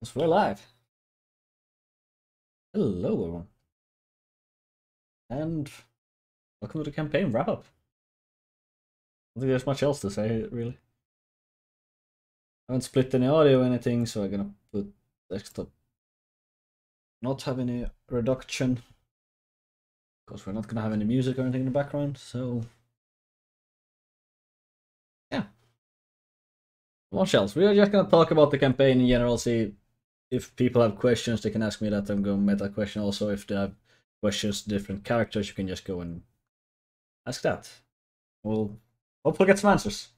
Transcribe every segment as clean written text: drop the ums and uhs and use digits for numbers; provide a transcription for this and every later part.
Because we're live. Hello, everyone. And welcome to the campaign wrap up. I don't think there's much else to say, really. I haven't split any audio or anything, so I'm gonna put desktop not have any reduction. Because we're not gonna have any music or anything in the background, so. Yeah. What else? We're just gonna talk about the campaign in general, see if people have questions, they can ask me that. I'm going meta question also. If they have questions, different characters, you can just go and ask that. We'll hopefully get some answers.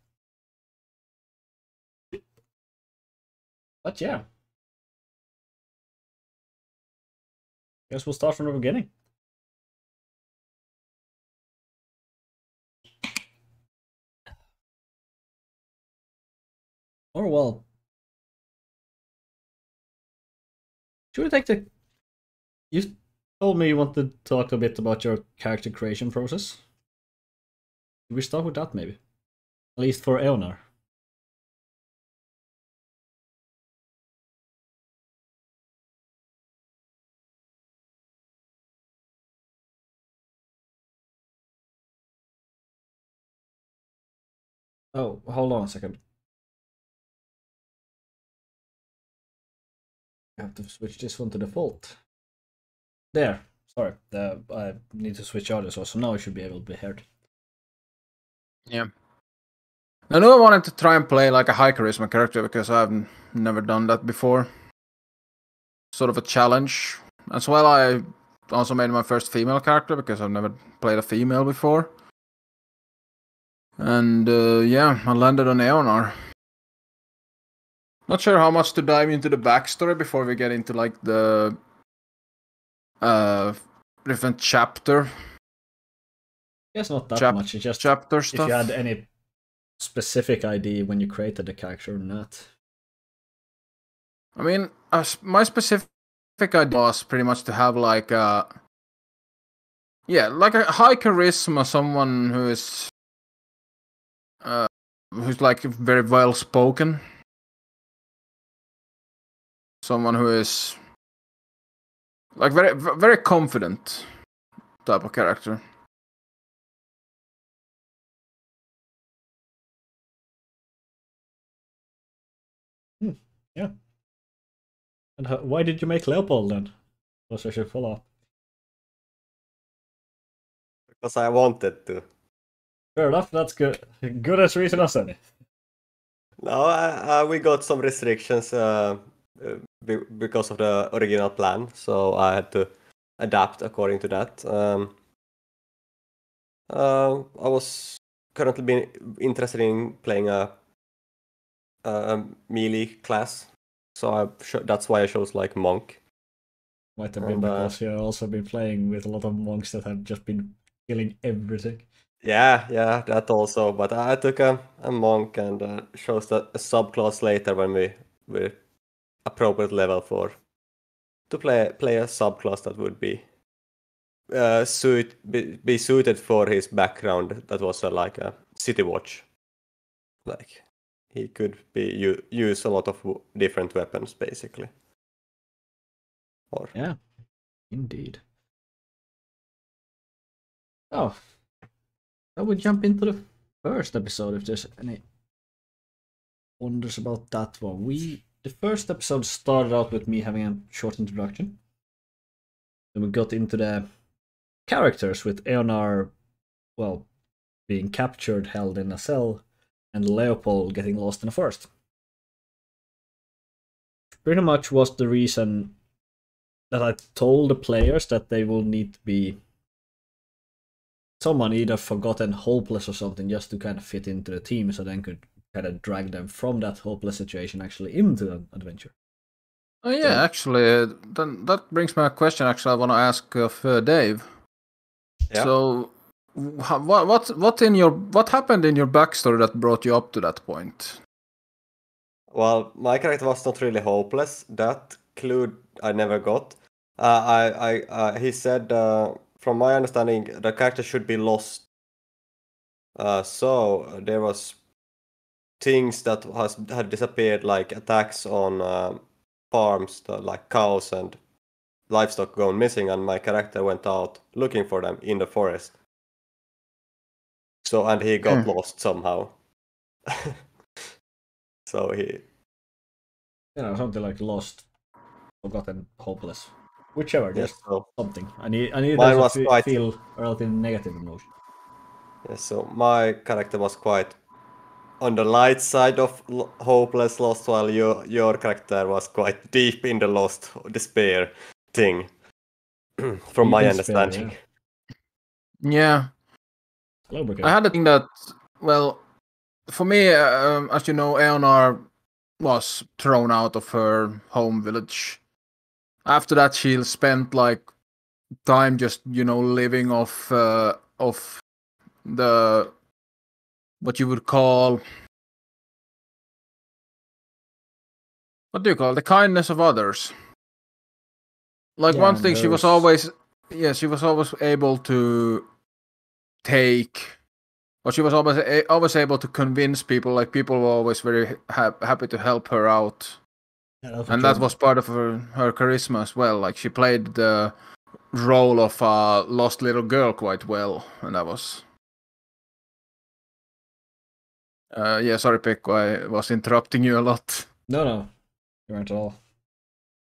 But yeah. Guess we'll start from the beginning. Or well. Should we take the... You told me you wanted to talk a bit about your character creation process. Should we start with that maybe? At least for Eonar. Oh, hold on a second. I have to switch this one to default. There. Sorry. I need to switch audio, so now I should be able to be heard. Yeah. I knew I wanted to try and play like a high charisma character because I've never done that before. Sort of a challenge. As well, I also made my first female character because I've never played a female before. And yeah, I landed on Eonar. Not sure how much to dive into the backstory before we get into like the different chapter. Yes, not that much. It's just chapter stuff. If you had any specific idea when you created the character or not. I mean, my specific idea was pretty much to have like a like a high charisma, someone who is who's like very well spoken, someone who is like very confident type of character. Yeah. And why did you make Leopold then? Was I should follow up. Because I wanted to. Fair enough, that's good. Good as reason as any. No, we got some restrictions because of the original plan, so I had to adapt according to that. I was currently being interested in playing a melee class, so that's why I chose like monk. Might have been because you've also been playing with a lot of monks that have just been killing everything. Yeah, that also. But I took a monk and chose a subclass later when we appropriate level for to play a subclass that would be suited for his background. That was like a city watch. Like he could use a lot of different weapons basically. Yeah, indeed. Oh, I would jump into the first episode if there's any wonders about that one. The first episode started out with me having a short introduction. Then we got into the characters with Eonar, well, being captured, held in a cell, and Leopold getting lost in a forest. Pretty much was the reason that I told the players that they will need to be someone either forgotten, hopeless or something, just to kind of fit into the team, so then could kind of drag them from that hopeless situation actually into an adventure. Oh yeah, so, actually, then that brings me a question. Actually, I want to ask of Dave. Yeah. So, what happened in your backstory that brought you up to that point? Well, my character was not really hopeless. That clue I never got. He said, from my understanding, the character should be lost. So there was things that had disappeared, like attacks on farms, like cows and livestock gone missing, and my character went out looking for them in the forest. So, and he got lost somehow. So he... something like lost, forgotten, hopeless. Whichever, Yes, just so something. I need mine to was quite... feel a relatively negative emotion. Yes, so my character was quite on the light side of hopeless lost, while your character was quite deep in the lost despair thing, from Deep my in understanding. despair, Yeah. Hello, Brigade. I had a thing that, well, for me, as you know, Eonar was thrown out of her home village. After that, she spent like time just living off the what you would call, what do you call it? The kindness of others. Like Yeah, one and thing, she was always able to take, or she was always able to convince people. Like people were always very happy to help her out, and that was part of her charisma as well. Like she played the role of a lost little girl quite well, and that was. Yeah, sorry, Pekko, I was interrupting you a lot. No, you weren't at all.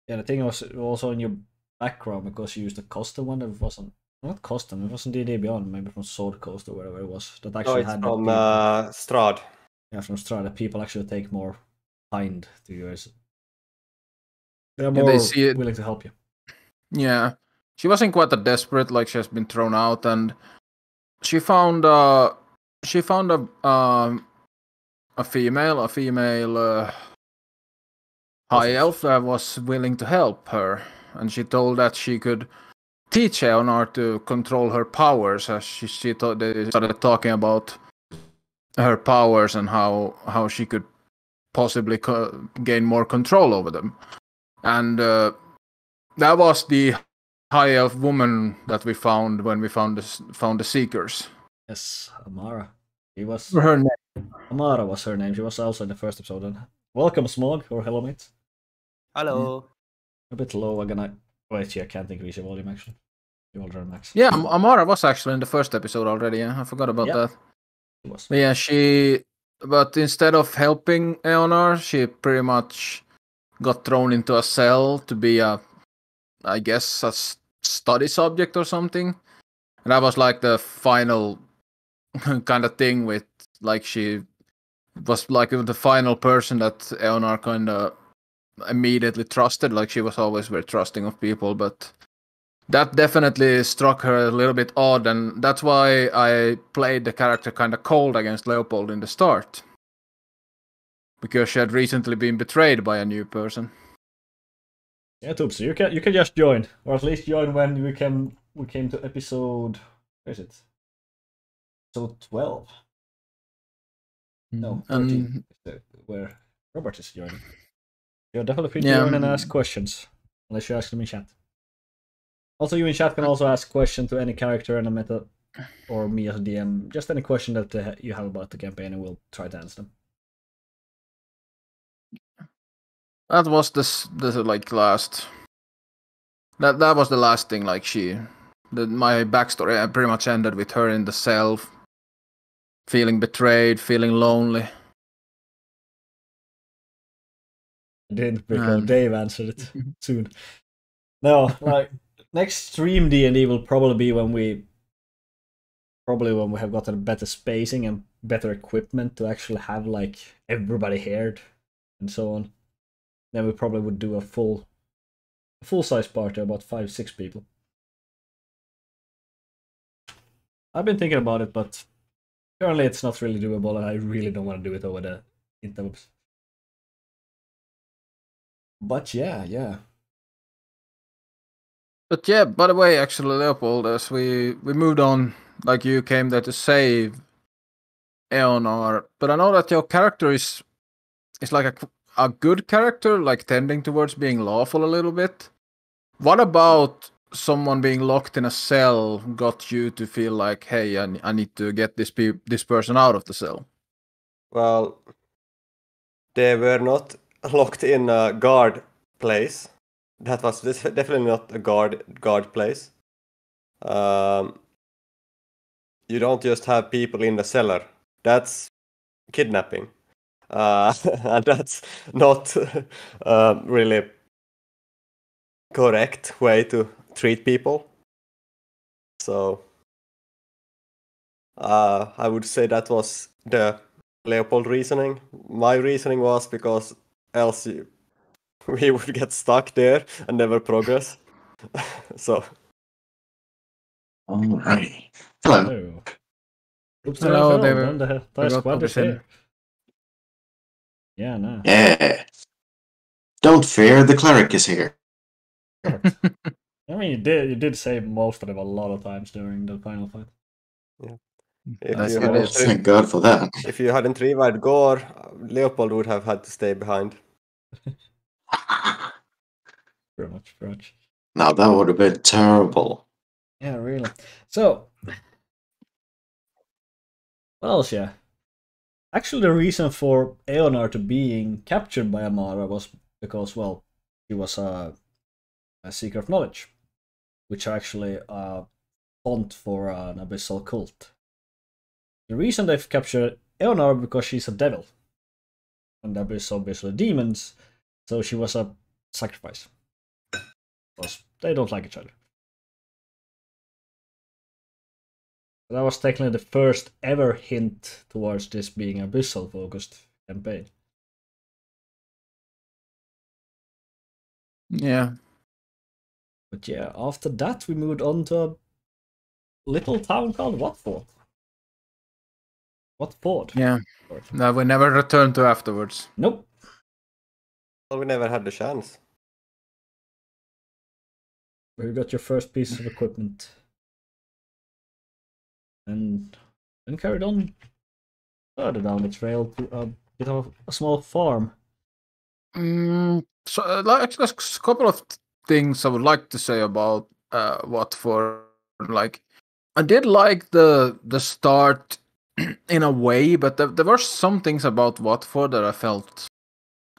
Yeah, the thing was also in your background, because you used a custom one that wasn't, not custom, it wasn't D&D Beyond, maybe from Sword Coast or wherever it was, that actually it's had from that Strahd. Yeah, from Strahd, that people actually take more kind to you. They're more willing to help you. Yeah, she wasn't quite that desperate, like she has been thrown out, and she found a female high elf that was willing to help her, and she told that she could teach Eonar to control her powers. As she thought, they started talking about her powers and how she could possibly gain more control over them, and that was the high elf woman that we found when we found the Seekers. Yes, Amara. She was her name. Amara was her name. She was also in the first episode. And welcome, Smog, or hello, mate. Hello. A bit low. I'm gonna wait. I can't increase your volume actually. You already max. Yeah, Amara was actually in the first episode already. Yeah, I forgot about that. She was. But yeah, but instead of helping Eonar, she pretty much got thrown into a cell to be I guess, a study subject or something. And that was like the final kind of thing with, like, she was like the final person that Eonar kind of immediately trusted. Like, she was always very trusting of people, but that definitely struck her a little bit odd, and that's why I played the character kind of cold against Leopold in the start. Because she had recently been betrayed by a new person. Yeah, Tubes, you can just join, or at least join when we came to episode. Where is it? Episode 12. No, 13. Where Robert is joining. You're definitely free to join and ask questions, unless you ask them in chat. Also, you in chat can also ask questions to any character in a meta, or me as a DM. Just any question that you have about the campaign, and we'll try to answer them. That was the like last. That was the last thing. Like my backstory pretty much ended with her in the cell, feeling betrayed, feeling lonely. Didn't because Dave answered it soon. No, like next stream D&D will probably be when we have gotten better spacing and better equipment to actually have like everybody here and so on. Then we probably would do a full size party, about 5-6 people. I've been thinking about it, but currently it's not really doable, and I really don't want to do it over the interwebs. But yeah. But yeah, by the way, actually, Leopold, as we moved on, like you came there to save Eonar, but I know that your character is like a good character, like tending towards being lawful a little bit. What about someone being locked in a cell got you to feel like, hey, I need to get this person out of the cell? Well, they were not locked in a guard place. That was definitely not a guard place. You don't just have people in the cellar. That's kidnapping. And that's not really correct way to treat people. So I would say that was the Leopold reasoning. My reasoning was because else we would get stuck there and never progress. So. Alright. Hello. Hello. Oops, Hello, there. David. Then the entire Forgot squad to is be seen. here. Yeah, no. Yeah. Don't fear, the cleric is here. Perfect. I mean, you did save most of them a lot of times during the final fight. Yeah. That's If you good. hadn't Thank God for that. If you hadn't revived Gore, Leopold would have had to stay behind. Pretty much. Now that would have been terrible. Yeah, really. So, what else? Yeah. Actually, the reason for Eonar to being captured by Amara was because, well, she was a seeker of knowledge, which are actually a font for an abyssal cult. The reason they've captured Eonar because she's a devil, and the abyss obviously demons, so she was a sacrifice. Because they don't like each other. That was technically the first ever hint towards this being a abyssal focused campaign. Yeah. But yeah, after that we moved on to a little town called Watford. Watford. Yeah. That we never returned to afterwards. Nope. Well, we never had the chance. Where you got your first piece of equipment. And then carried on further down the trail to a bit of a small farm. So, like, there's a couple of things I would like to say about Watford. Like, I did like the start in a way, but there were some things about Watford that I felt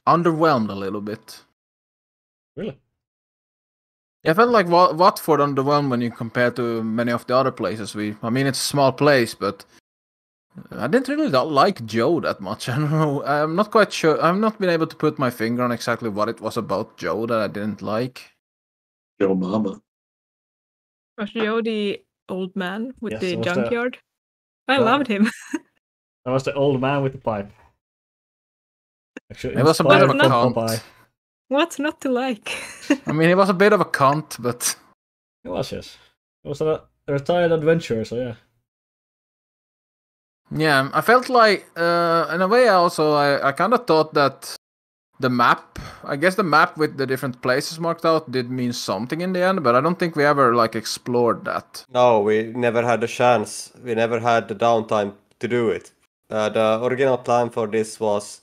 underwhelmed a little bit. Really? I felt like Watford underwhelmed when you compare to many of the other places. I mean, it's a small place, but I didn't really like Joe that much. I don't know. I'm not quite sure. I've not been able to put my finger on exactly what it was about Joe that I didn't like. Yo, mama. Was Joe the old man with Yes, the it was junkyard? I that- loved him. That was the old man with the pipe. Actually, It was a bit of a inspired from cunt. Popeye. What's not to like? I mean, he was a bit of a cunt, but It was, yes. It was a retired adventurer, so yeah. yeah, I felt like in a way I kind of thought that the map, I guess the map with the different places marked out did mean something in the end, but I don't think we ever like explored that. No, we never had the chance. We never had the downtime to do it. The original plan for this was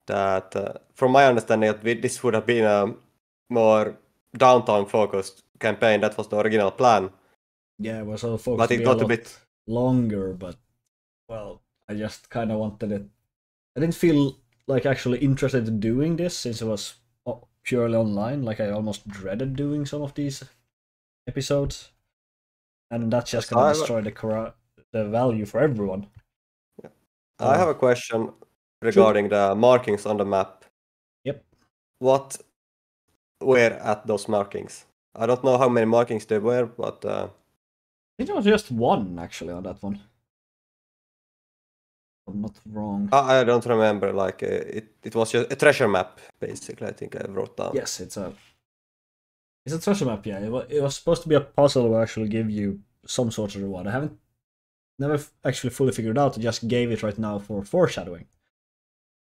that, from my understanding, this would have been a more downtime-focused campaign. That was the original plan. Yeah, it was all focused But to it be got a a lot bit... longer, but, well, I just kind of wanted it. I didn't feel like actually interested in doing this since it was purely online. Like, I almost dreaded doing some of these episodes. And that's just gonna destroy the value for everyone. I have a question regarding the markings on the map. Yep. What were at those markings? I don't know how many markings there were, but... I think there was just one, actually, on that one. If I'm not wrong. I don't remember. Like it was just a treasure map, basically. I think I wrote down. Yes, it's a treasure map. Yeah, it was supposed to be a puzzle to actually give you some sort of reward. I never actually fully figured out. I just gave it right now for foreshadowing.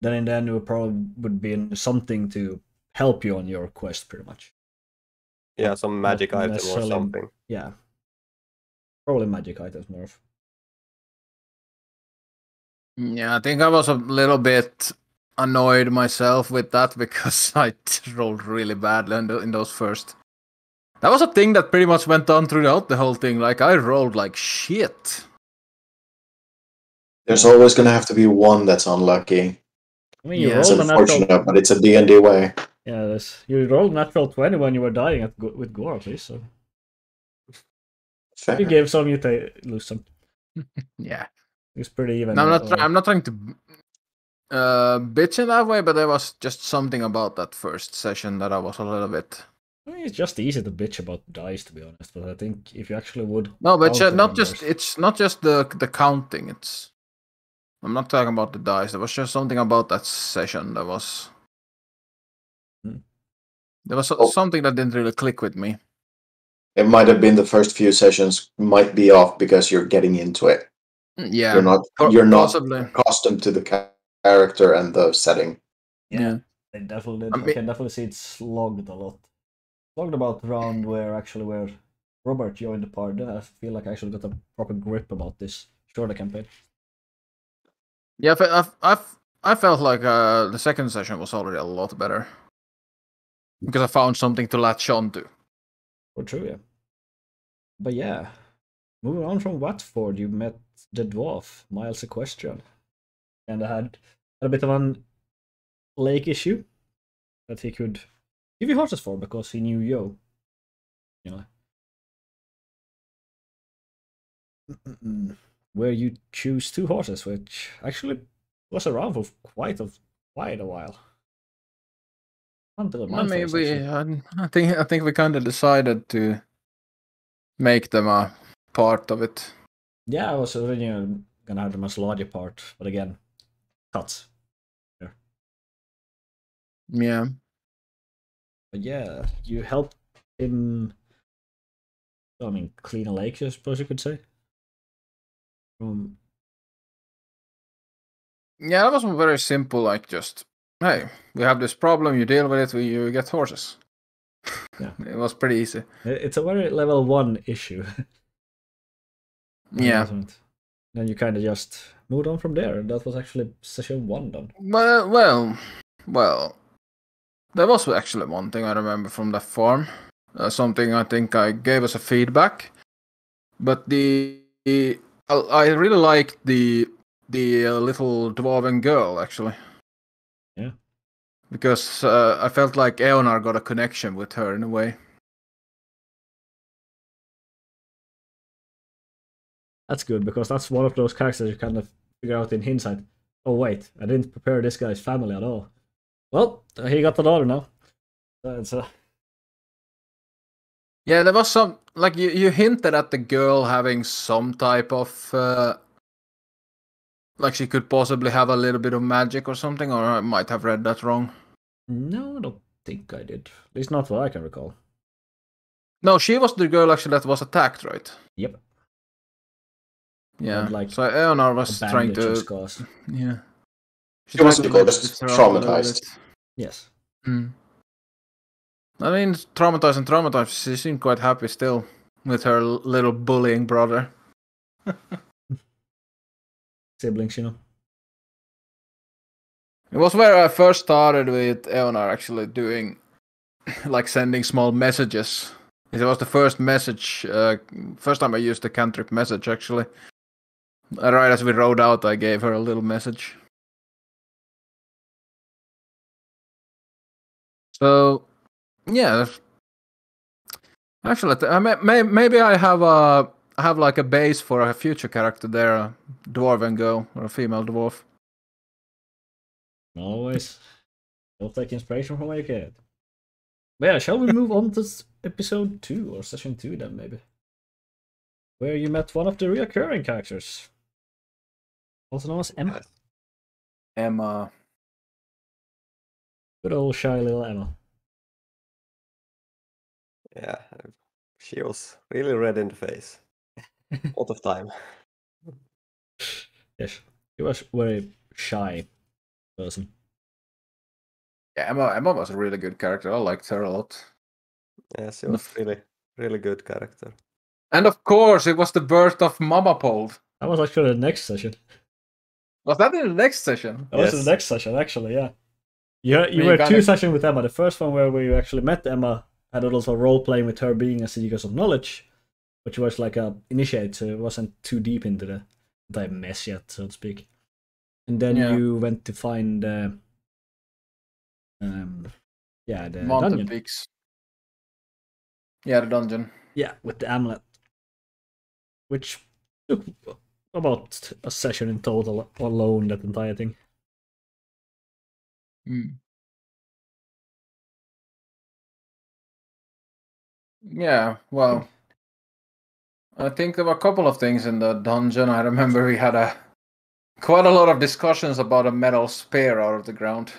Then in the end, it would be something to help you on your quest, pretty much. Yeah, some magic Not item or necessarily- something. Yeah, probably magic items more of. Yeah, I think I was a little bit annoyed myself with that because I rolled really badly in those first. That was a thing that pretty much went on throughout the whole thing. Like, I rolled like shit. There's always going to have to be one that's unlucky. I mean, you Yeah. It's rolled a natural. unfortunate, but it's a D&D way. Yeah, you rolled natural 20 when you were dying with gore, at least. So Fair. you gave some, you lose some. Yeah. It's pretty even. No, I'm not trying to bitch in that way, but there was just something about that first session that I was a little bit. I mean, it's just easy to bitch about dice, to be honest. But I think if you actually would, No, but count the not just numbers- it's not just the counting. I'm not talking about the dice. There was just something about that session that was. There was something that didn't really click with me. It might have been the first few sessions might be off because you're getting into it. Yeah, You're not possibly accustomed to the character and the setting. Yeah. I definitely did. I I mean- can definitely see it slogged a lot. Slogged about the round where Robert joined the party. I feel like I actually got a proper grip about this shorter campaign. Yeah, I felt like the second session was already a lot better because I found something to latch on to. Or true, yeah. But yeah, moving on from Watford, you met the dwarf, Miles Equestrian. And I had a bit of an lake issue that he could give you horses for because he knew Yo. You know. Where you choose 2 horses, which actually was around for quite a while. Until a month. I think we kind of decided to make them a part of it. Yeah, I was originally gonna have the much larger part, but again, cuts. Yeah. But yeah, you helped him. I mean, clean a lake, I suppose you could say. Yeah, that was very simple. Like just, hey, we have this problem. You deal with it. You get horses. Yeah. It was pretty easy. It's a very level 1 issue. Yeah. Then you kind of just moved on from there, and that was actually session 1 done. Well. There was actually one thing I remember from that farm. Something I think I gave us a feedback. But I really liked the little dwarven girl actually. Yeah. Because I felt like Eonar got a connection with her in a way. That's good, because that's one of those characters you kind of figure out in hindsight. Oh wait, I didn't prepare this guy's family at all. Well, he got the daughter now. Yeah, there was some like you hinted at the girl having some type of like she could possibly have a little bit of magic or something, or I might have read that wrong. No, I don't think I did. At least not what I can recall. No, she was the girl actually that was attacked, right? Yep. Yeah. Like, so Eonar was a trying bandage and to. scars. Yeah. She was tried to just lift her up a little traumatized. bit. Yes. I mean, traumatized. She seemed quite happy still with her little bullying brother. Siblings, you know. It was where I first started with Eonar actually doing, like sending small messages. It was the first message, first time I used the cantrip message actually. Right as we rode out, I gave her a little message. So, yeah. Actually, maybe I have like a base for a future character there, a dwarven girl or a female dwarf. Always. Don't take inspiration from what you get. But yeah, shall we move on to episode 2 or session 2 then, maybe? Where you met one of the reoccurring characters. Also known as Emma. Emma. Good old shy little Emma. Yeah, she was really red in the face. A lot of time. Yes, she was very shy person. Yeah, Emma was a really good character. I liked her a lot. Yeah, she was really good character. And of course, it was the birth of Mama Pold. That was actually the next session. Was that in the next session? That was in the next session, actually, yeah. You were 2 sessions with Emma. The first one where we actually met Emma had a little role playing with her being a seeker of knowledge, which was like a initiate, so it wasn't too deep into the entire mess yet, so to speak. And then you went to find Yeah, the Mountain dungeon. peaks. Yeah, the dungeon. Yeah, with the amulet. Which took about a session in total alone, that entire thing. Yeah, well, I think there were a couple of things in the dungeon. I remember we had quite a lot of discussions about a metal spear out of the ground.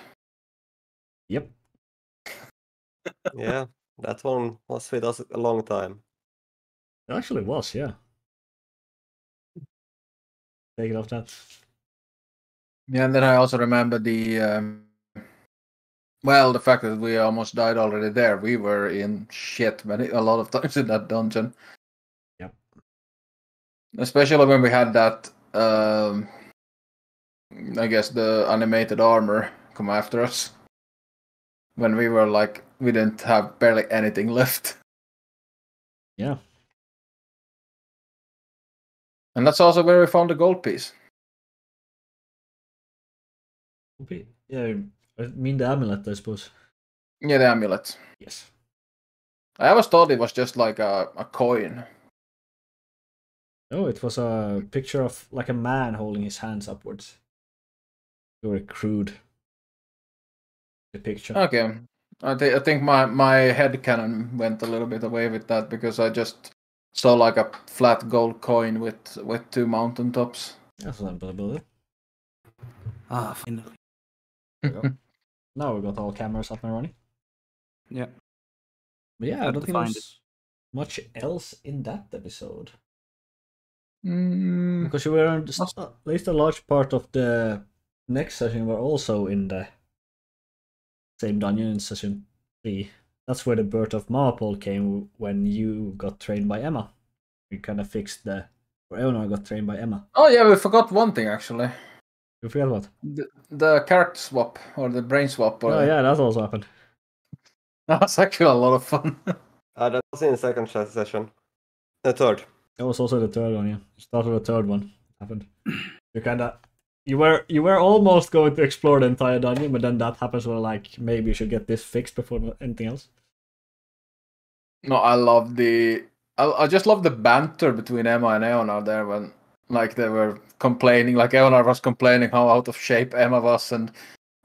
Yep. Yeah, that one was with us a long time. It actually was, yeah. Take it off that. Yeah, and then I also remember the fact that we almost died already there. We were in shit a lot of times in that dungeon. Yep. Especially when we had that, I guess, the animated armor come after us. When we were like, we didn't have barely anything left. Yeah. And that's also where we found the gold piece. Yeah, I mean the amulet, I suppose. Yeah, the amulet. Yes. I always thought it was just like a coin. No, it was a picture of like a man holding his hands upwards. Very crude. The picture. Okay. I think my head canon went a little bit away with that because I just saw like a flat gold coin with two mountaintops. That's not possible. Ah, finally. There we go. Now we got all cameras up and running. Yeah. But yeah, I Had don't to think there find was much else in that episode. Mm, Because you were on at least a large part of the next session were also in the same dungeon in session 3. That's where the birth of Marpol came when you got trained by Emma. We kind of fixed or Eleanor got trained by Emma. Oh yeah, we forgot one thing actually. You forgot what? The character swap or the brain swap. Oh yeah, that also happened. That was actually a lot of fun. That was in the second session. The third. That was also the third one, yeah. Started the third one. Happened. You were almost going to explore the entire dungeon, but then that happens where like maybe you should get this fixed before anything else. No, I just love the banter between Emma and Eonar there when like they were complaining, like Eonar was complaining how out of shape Emma was, and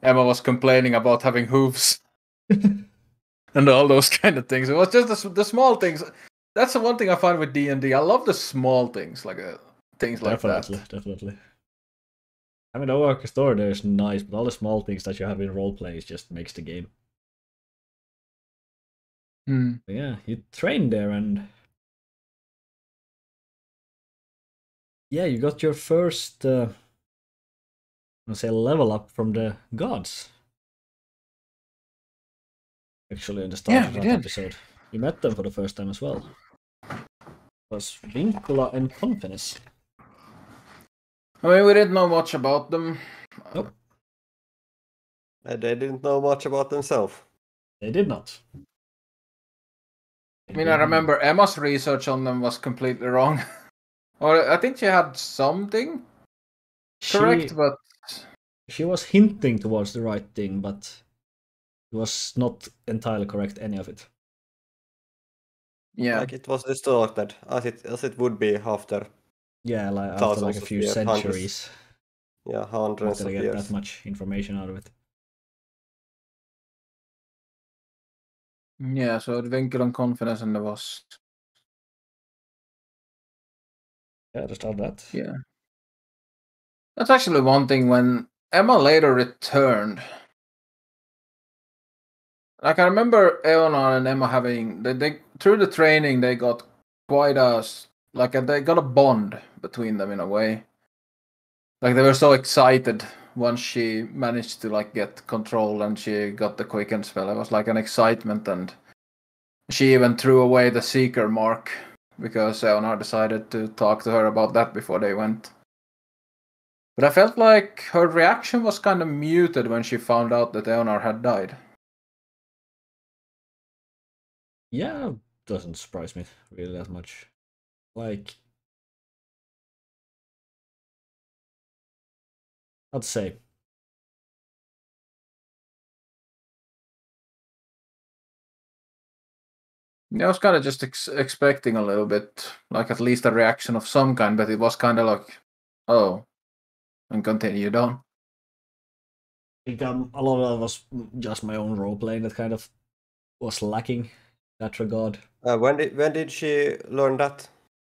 Emma was complaining about having hooves and all those kind of things. It was just the small things. That's the one thing I find with D&D. I love the small things, like things like that. Definitely. I mean, the overall story there is nice, but all the small things that you have in roleplay just makes the game. But yeah, you trained there, and yeah, you got your first, level up from the gods. Actually, in the start of that episode, you met them for the first time as well. It was Vincula and Confinis. I mean, we didn't know much about them. Nope. They didn't know much about themselves. They did not. I mean, I remember Emma's research on them was completely wrong. Or I think she had something correct, but she was hinting towards the right thing, but it was not entirely correct, any of it. Yeah, like it was distorted as it would be after. Yeah, like after like a few centuries. Yeah, hundreds of years. Get years. that much information out of it. Yeah, so Vinkel and Confidence and there was. Yeah, just all that. Yeah. That's actually one thing when Emma later returned. Like I remember Eonar and Emma having they through the training they got quite they got a bond between them in a way. Like they were so excited once she managed to like get control and she got the quicken spell. It was like an excitement, and she even threw away the Seeker mark because Eonar decided to talk to her about that before they went. But I felt like her reaction was kind of muted when she found out that Eonar had died. Yeah, doesn't surprise me really that much. Like, I'd say Yeah, I was kind of just expecting a little bit, like at least a reaction of some kind, but it was kind of like, oh, and continued on. I think a lot of that was just my own role playing that kind of was lacking in that regard. When did she learn that?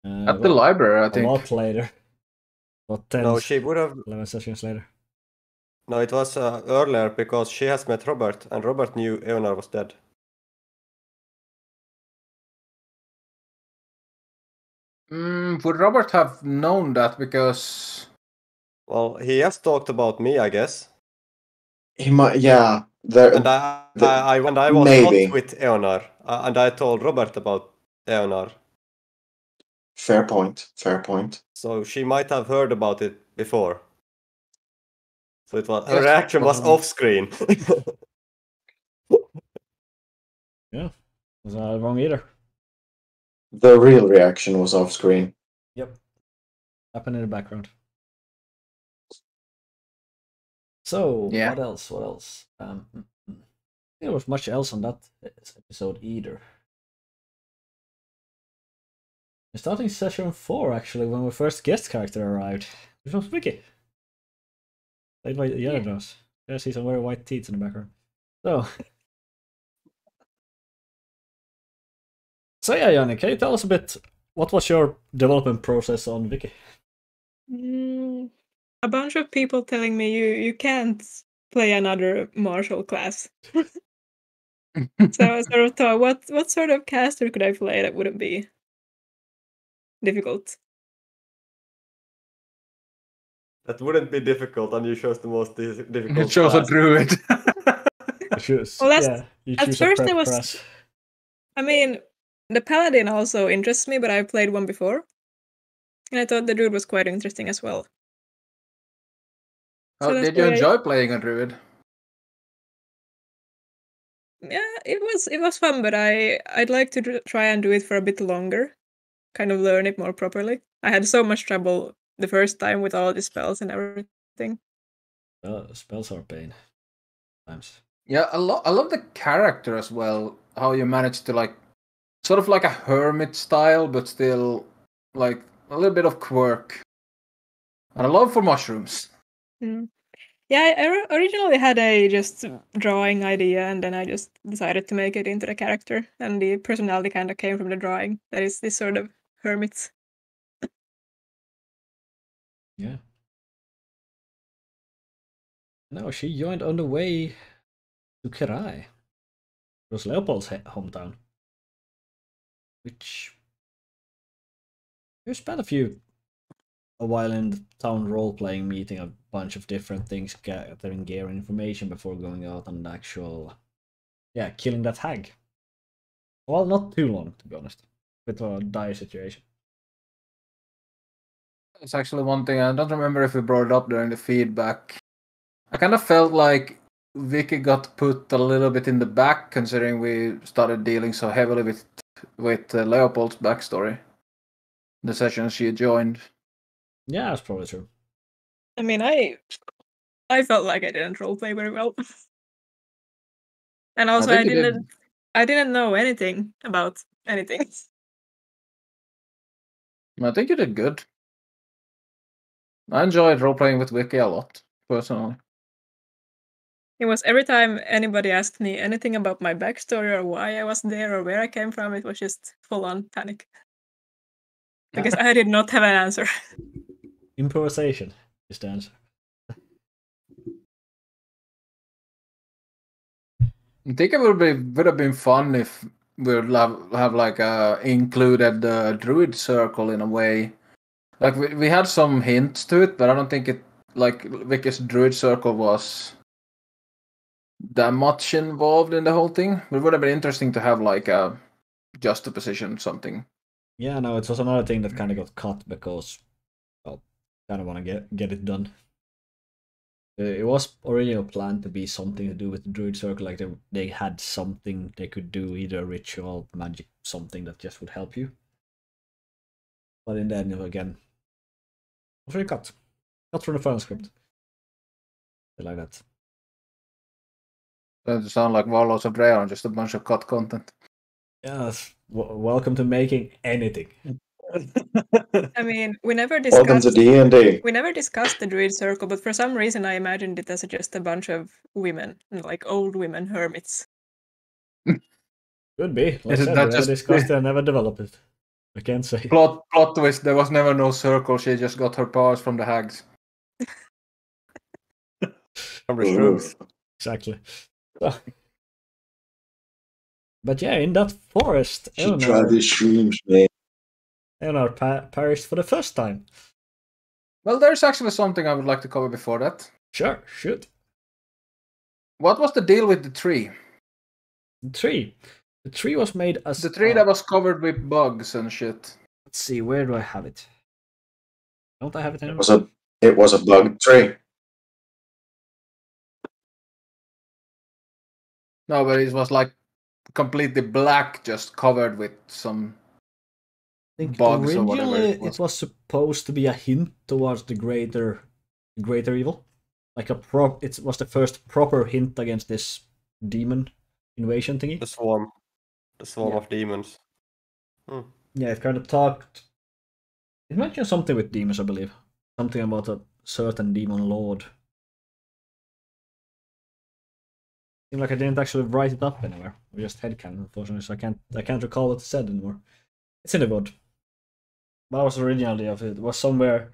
At the library, I A think. lot later. About 10, No, she would have. 11 sessions later. No, it was earlier because she has met Robert, and Robert knew Eonar was dead. Would Robert have known that because? Well, he has talked about me, I guess. He might, yeah. And I was maybe. not with Eonar, and I told Robert about Eonar. Fair point. Fair point. So she might have heard about it before. So it was her Yes, reaction was possible. off screen. Yeah, was not wrong either. The real reaction was off screen. Yep, happened in the background. So Yeah. what else? What else? There was much else on that episode either. Starting session 4 actually, when our first guest character arrived, which was Vicky. Played by Yellows. Yeah, I see some very white teeth in the background. So yeah, Yanni, can you tell us a bit? What was your development process on Vicky? A bunch of people telling me you can't play another martial class. So I sort of thought, what sort of caster could I play that wouldn't be difficult? That wouldn't be difficult, and you chose the most difficult. You chose a class. druid. Yeah, you at choose first a prep I was- class. I mean, the paladin also interests me, but I played one before, and I thought the druid was quite interesting as well. Oh, So that's did you why enjoy playing a druid? Yeah, it was fun, but I'd like to try and do it for a bit longer, kind of learn it more properly. I had so much trouble the first time with all the spells and everything. Spells are a pain. Times. Yeah, I love the character as well. How you managed to like, sort of like a hermit style, but still like a little bit of quirk. And a love for mushrooms. Yeah, I originally had a just drawing idea, and then I just decided to make it into the character, and the personality kind of came from the drawing. That is this sort of hermit. Yeah. No, she joined on the way to Kerai. It was Leopold's hometown. Which you spent a while in the town role-playing, meeting a bunch of different things, gathering gear and information before going out on the actual, killing that hag. Well, not too long, to be honest. Bit of a dire situation. It's actually one thing, I don't remember if we brought it up during the feedback. I kind of felt like Vicky got put a little bit in the back, considering we started dealing so heavily with Leopold's backstory. The sessions she joined. Yeah, that's probably true. I mean, I felt like I didn't roleplay very well, and also I didn't know anything about anything. I think you did good. I enjoyed role-playing with Vicky a lot, personally. It was every time anybody asked me anything about my backstory or why I was there or where I came from, it was just full-on panic. Because I did not have an answer. Improvisation is the answer. I think it would have been fun if we would have like included the druid circle in a way. Like we had some hints to it, but I don't think it like Vicky's druid circle was that much involved in the whole thing. It would have been interesting to have like a juxtaposition something. Yeah, no, it was another thing that kind of got cut because, well, kind of want to get it done. It was originally planned to be something to do with the druid circle, like they had something they could do, either a ritual, magic, something that just would help you. But in the end, again, was really cut from the final script. Like that. Doesn't sound like Warlords of Draenor, just a bunch of cut content. Yeah, welcome to making anything. I mean, we never Welcome to discussed D&D. we never discussed the druid circle, but for some reason I imagined it as just a bunch of women, like old women hermits. Could be. Like I Isn't said, that we never just discussed it and never developed it. I can't say. plot twist? There was never no circle. She just got her powers from the hags. From the shrooms. Exactly. But yeah, in that forest, Should try these shrooms, man. Eleanor perished for the first time. Well, there's actually something I would like to cover before that. Sure, shoot. What was the deal with the tree? The tree. The tree was made as... The tree that was covered with bugs and shit. Let's see, where do I have it? Don't I have it anymore? It was a bug tree. No, but it was like completely black, just covered with some I think bugs or whatever originally it it was supposed to be a hint towards the greater evil. Like it was the first proper hint against this demon invasion thingy. The swarm Yeah. of demons. Yeah, it kind of talked. It mentioned something with demons, I believe. Something about a certain demon lord. Seemed like I didn't actually write it up anywhere. Or just headcanon, unfortunately, so I can't recall what it said anymore. It's in the wood. But that was the original idea of it. It was somewhere.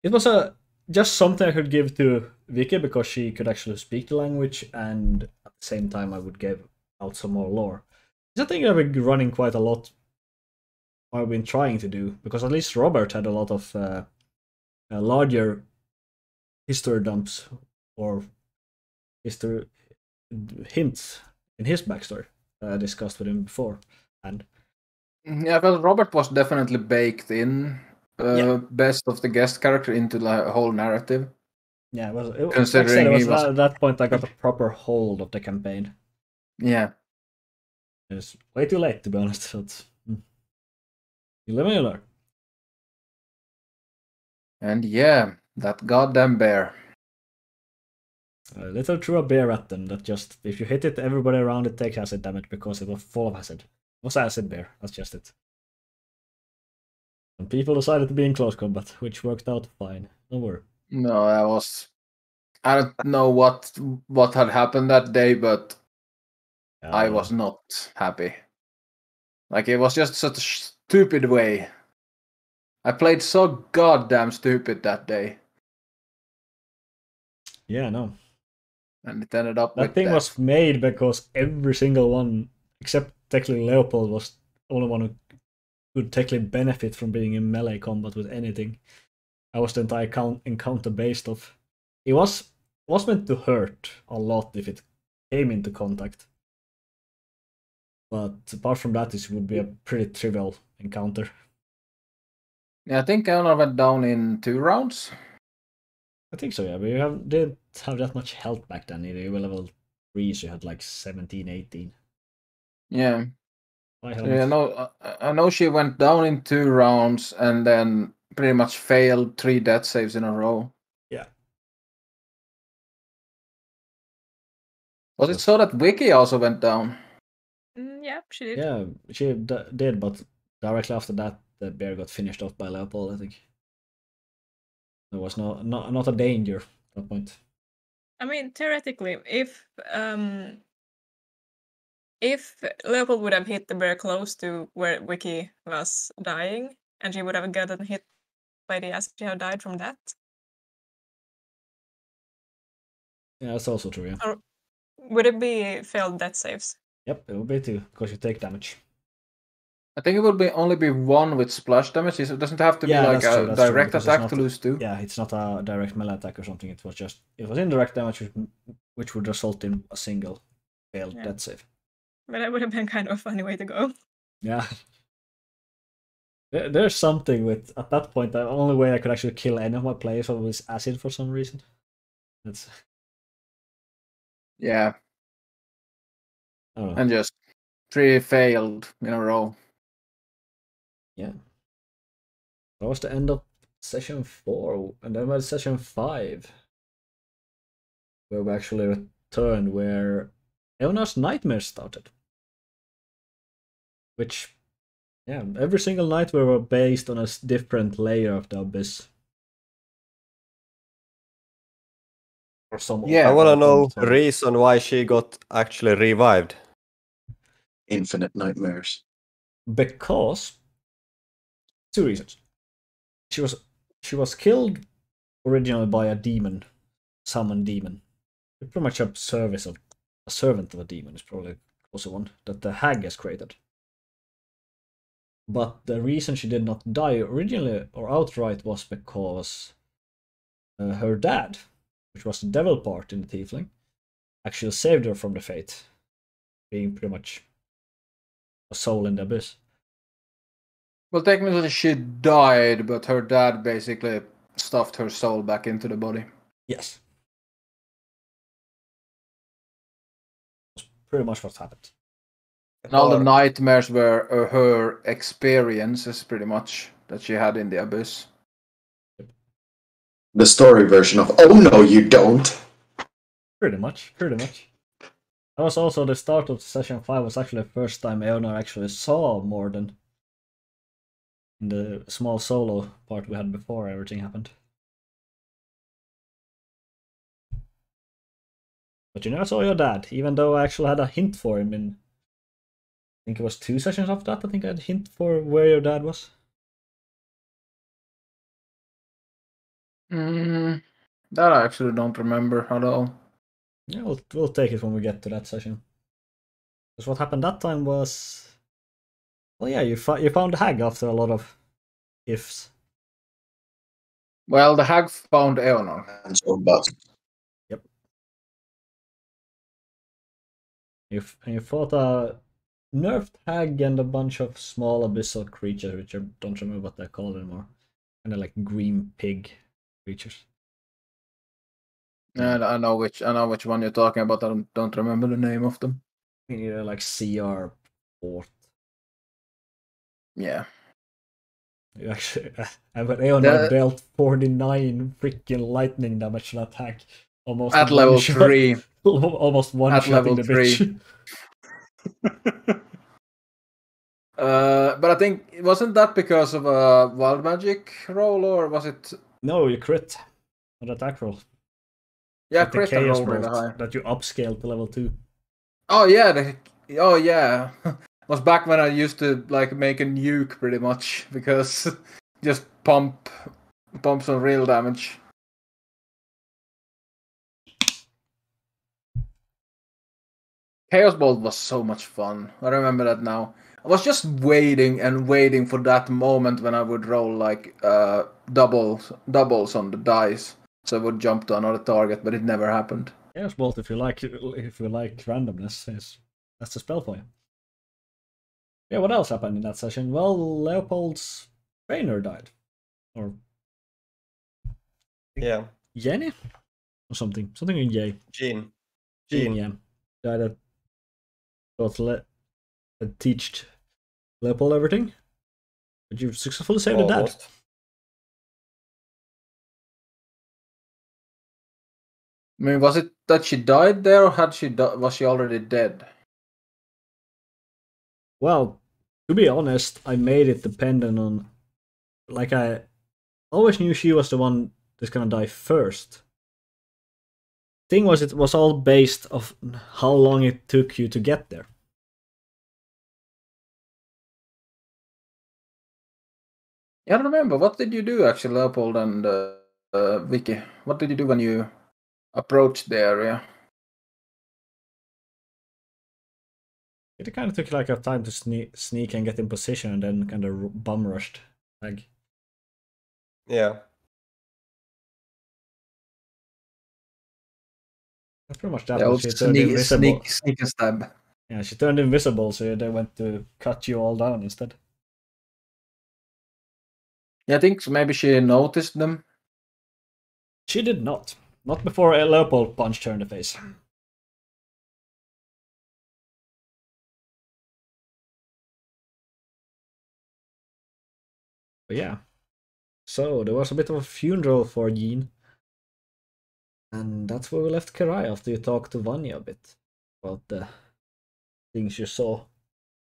It was just something I could give to Vicky because she could actually speak the language, and at the same time I would give out some more lore. It's a thing I've been running quite a lot. I've been trying to do, because at least Robert had a lot of larger history dumps or history hints in his backstory that I discussed with him before. And yeah, well, Robert was definitely baked in best of the guest character into the whole narrative. yeah, Considering like I said, he was at that point I got a proper hold of the campaign. Yeah. It's way too late, to be honest. But, you live and you learn. And yeah, that goddamn bear. A little threw a bear at them that just, if you hit it, everybody around it takes acid damage because it was full of acid. It was acid bear, that's just it. And people decided to be in close combat, which worked out fine. Don't worry. No, I don't know what had happened that day, but I was not happy. Like, it was just such a stupid way. I played so goddamn stupid that day. Yeah, no. And it ended up That thing was made because every single one, except technically Leopold, was the only one who could technically benefit from being in melee combat with anything. That was the entire encounter based off. It was meant to hurt a lot if it came into contact. But apart from that, this would be a pretty trivial encounter. Yeah, I think Eleanor went down in 2 rounds. I think so, yeah, but you didn't have that much health back then either. You were level 3, so you had like 17, 18. Yeah. I know she went down in 2 rounds and then pretty much failed 3 death saves in a row. Yeah. Was it so that Vicky also went down? Yeah, she did. Yeah, she did, but directly after that, the bear got finished off by Leopold, I think. There was not a danger at that point. I mean, theoretically, if Leopold would have hit the bear close to where Vicky was dying, and she would have gotten hit by the acid, she have died from that. Yeah, that's also true, yeah. Or would it be failed death saves? Yep, it would be 2, because you take damage. I think it would only be 1 with splash damage. It doesn't have to be like a direct attack to lose 2. Yeah, it's not a direct melee attack or something. It was indirect damage, which would result in a single failed death save. But that would have been kind of a funny way to go. Yeah. There's something with, at that point, the only way I could actually kill any of my players was acid for some reason. That's... Yeah. I don't know. And just 3 failed in a row. Yeah. That was the end of session 4, and then we had session 5, where we actually returned, where Eona's nightmare started. Which Yeah, every single night we were based on a different layer of the abyss. Or some. Yeah. I want to alternate know the tunnel. reason why she got actually revived. Infinite nightmares. Because 2 reasons. She was killed originally by a demon, summoned demon. Pretty much a servant of a demon is probably also one that the hag has created. But the reason she did not die originally or outright was because her dad, which was the devil part in the tiefling, actually saved her from the fate, being pretty much a soul in the abyss. Well, technically she died, but her dad basically stuffed her soul back into the body. Yes. That's pretty much what happened. And all the nightmares were her experiences, pretty much, that she had in the abyss. The story version of "Oh no, you don't." Pretty much. That was also the start of session 5 was actually the first time Eonar actually saw Morden. In the small solo part we had before everything happened. But you never saw your dad, even though I actually had a hint for him in... I think it was 2 sessions after that, I think I had a hint for where your dad was. That I actually don't remember at all. Yeah, we'll take it when we get to that session. Because what happened that time was... Well, yeah, you found the hag after a lot of ifs. Well, the hag found Eonar. And so bust. Yep. You fought a nerfed hag and a bunch of small abyssal creatures, which I don't remember what they're called anymore. Kind of like green pig creatures. I know which one you're talking about. I don't remember the name of them. They're like CR 4. Yeah. You actually, but Eonar dealt 49 freaking lightning damage to that hag. Almost at level 3. Almost one-shotting the bitch. But I think, wasn't that because of a wild magic roll, or was it? No, you crit on attack roll. Yeah, Like crit the and chaos roll really bolt high. that you upscale to level 2. Oh yeah, oh yeah. Was back when I used to like make a nuke pretty much, because just pump some real damage. Chaos Bolt was so much fun. I remember that now. I was just waiting and waiting for that moment when I would roll like doubles on the dice, so I would jump to another target, but it never happened. Chaos bolt, if you like randomness, that's the spell for you. Yeah, what else happened in that session? Well, Leopold's trainer died, or Yeah. Jenny, or something in J. Jean. Yeah, died at teached Leopold everything, but you successfully saved the dad. Almost. I mean, was it that she died there, or was she already dead? Well, to be honest, I made it dependent on, like, I always knew she was the one that's gonna die first. Thing was, it was all based of how long it took you to get there. Yeah, I don't remember. What did you do actually, Leopold and Vicky? What did you do when you approached the area? It kind of took like a time to sneak and get in position, and then kind of bum rushed. Like, Yeah. that's pretty much that. The But old she turned invisible. sneak and stab. Yeah, she turned invisible, so they went to cut you all down instead. Yeah, I think maybe she noticed them. She did not. Not before Leopold punched her in the face. But yeah. So there was a bit of a funeral for Jean. And that's where we left Karai after you talked to Vanya a bit about the things you saw.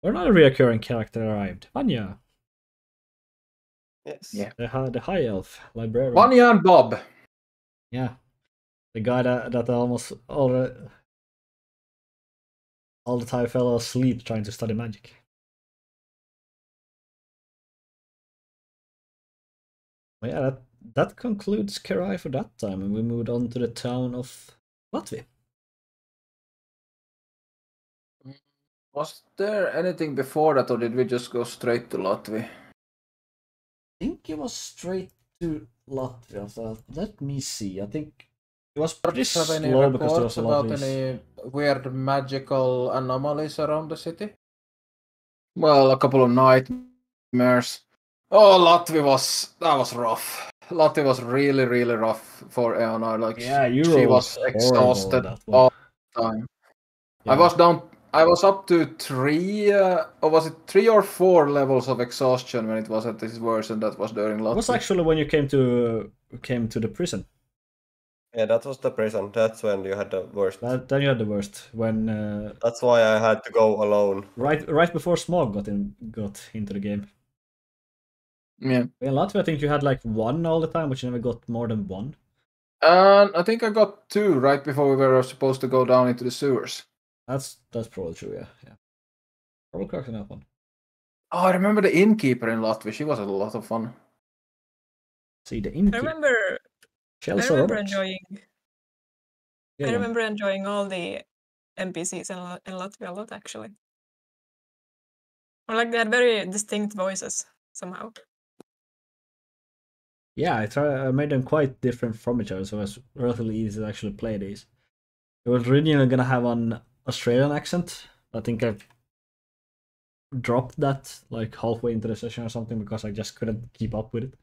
Another reoccurring character arrived. Vanya, Yes. Yeah. the high elf librarian. Vanya and Bob. Yeah, the guy that almost all the time fell asleep trying to study magic. Well, yeah, that concludes Kerai for that time, and we moved on to the town of Latvia. Was there anything before that, or did we just go straight to Latvia? I think it was straight to Latvia. So let me see. I think it was pretty Have any slow because there reports was a lot about of these. any weird magical anomalies around the city? Well, a couple of nightmares. Oh, Latvia was rough. Latvia was really, really rough for Eonar. Like Yeah, you she rolled was horrible exhausted that one. all the time. Yeah. I was up to 3, or was it 3 or 4 levels of exhaustion when it was at this worst, and that was during Latvia. It was actually when you came to the prison. Yeah, that was the prison. That's when you had the worst. Then you had the worst when. That's why I had to go alone. Right before Smog got into the game. Yeah. In Latvia, I think you had like 1 all the time, but you never got more than 1. I think I got 2 right before we were supposed to go down into the sewers. That's probably true. Yeah. Probably correct on that one. Oh, I remember the innkeeper in Latvia. She was a lot of fun. See the I innkeeper. remember Chelsea Roberts. enjoying. Yeah, I yeah. remember enjoying all the NPCs in Latvia a lot, actually. Or like they had very distinct voices somehow. Yeah, I made them quite different from each other, so it was relatively easy to actually play these. It was originally gonna have an Australian accent. I think I dropped that like halfway into the session or something because I just couldn't keep up with it.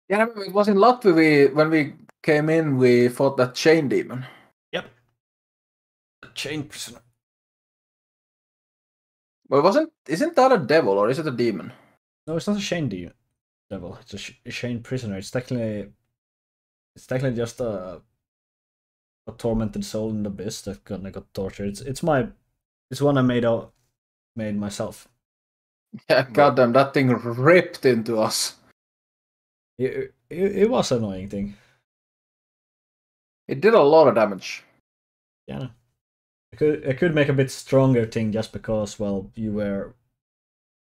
Yeah, I remember it was in Latvia when we came in, we fought that chain demon. Yep. Chain prisoner. Well, isn't that a devil or is it a demon? No, it's not a chain devil. It's a chain prisoner. It's technically just a tormented soul in the abyss that got tortured. It's one I made myself. Yeah, goddamn, that thing ripped into us. It was an annoying thing. It did a lot of damage. Yeah. I could make a bit stronger thing just because, well, you were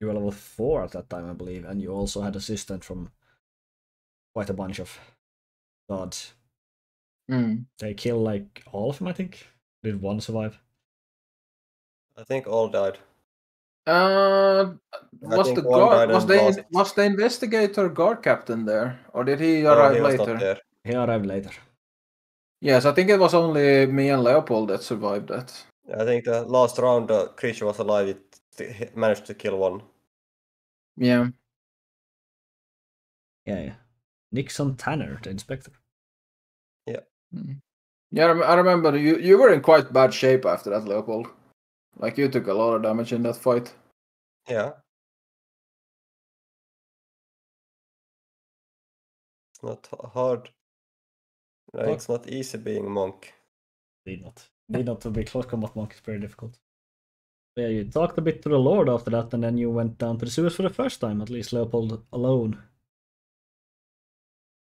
level 4 at that time, I believe, and you also had assistance from quite a bunch of gods. They killed like all of them, I think. Did 1 survive? I think all died. Was the investigator guard captain there, or did he arrive he was later? not there. He arrived later. Yes, I think it was only me and Leopold that survived that. I think the last round the creature was alive. It managed to kill 1. Yeah. Yeah. Nixon Tanner, the inspector. Yeah. Yeah, I remember you were in quite bad shape after that, Leopold. Like you took a lot of damage in that fight. Yeah. It's not hard. It's not easy being monk. Need not to be close combat monk is very difficult. But yeah, you talked a bit to the Lord after that, and then you went down to the sewers for the first time, at least Leopold alone.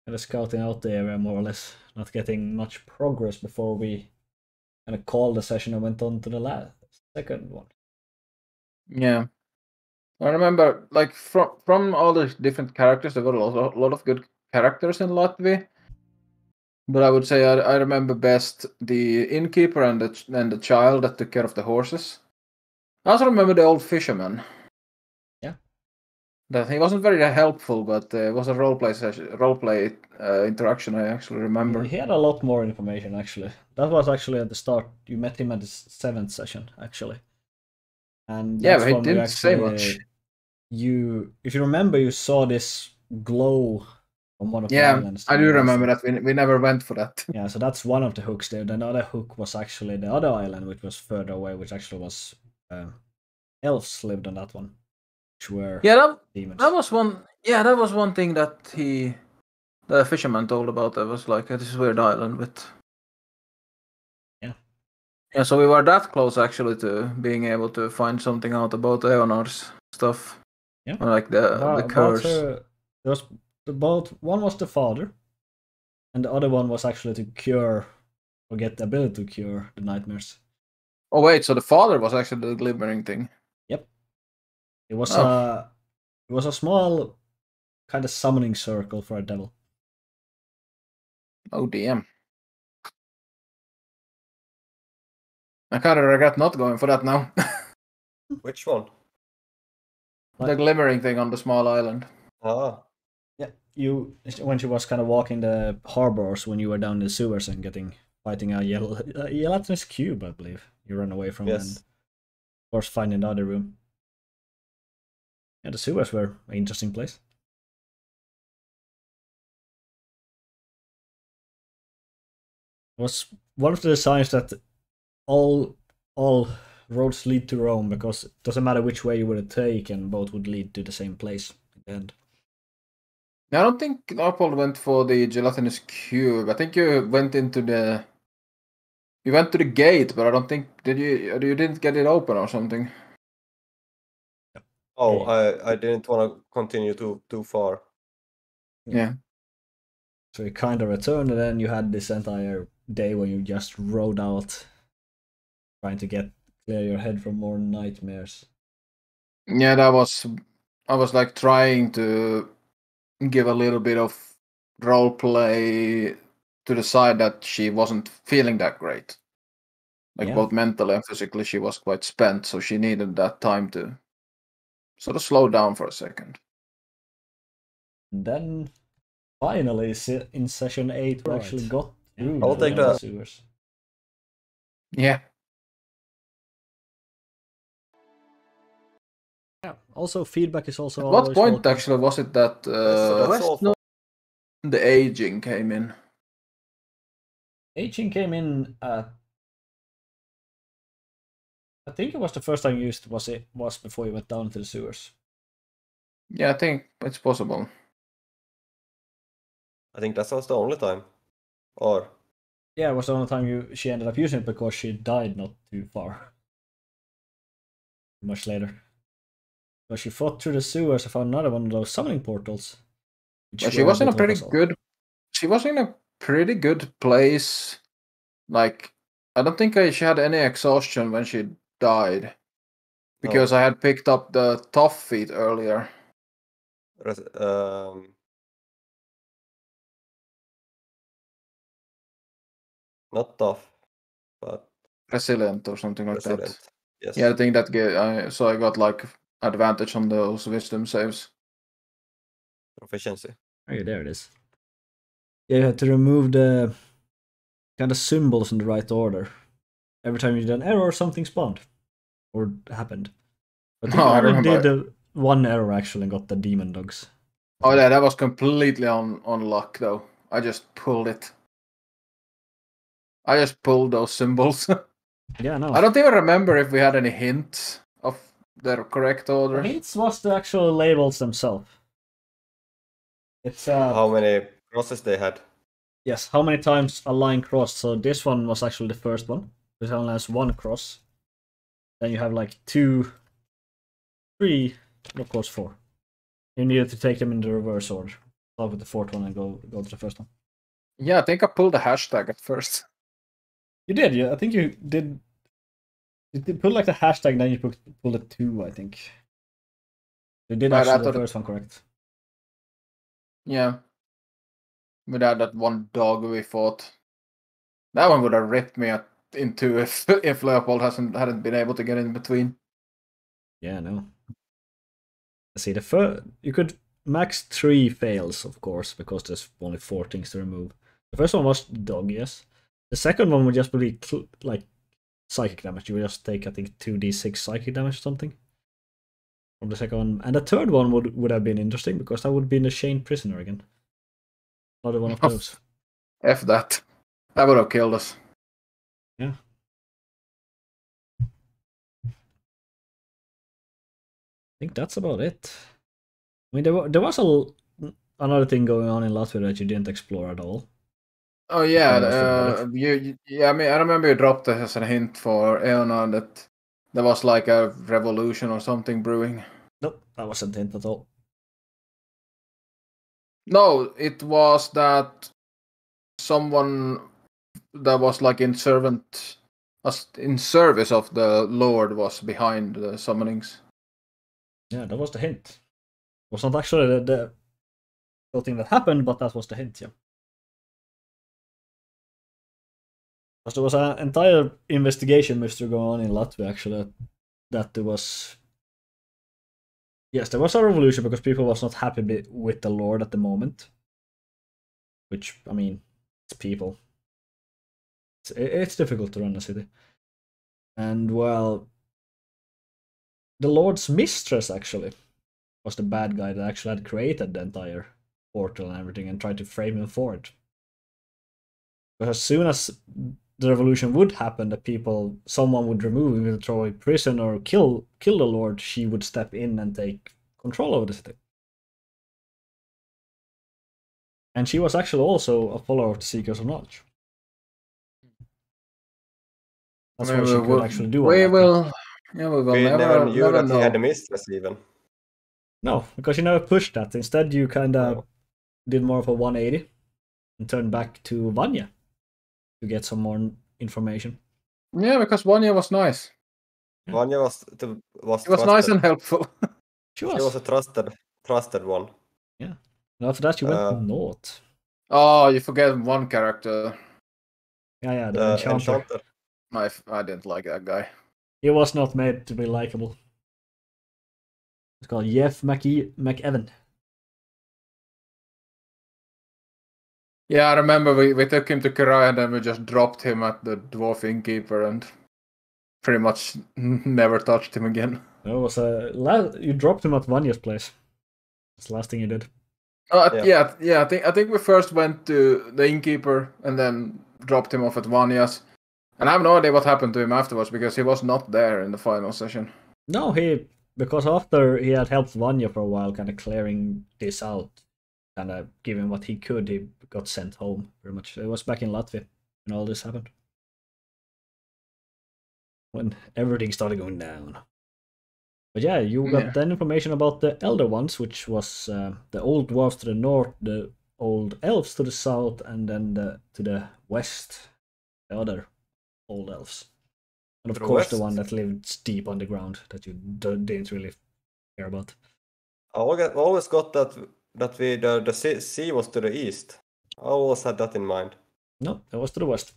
Kind of scouting out the area more or less, not getting much progress before we kind of called the session and went on to the second one. Yeah. I remember, like, from all the different characters, there were a lot of good characters in Latvia. But I would say I remember best the innkeeper and the child that took care of the horses. I also remember the old fisherman. Yeah. That he wasn't very helpful, but it was a roleplay interaction I actually remember. He had a lot more information, actually. That was actually at the start. You met him at the 7th session, actually. And yeah, that's but he when didn't say much. If you remember, you saw this glow on one of the islands. I do remember that. We never went for that. Yeah, so that's one of the hooks there. Then the other hook was actually the other island, which was further away, which actually was elves lived on that one, which were demons. That was one. Yeah, that was one thing that the fisherman told about. That was like this weird island with. Yeah. Yeah, so we were that close actually to being able to find something out about Eonor's stuff. Yeah. Or like the curse. There was one was the father, and the other one was actually to cure or get the ability to cure the nightmares. Oh wait, so the father was actually the glimmering thing. Yep. It was a small kind of summoning circle for a devil. Oh DM. I kinda regret not going for that now. Which one? The glimmering thing on the small island. Ah, Yeah, when she was kind of walking the harbors when you were down in the sewers and fighting a gelatinous cube, I believe you ran away from, yes. and of course finding the other room. Yeah, the sewers were an interesting place. It was one of the signs that all roads lead to Rome, because it doesn't matter which way you would take, and both would lead to the same place in the end. I don't think Leopold went for the gelatinous cube. I think you went into the. You went to the gate, but I don't think you didn't get it open or something. Oh, I didn't want to continue too far. Yeah. So you kind of returned, and then you had this entire day where you just rode out, trying to clear your head from more nightmares. Yeah, I was like trying to give a little bit of role play to the side that she wasn't feeling that great. Like both mentally and physically, she was quite spent, so she needed that time to sort of slow down for a second. And then finally, in session 8, we actually got through I'll take that. sewers. Yeah. Yeah. Also, feedback is also. At what point actually was it that the aging came in? Aging came in at. I think it was the first time you used was before you went down to the sewers. Yeah, I think it's possible. I think that was the only time. Or yeah, it was the only time she ended up using it, because she died not too far. Much later. So she fought through the sewers and found another one of those summoning portals. But she was in a pretty good. She was in a pretty good place. Like, I don't think she had any exhaustion when she died, because I had picked up the tough feat earlier. Not tough, but resilient or something like that. Yes. Yeah, I think that so I got like advantage on those wisdom saves. Proficiency. Okay, there it is. Yeah, you had to remove the kind of symbols in the right order. Every time you did an error, something spawned or happened. But I did one error actually and got the demon dogs. Oh yeah, that was completely on luck though. I just pulled it. I just pulled those symbols. Yeah, no. I don't even remember if we had any hints of their correct order. The hints was the actual labels themselves. It's how many crosses they had. Yes, how many times a line crossed. So this one was actually the first one. It only has one cross. Then you have like 2, 3, and of course 4. You needed to take them in the reverse order. Start with the fourth one and go to the first one. Yeah, I think I pulled the hashtag at first. You did, yeah. I think you did. You did pull like the hashtag, then you pulled it 2, I think. You did actually the first one correct. Yeah. We had that one dog we fought. That one would have ripped me in two if Leopold hadn't been able to get in between. Yeah, no. Let's see, you could max 3 fails, of course, because there's only 4 things to remove. The first one was dog, yes. The second one would just be like psychic damage. You would just take, I think, 2d6 psychic damage or something from the second one. And the third one would have been interesting, because that would be in the chained prisoner again. Another one of those. F that. That would have killed us. Yeah. I think that's about it. I mean, there was another thing going on in Latvia that you didn't explore at all. Oh yeah, Almost forgot it. yeah. I mean, I remember you dropped this as a hint for Eona that there was like a revolution or something brewing. Nope, that wasn't hint at all. No, it was that someone that was like in service of the Lord was behind the summonings. Yeah, that was the hint. It was not actually the thing that happened, but that was the hint, yeah. Because there was an entire investigation mystery going on in Latvia, actually, that there was... Yes, there was a revolution because people was not happy with the Lord at the moment. Which, I mean, it's people. It's difficult to run a city. And, well, the Lord's mistress, actually, was the bad guy that actually had created the entire portal and everything and tried to frame him for it. Because as soon as the revolution would happen, that someone would remove him, either throw in prison or kill the Lord, she would step in and take control over the city. And she was actually also a follower of the Seekers of Knowledge. That's why she could actually do all that. We will We never knew that he had a know. mistress even. No, because you never pushed that. Instead, you kind of did more of a 180 and turned back to Vanya to get some more information. Yeah, because Vanya was nice. Vanya was nice and helpful. She was a trusted one. Yeah. And after that, you went north. Oh, you forget one character. Yeah, the Enchanter. I didn't like that guy. He was not made to be likable. It's called Jeff McEvan. Yeah, I remember we took him to Kirai and then we just dropped him at the Dwarf Innkeeper and pretty much never touched him again. It was you dropped him at Vanya's place. That's the last thing you did. Yeah. I think we first went to the Innkeeper and then dropped him off at Vanya's. And I have no idea what happened to him afterwards because he was not there in the final session. No, because after he had helped Vanya for a while, kind of clearing this out, kind of giving what he could, he got sent home, pretty much. It was back in Latvia when all this happened. When everything started going down. But yeah, you got then information about the Elder Ones, which was the old dwarves to the north, the old elves to the south, and then to the west, the other old elves. And of course, the one that lived deep underground that you didn't really care about. I always got that the sea was to the east. I always had that in mind. No, it was to the west.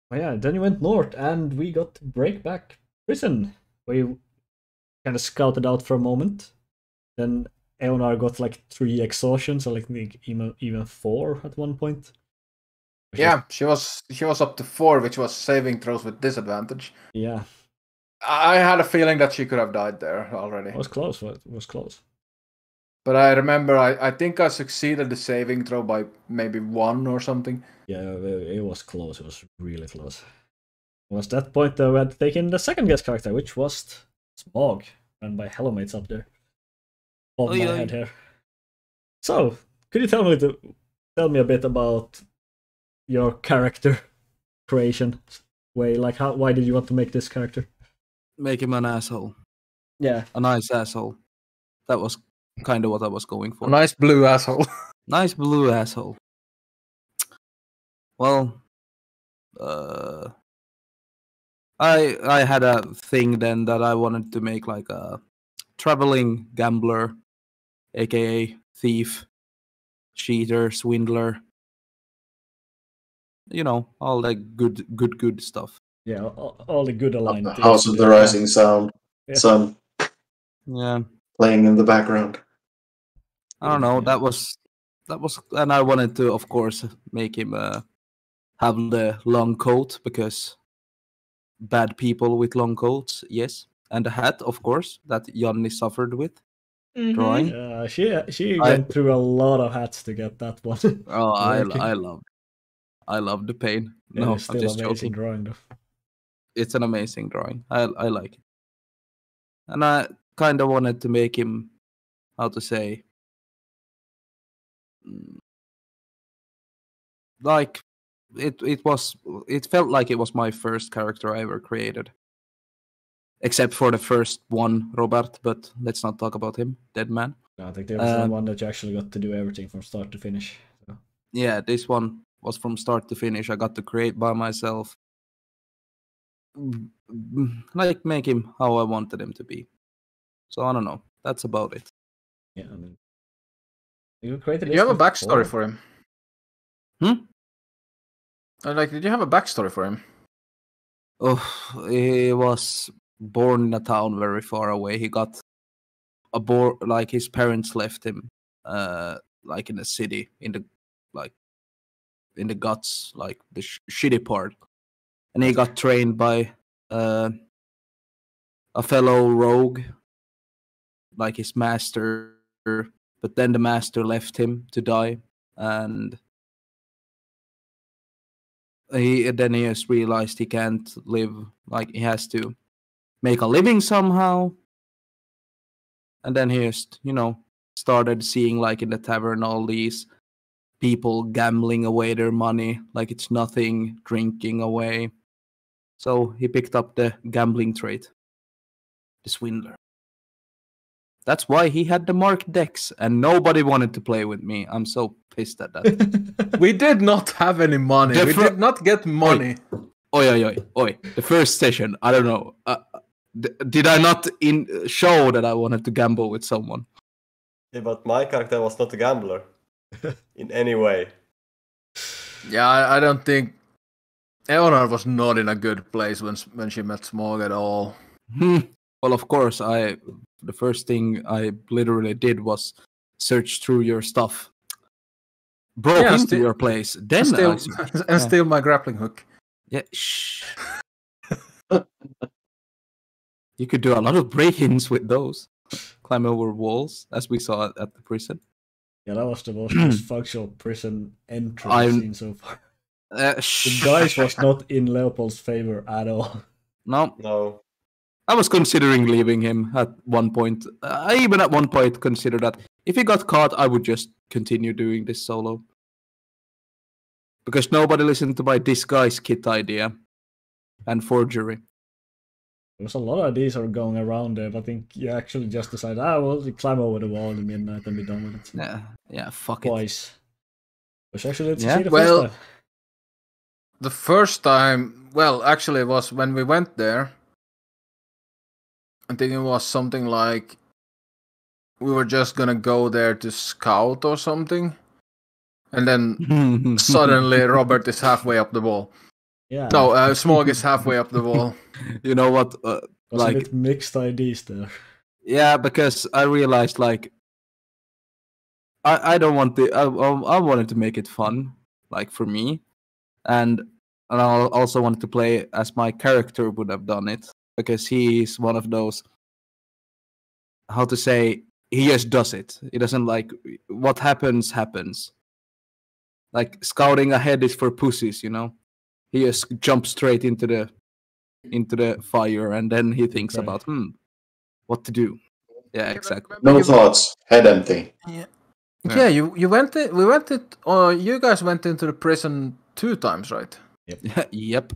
But yeah, then you went north, and we got Breakback Prison, where you kind of scouted out for a moment. Then Eonar got like 3 exhaustions, or like even 4 at one point. Yeah, she was up to 4, which was saving throws with disadvantage. Yeah. I had a feeling that she could have died there already. It was close. It was close. But I remember, I think I succeeded the saving throw by maybe 1 or something. Yeah, it was close. It was really close. It was that point that we had taken the second guest character, which was Smog, run by Hellomates up there. Off my head here. So, could you tell me a bit about your character creation way? Like, why did you want to make this character? Make him an asshole. Yeah. A nice asshole. That was kind of what I was going for. A nice blue asshole. Nice blue asshole. Well, I had a thing then that I wanted to make like a traveling gambler, aka thief, cheater, swindler. You know, all that good stuff. Yeah, all the good aligned things. House of the Rising Sun. Yeah. Playing in the background. I don't know. That was, and I wanted to, of course, make him have the long coat because bad people with long coats, yes, and the hat, of course, that Janni suffered with drawing. Yeah, she went through a lot of hats to get that one. Oh, I love the pain. Yeah, no, it's still I'm just amazing joking. drawing though. It's an amazing drawing. I like it, and I kind of wanted to make him, how to say, like it felt like it was my first character I ever created. Except for the first one, Robert, but let's not talk about him, dead man. I think there was the one that you actually got to do everything from start to finish. So. Yeah, this one was from start to finish. I got to create by myself. Like, make him how I wanted him to be. So I don't know. That's about it. Yeah, I mean, you created. You have a backstory for him. Like, did you have a backstory for him? Oh, he was born in a town very far away. He got like his parents left him, like in the city, in the guts, like the shitty part, and he got trained by a fellow rogue, like his master. But then the master left him to die, and he just realized he can't live, like he has to make a living somehow. And then he just, started seeing, like, in the tavern, all these people gambling away their money like it's nothing, drinking away. So he picked up the gambling trade, the swindler. That's why he had the marked decks, and nobody wanted to play with me. I'm so pissed at that. We did not have any money. We did not get money. Oi. The first session, I don't know. Did I not show that I wanted to gamble with someone? Yeah, but my character was not a gambler in any way. Yeah, I don't think Eleanor was not in a good place when she met Smog at all. Well, of course, the first thing I literally did was search through your stuff, broke into your place, then steal my grappling hook. Yeah, shh. You could do a lot of break-ins with those. Climb over walls, as we saw at the prison. Yeah, that was the most dysfunctional prison entry I've seen so far. The guys was not in Leopold's favor at all. No. I was considering leaving him at one point. I even at one point considered that if he got caught, I would just continue doing this solo. Because nobody listened to my disguise kit idea and forgery. There was a lot of ideas are going around there, but I think you actually just decided, we'll climb over the wall at midnight and be done with it. Yeah, fuck Twice. Which actually let's see the first time. The first time, actually it was when we went there. I think it was something like we were just gonna go there to scout or something. And then suddenly Robert is halfway up the wall. Yeah. No, Smog is halfway up the wall. You know what? A bit mixed ideas there. Yeah, because I realized, like, I don't want to. I wanted to make it fun, like, for me, and I also wanted to play as my character would have done it, because he's one of those. How to say? He just does it. He doesn't like what happens. Like, scouting ahead is for pussies, He just jumps straight into the fire, and then he thinks about what to do. Yeah, exactly. No thoughts, head empty. Yeah, you went it. We went it. Or you guys went into the prison 2 times, right? Yep. Yep.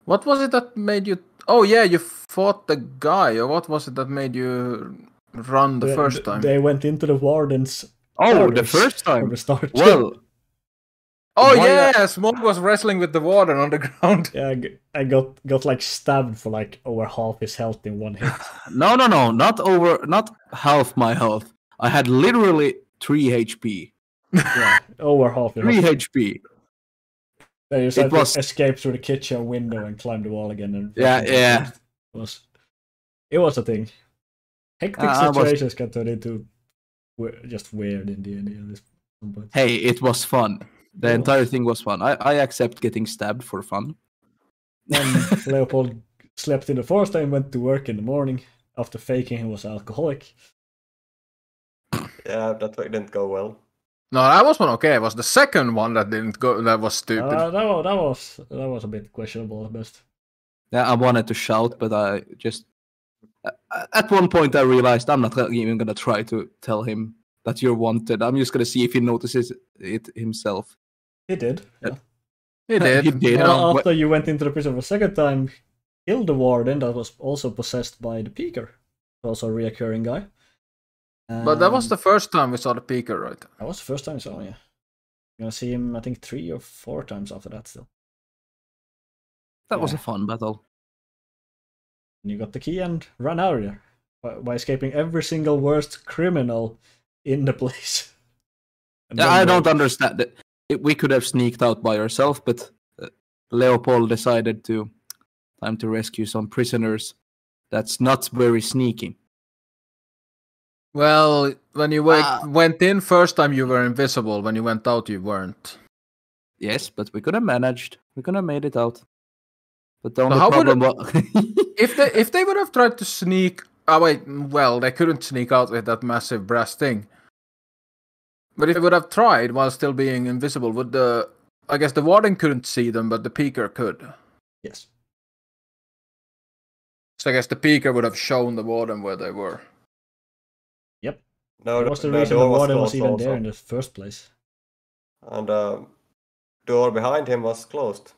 What was it that made you? Oh yeah, you fought the guy, or what was it that made you run the first time? They went into the warden's. The first time. From the start. Well. Oh yeah, Smoke was wrestling with the warden on the ground. Yeah, I got like stabbed for like over half his health in one hit. No, not half my health. I had literally 3 HP. Yeah, over half. 3 HP. Then you tried to escape through the kitchen window and climb the wall again. And yeah. It was a thing. Hectic situations can turn into just weird in the end. Hey, it was fun. The entire thing was fun. I accept getting stabbed for fun. Then Leopold slept in the forest and went to work in the morning after faking he was alcoholic. Yeah, that didn't go well. No, that was one okay. It was the second one that didn't go. That was stupid. That was a bit questionable at best. Yeah, I wanted to shout, but I just at one point I realized I'm not even gonna try to tell him that you're wanted. I'm just gonna see if he notices it himself. He did. Yeah. He did. He did. You know, Well, after you went into the prison for a second time, killed the warden that was also possessed by the Peaker, also a reoccurring guy. but that was the first time we saw the Peaker, right? That was the first time I saw him, yeah. You're gonna see him, I think, 3 or 4 times after that still. That was Yeah. a fun battle. And you got the key and ran out of there by escaping every single worst criminal in the place. And Yeah, then I you- don't understand that. We could have sneaked out by ourselves, but Leopold decided time to rescue some prisoners. That's not very sneaky. Well, when you went in first time, you were invisible. When you went out, you weren't. Yes, but we could have managed. We could have made it out. But the only how would problem was If they would have tried to sneak, they couldn't sneak out with that massive brass thing. But if they would have tried while still being invisible, I guess the warden couldn't see them, but the Peaker could. Yes. So I guess the Peaker would have shown the warden where they were. Yep. No, That was the the reason the door was warden was closed even also. there in the first place. And door behind him was closed.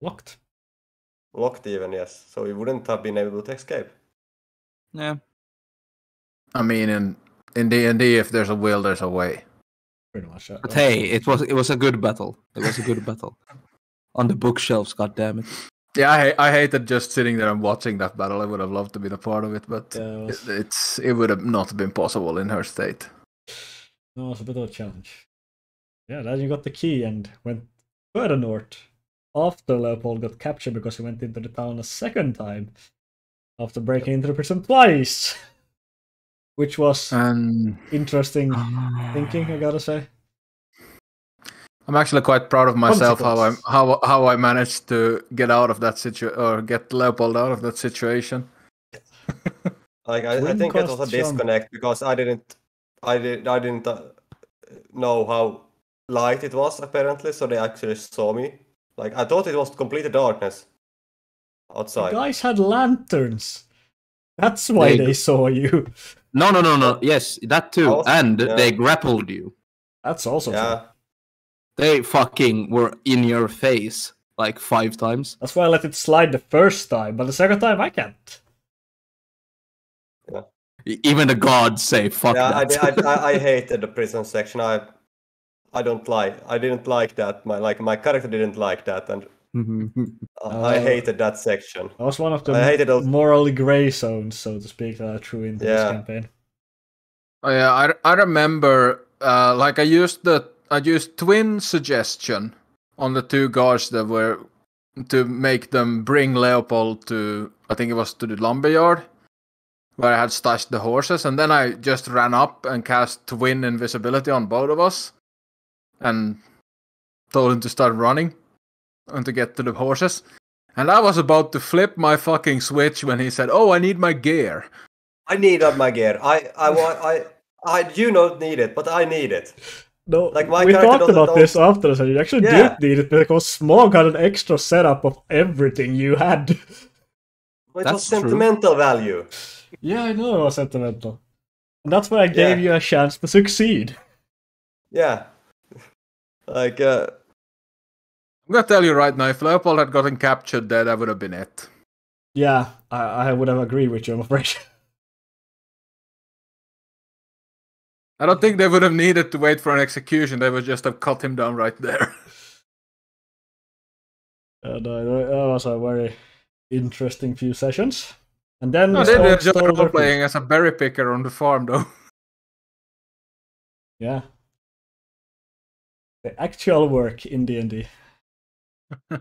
Locked. Locked even, yes. So he wouldn't have been able to escape. yeah. I mean, in D&D, if there's a will, there's a way. Pretty much. But hey, it was a good battle. It was a good battle. On the bookshelves, goddammit. Yeah, I hated just sitting there and watching that battle. I would have loved to be a part of it, but Yeah, it would have not been possible in her state. No, it's a bit of a challenge. Yeah, then you got the key and went further north. After Leopold got captured because he went into the town a second time. After breaking into the prison twice. Which was And interesting thinking, I gotta say. I'm actually quite proud of myself Consequence. how I managed to get out of that get Leopold out of that situation. Like I Twin think it was a cost jump. disconnect because I didn't know how light it was apparently, so they actually saw me. Like I thought it was complete darkness The outside. guys had lanterns. That's why they saw you. No. Yes, that too. And they grappled you. That's also true. Yeah, They fucking were in your face like 5 times. That's why I let it slide the first time, but the second time I can't. Even the gods say fuck yeah. that. I hated the prison section. I didn't like that. My character didn't like that, and I hated that section. That was one of I hated the those. morally grey zones, so to speak, that I threw into this Yeah. campaign. Oh yeah, I remember. I used twin suggestion on the 2 guards that were to make them bring Leopold to, I think it was to the lumberyard, where I had stashed the horses, and then I just ran up and cast twin invisibility on both of us, and told him to start running and to get to the horses. And I was about to flip my fucking switch when he said, "Oh, I need my gear." I need my gear. I do not need it, but I need it. No, Like, my we character talked about doesn't this after, so you actually Yeah. didn't need it because Smog had an extra setup of everything you had. It was That's true. sentimental value. Yeah, I know it was sentimental. And that's why I gave you a chance to succeed. Yeah. Like, I'm gonna tell you right now, if Leopold had gotten captured there, that would have been it. Yeah, I would have agreed with you, I'm afraid. I don't think they would have needed to wait for an execution. They would just have cut him down right there. No, that was a very interesting few sessions. And then No, we they did stole just their role playing as a berry picker on the farm, though. Yeah. The actual work in D&D. yeah.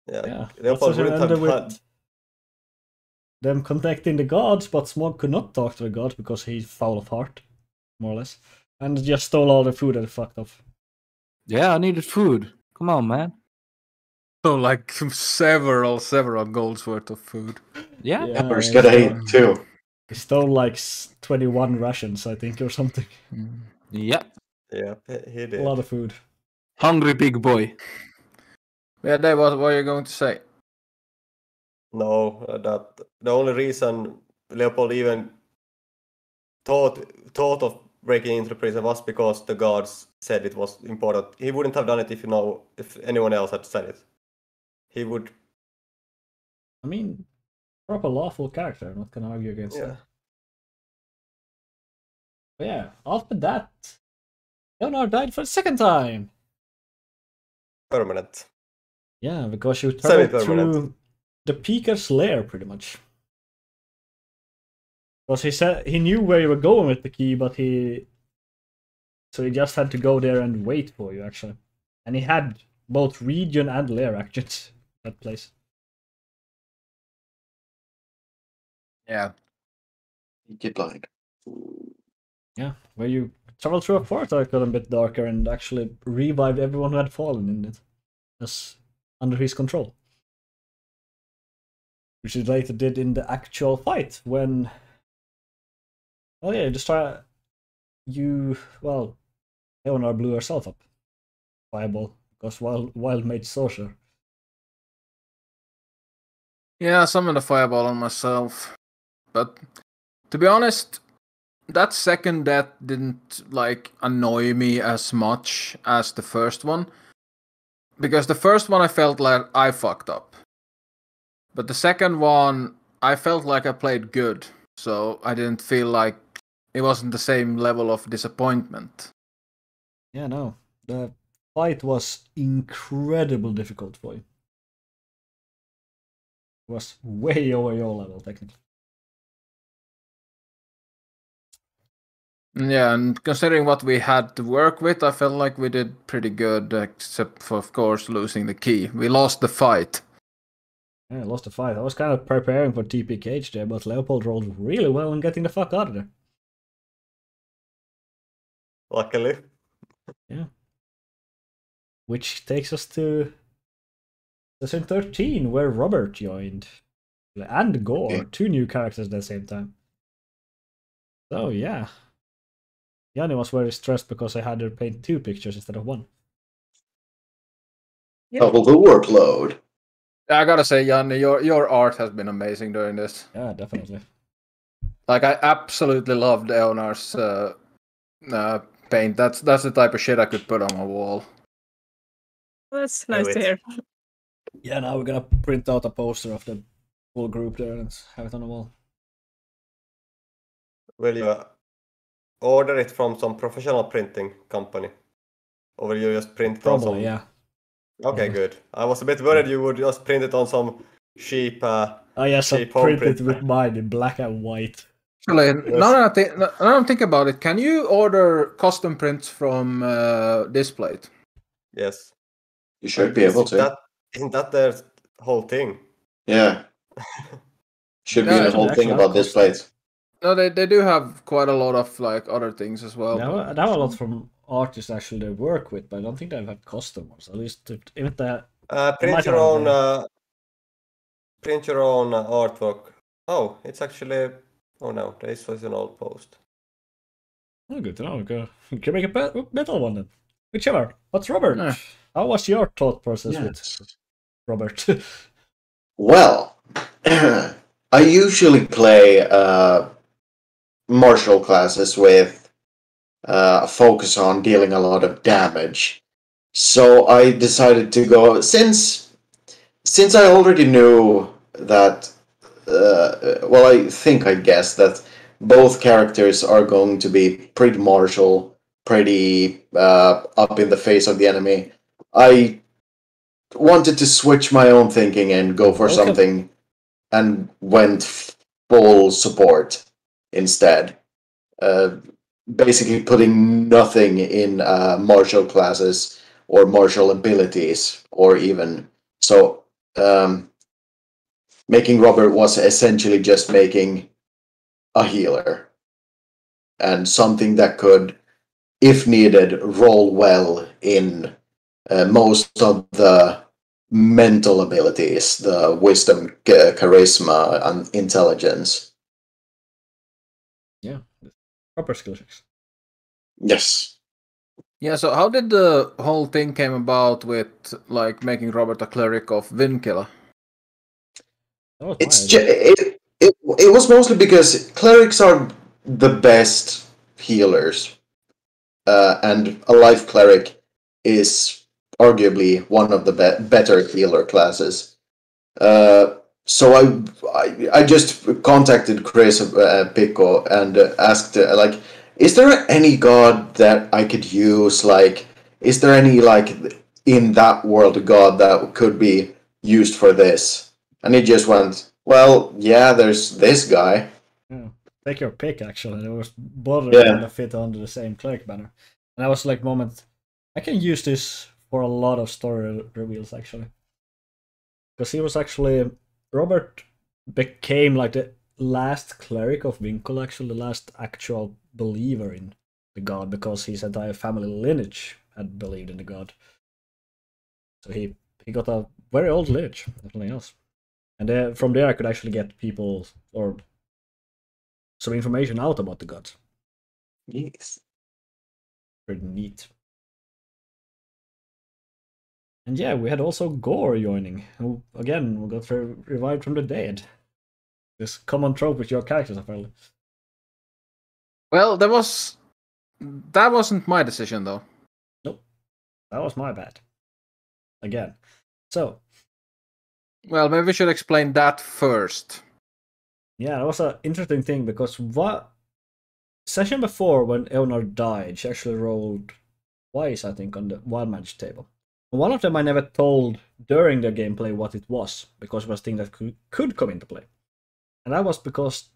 Yeah. Leopold That's what wouldn't have ended had. with them contacting the gods, but Smog could not talk to the gods because he's foul of heart, more or less. And just stole all the food that he fucked off. Yeah, I needed food. Come on, man. So, like, several golds worth of food. Yeah. Peppers he gotta stole- eat too. He stole like 21 rations, I think, or something. Yeah. Yeah, he A did. lot of food. Hungry big boy. Yeah, Dave, what were you going to say? No, that the only reason Leopold even thought of breaking into the prison was because the guards said it was important. He wouldn't have done it if anyone else had said it. He would. I mean, proper lawful character. I'm not gonna argue against that. But yeah, after that, Leonard died for the second time. Permanent. Yeah, because you traveled through the Peaker's lair, pretty much. Because he said he knew where you were going with the key, but he just had to go there and wait for you, actually. And he had both region and lair actions at that place. Yeah. Get blind. Yeah, where you traveled through a portal that got a bit darker and actually revived everyone who had fallen in it. That's under his control. Which he later did in the actual fight when... Oh yeah, just try... Leonard blew herself up. Fireball. Because Wild Mage Sorcerer. Yeah, I summoned a fireball on myself. But to be honest, that second death didn't annoy me as much as the first one. Because the first one I felt like I fucked up. But the second one, I felt like I played good. So I didn't feel like it wasn't the same level of disappointment. Yeah, no. The fight was incredibly difficult for you. It was way over your level, technically. Yeah, and considering what we had to work with, I felt like we did pretty good, except for, of course, losing the key. We lost the fight. Yeah, I lost the fight. I was kind of preparing for TPKH there, but Leopold rolled really well in getting the fuck out of there. Luckily. Yeah. Which takes us to Session 13, where Robert joined. And Gore, Okay. 2 new characters at the same time. So, yeah. Yanni was very stressed because I had her paint 2 pictures instead of 1. Yeah. Double the workload. I gotta say, Janne, your art has been amazing during this. Yeah, definitely. Like, I absolutely loved Eonar's paint. That's the type of shit I could put on my wall. Well, that's nice to hear. Yeah, now we're gonna print out a poster of the full group there and have it on the wall. Will you order it from some professional printing company? Or will you just print it on some... Probably, yeah. Okay, good. I was a bit worried you would just print it on some cheap... Oh yes, I cheap home printed printer. with mine in black and white. Actually, now that I think about it, can you order custom prints from Displate? Yes. You should be able to. Isn't that their whole thing? Yeah. Should be Yeah, the whole thing about this place. No, they do have quite a lot of other things as well. They have a lot from artists actually they work with, but I don't think they've had custom ones. At least even that. Print your own artwork. Oh, it's actually... Oh no, this was an old post. Oh, good to know. We can make a metal one then. Whichever. What's Robert? Yeah. How was your thought process with Robert? Well, I usually play martial classes with a focus on dealing a lot of damage. So I decided to go since I already knew that. I guess that both characters are going to be pretty martial, pretty up in the face of the enemy. I wanted to switch my own thinking and go for something, and went full support instead. Basically putting nothing in martial classes or martial abilities, or even so. Making Robert was essentially just making a healer. And something that could, if needed, roll well in most of the mental abilities, the wisdom, charisma, and intelligence. Yeah, proper skill checks. Yes. Yeah, so how did the whole thing came about with making Robert a cleric of Vinkilla? It was mostly because clerics are the best healers and a life cleric is arguably one of the better healer classes. So I just contacted Chris Pico and asked like, is there any god that I could use? Like, is there any like in that world god that could be used for this? And he just went, well, yeah, there's this guy. Yeah. Take your pick, actually. It was bothering Yeah. to fit under the same cleric banner. And I was like, moment, I can use this for a lot of story reveals, actually. Because he was actually... Robert became like the last cleric of Winkle, actually, the last actual believer in the god, because his entire family lineage had believed in the god. So he got a very old lineage, nothing else. And from there I could actually get people, or some information out about the gods. Yes. Pretty neat. And yeah, we had also Gore joining, who again got revived from the dead. This common trope with your characters, apparently. Well, that wasn't my decision though. Nope, that was my bad. Again, so Well, maybe we should explain that first. yeah, that was an interesting thing because what session before when Eonar died, she actually rolled twice, I think, on the wild magic table. One of them I never told during the gameplay what it was, because it was a thing that could come into play. And that was because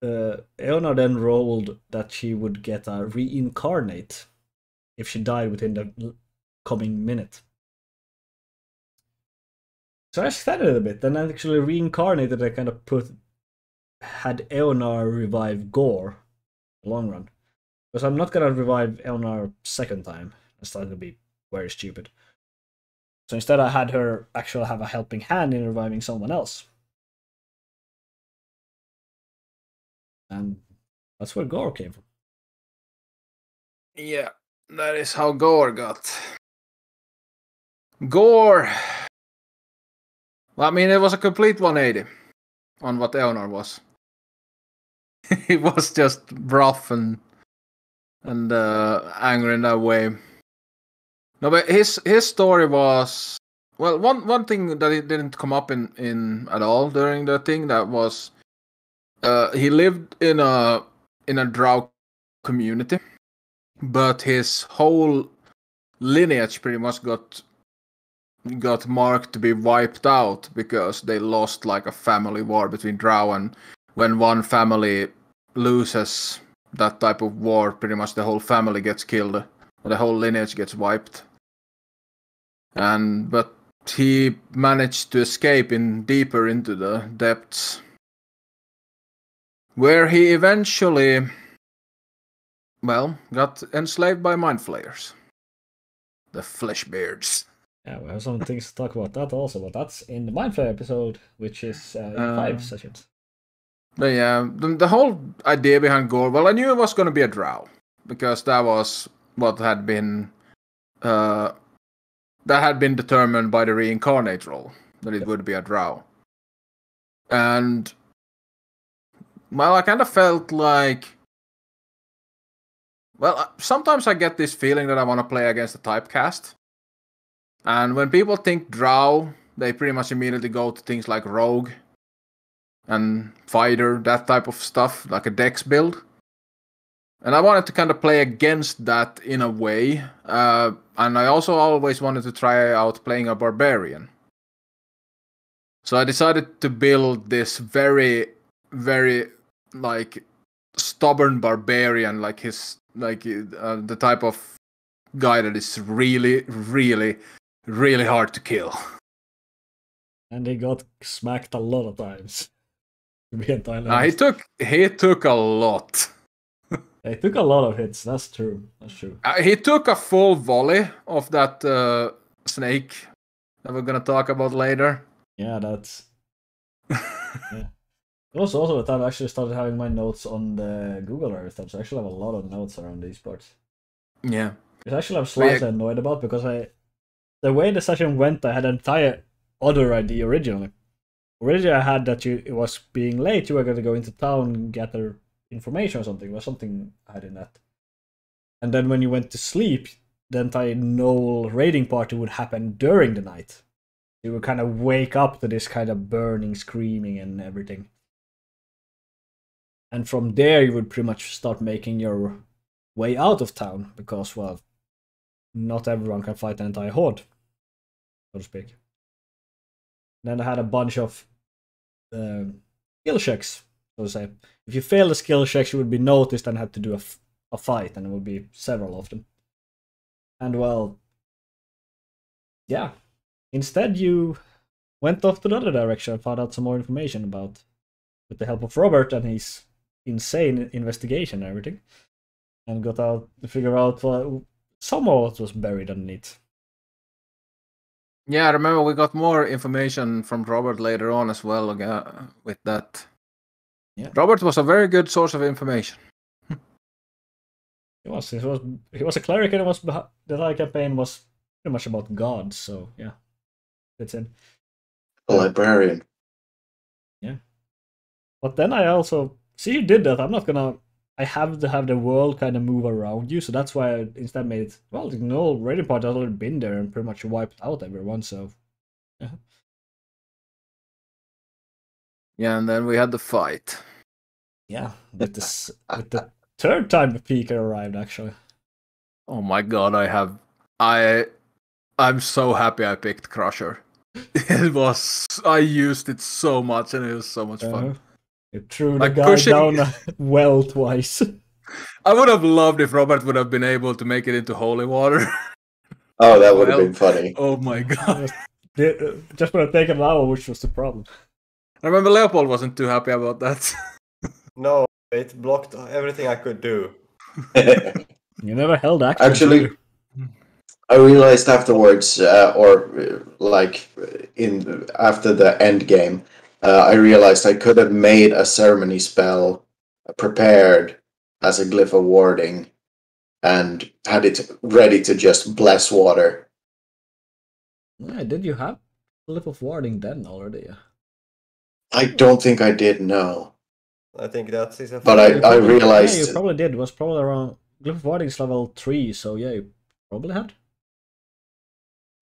Eonar then rolled that she would get a reincarnate if she died within the coming minute. So I extended it a bit, and I actually reincarnated. I kind of had Eonar revive Gore in the long run. Because I'm not gonna revive Eonar second time. That's going to be very stupid. So instead I had her actually have a helping hand in reviving someone else. And that's where Gore came from. Yeah, that is how Gore got. Gore! Well, I mean, it was a complete 180 on what Eonar was. He was just rough and angry in that way. No, but his story was, well, one thing that it didn't come up in at all during the thing, that was he lived in a drow community, but his whole lineage pretty much got marked to be wiped out because they lost like a family war between drow, and when one family loses that type of war, pretty much the whole family gets killed, or the whole lineage gets wiped. But he managed to escape deeper into the depths, where he eventually, well, got enslaved by mind flayers, the Fleshbeards. Yeah, we have some things to talk about that also, but that's in the Mindflayer episode, which is in 5 sessions. But yeah, the whole idea behind Gore, well, I knew it was going to be a drow, because that was what had been determined by the reincarnate role, that it would be a drow. And well, I kind of felt like, well, sometimes I get this feeling that I want to play against a typecast. And when people think drow, they pretty much immediately go to things like rogue and fighter, that type of stuff, like a dex build. And I wanted to kind of play against that in a way. And I also always wanted to try out playing a barbarian. So I decided to build this very, very, like, stubborn barbarian, like the type of guy that is really, really, really hard to kill. And he got smacked a lot of times. To be entirely honest. He took a lot. He took a lot of hits. That's true. He took a full volley of that snake that we're gonna talk about later. Yeah, that's. Yeah. It was also the time I actually started having my notes on the Google Earth tab, so I actually have a lot of notes around these parts. Yeah. Which actually I'm slightly annoyed about, because the way the session went, I had an entire other idea originally. Originally I had that it was being late, you were going to go into town and gather information or something. There was something I had in that. And then when you went to sleep, the entire Knoll raiding party would happen during the night. You would kind of wake up to this kind of burning, screaming, and everything. And from there, you would pretty much start making your way out of town, because, well, not everyone can fight an entire horde, so to speak. Then I had a bunch of skill checks, so to say. If you fail the skill checks, you would be noticed and had to do a fight, and it would be several of them. And, well, yeah. Instead, you went off to the other direction and found out some more information about, with the help of Robert and his insane investigation and everything, and got out to figure out some of what was buried underneath. Yeah, I remember we got more information from Robert later on as well with that. Yeah. Robert was a very good source of information. He was a cleric, and it was the entire campaign was pretty much about gods. So yeah, fits in. A librarian. Yeah, but then I also see you did that. I have to have the world kind of move around you, so that's why I instead made it. Well, the Knoll raiding party has already been there and pretty much wiped out everyone. So yeah. Yeah, and then we had the fight. Yeah, with the third time the Pika arrived, actually. Oh my god, I'm so happy I picked Crusher. I used it so much and it was so much fun. It threw Like the guy down a well twice. I would have loved if Robert would have been able to make it into holy water. Oh, that would have been funny. Oh my god. Just would have taken an hour, which was the problem. I remember Leopold wasn't too happy about that. No, it blocked everything I could do. You never held action. Actually, I realized afterwards, after the end game, I realized I could have made a ceremony spell prepared as a glyph of warding and had it ready to just bless water. Yeah, did you have a Glyph of Warding then already? I don't think I did, no. I think that's his. But I realized... Yeah, you probably did. It was probably around... Glyph of Warding is level 3, so yeah, you probably had.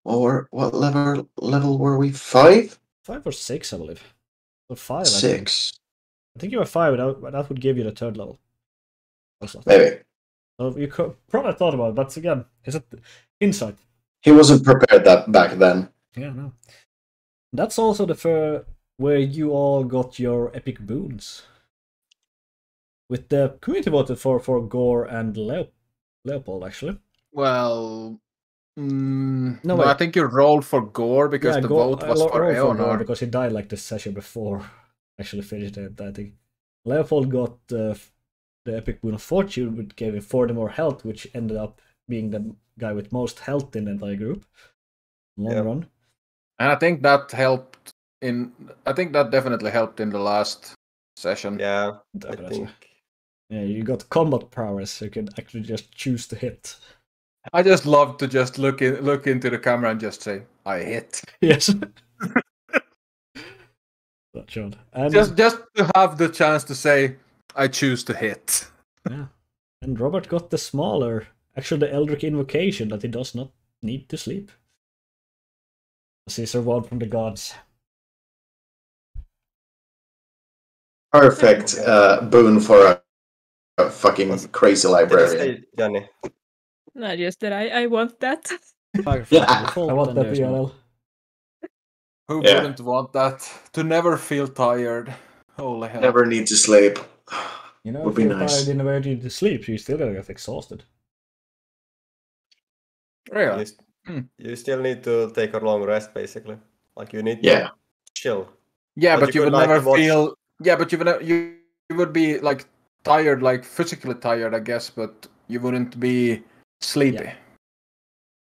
Or what level were we? 5? 5 or 6, I believe. Or 5, 6. I think you were 5, that would give you the 3rd level. Maybe. So you could probably thought about it, but again, is it insight? He wasn't prepared that back then. Yeah, no. That's also the where you all got your epic boons. With the community voted for Gore and Leopold, actually. Well, no, I think you rolled for Gore because the vote was for Eonor. Because he died like the session before actually finished it, I think. Leopold got the epic boon of fortune, which gave him 40 more health, which ended up being the guy with most health in the entire group. Long run. And I think that helped I think that definitely helped in the last session. Yeah, Definitely. I think. Yeah, you got combat prowess, so you can actually just choose to hit. I just love to just look into the camera and just say, I hit. Yes. That's right. And Just to have the chance to say, I choose to hit. yeah. And Robert got the smaller, actually the Eldritch Invocation, that he does not need to sleep. A Caesar word from the gods. Perfect boon for a fucking crazy Did you librarian. say, Johnny? No, just that I want that. I want that PRL. Who Yeah. wouldn't want that? To never feel tired. Holy hell. Never need to sleep. You know, Would if be you're nice. tired in the way to sleep, you're still gonna get exhausted. Really? You still need to take a long rest, basically. Like you need Yeah. to chill. Yeah, But but you you could would like never to watch- feel. Yeah, but you would be like tired, like physically tired, I guess, but you wouldn't be sleepy. Yeah.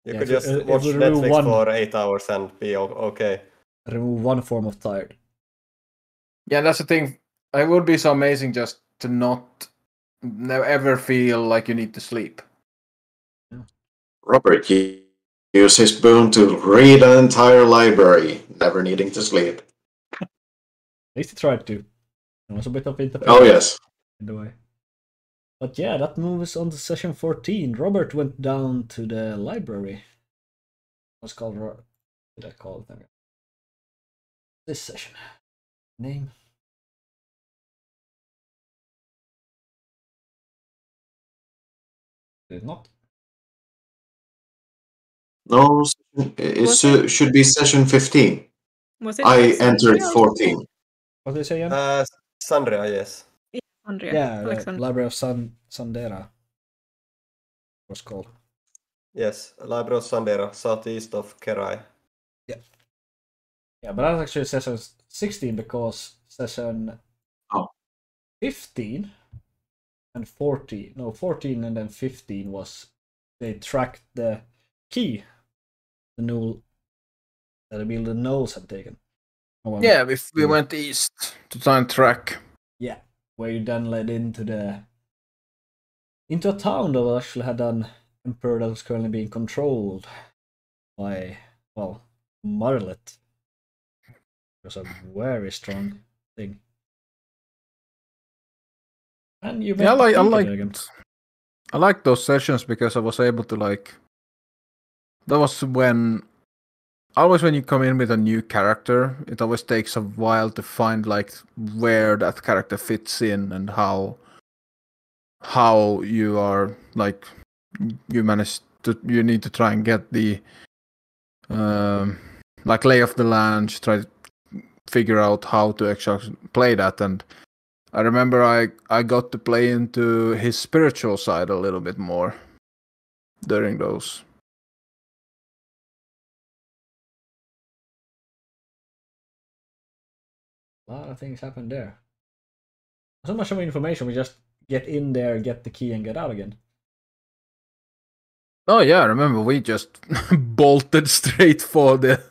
You Yeah, could if you- just if watch you remove Netflix one- for 8 hours and be okay. Remove one form of tired. Yeah, that's the thing. It would be so amazing just to not ever feel like you need to sleep. Robert, he used his boon to read an entire library, never needing to sleep. At least he tried to. It was a bit of interference Oh yes. in the way. But yeah, that moves on to session 14. Robert went down to the library. What's called? What did I call it? This session. Name. Did it not? No, it should be session 15. Was it I Alexandria entered or 14. What did they say again? Sandria, yes. Alexandria? Yeah, the Alexandria. Library of Sandera was called. Yes, Library of Sandera, southeast of Kerai. Yeah, but that's actually session 16 because session 15 and 14, no, 14 and then 15 was they tracked the key the Null that the Knolls had taken. Yeah, we went east to try and track. Yeah, where you then led into a town that actually had an emperor that was currently being controlled by, well, Marlet. It was a very strong thing. And you Yeah, I again. like those sessions because I was able to that was when always when you come in with a new character, it always takes a while to find where that character fits in and how you are you need to try and get the lay of the land, try to figure out how to actually play that. And I remember I got to play into his spiritual side a little bit more during those. A lot of things happened there. So much of information, we just get in there, get the key, and get out again. Oh yeah, I remember we just bolted straight for the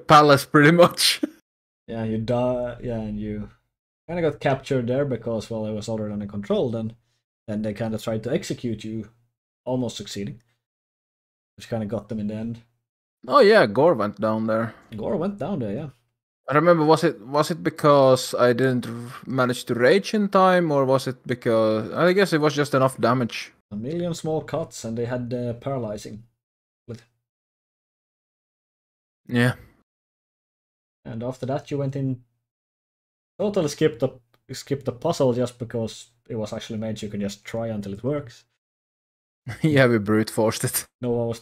palace pretty much. Yeah, you die. Yeah, and you kind of got captured there because, well, it was already under control. Then they kind of tried to execute you, almost succeeding, which kind of got them in the end. Oh yeah, Gore went down there. Gore went down there, yeah. I remember, was it because I didn't manage to rage in time, or was it because I guess it was just enough damage? A million small cuts, and they had paralyzing. Yeah. And after that, you went in. Totally skipped the puzzle just because it was actually made so you can just try until it works. Yeah, we brute forced it. No one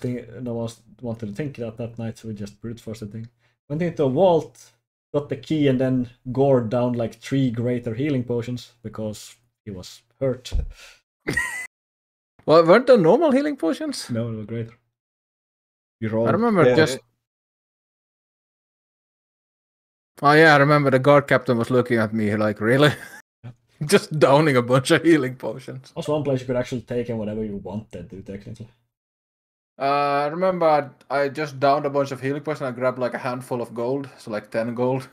wanted to think that night, so we just brute forced the thing. Went into a vault, got the key, and then gored down 3 greater healing potions because he was hurt. Well, weren't there normal healing potions? No, they were greater. You rolled. I remember just. Oh yeah, I remember the guard captain was looking at me like, really? Just downing a bunch of healing potions. Also, one place you could actually take in whatever you wanted to, technically. I remember I just downed a bunch of healing potions. I grabbed a handful of gold, so 10 gold.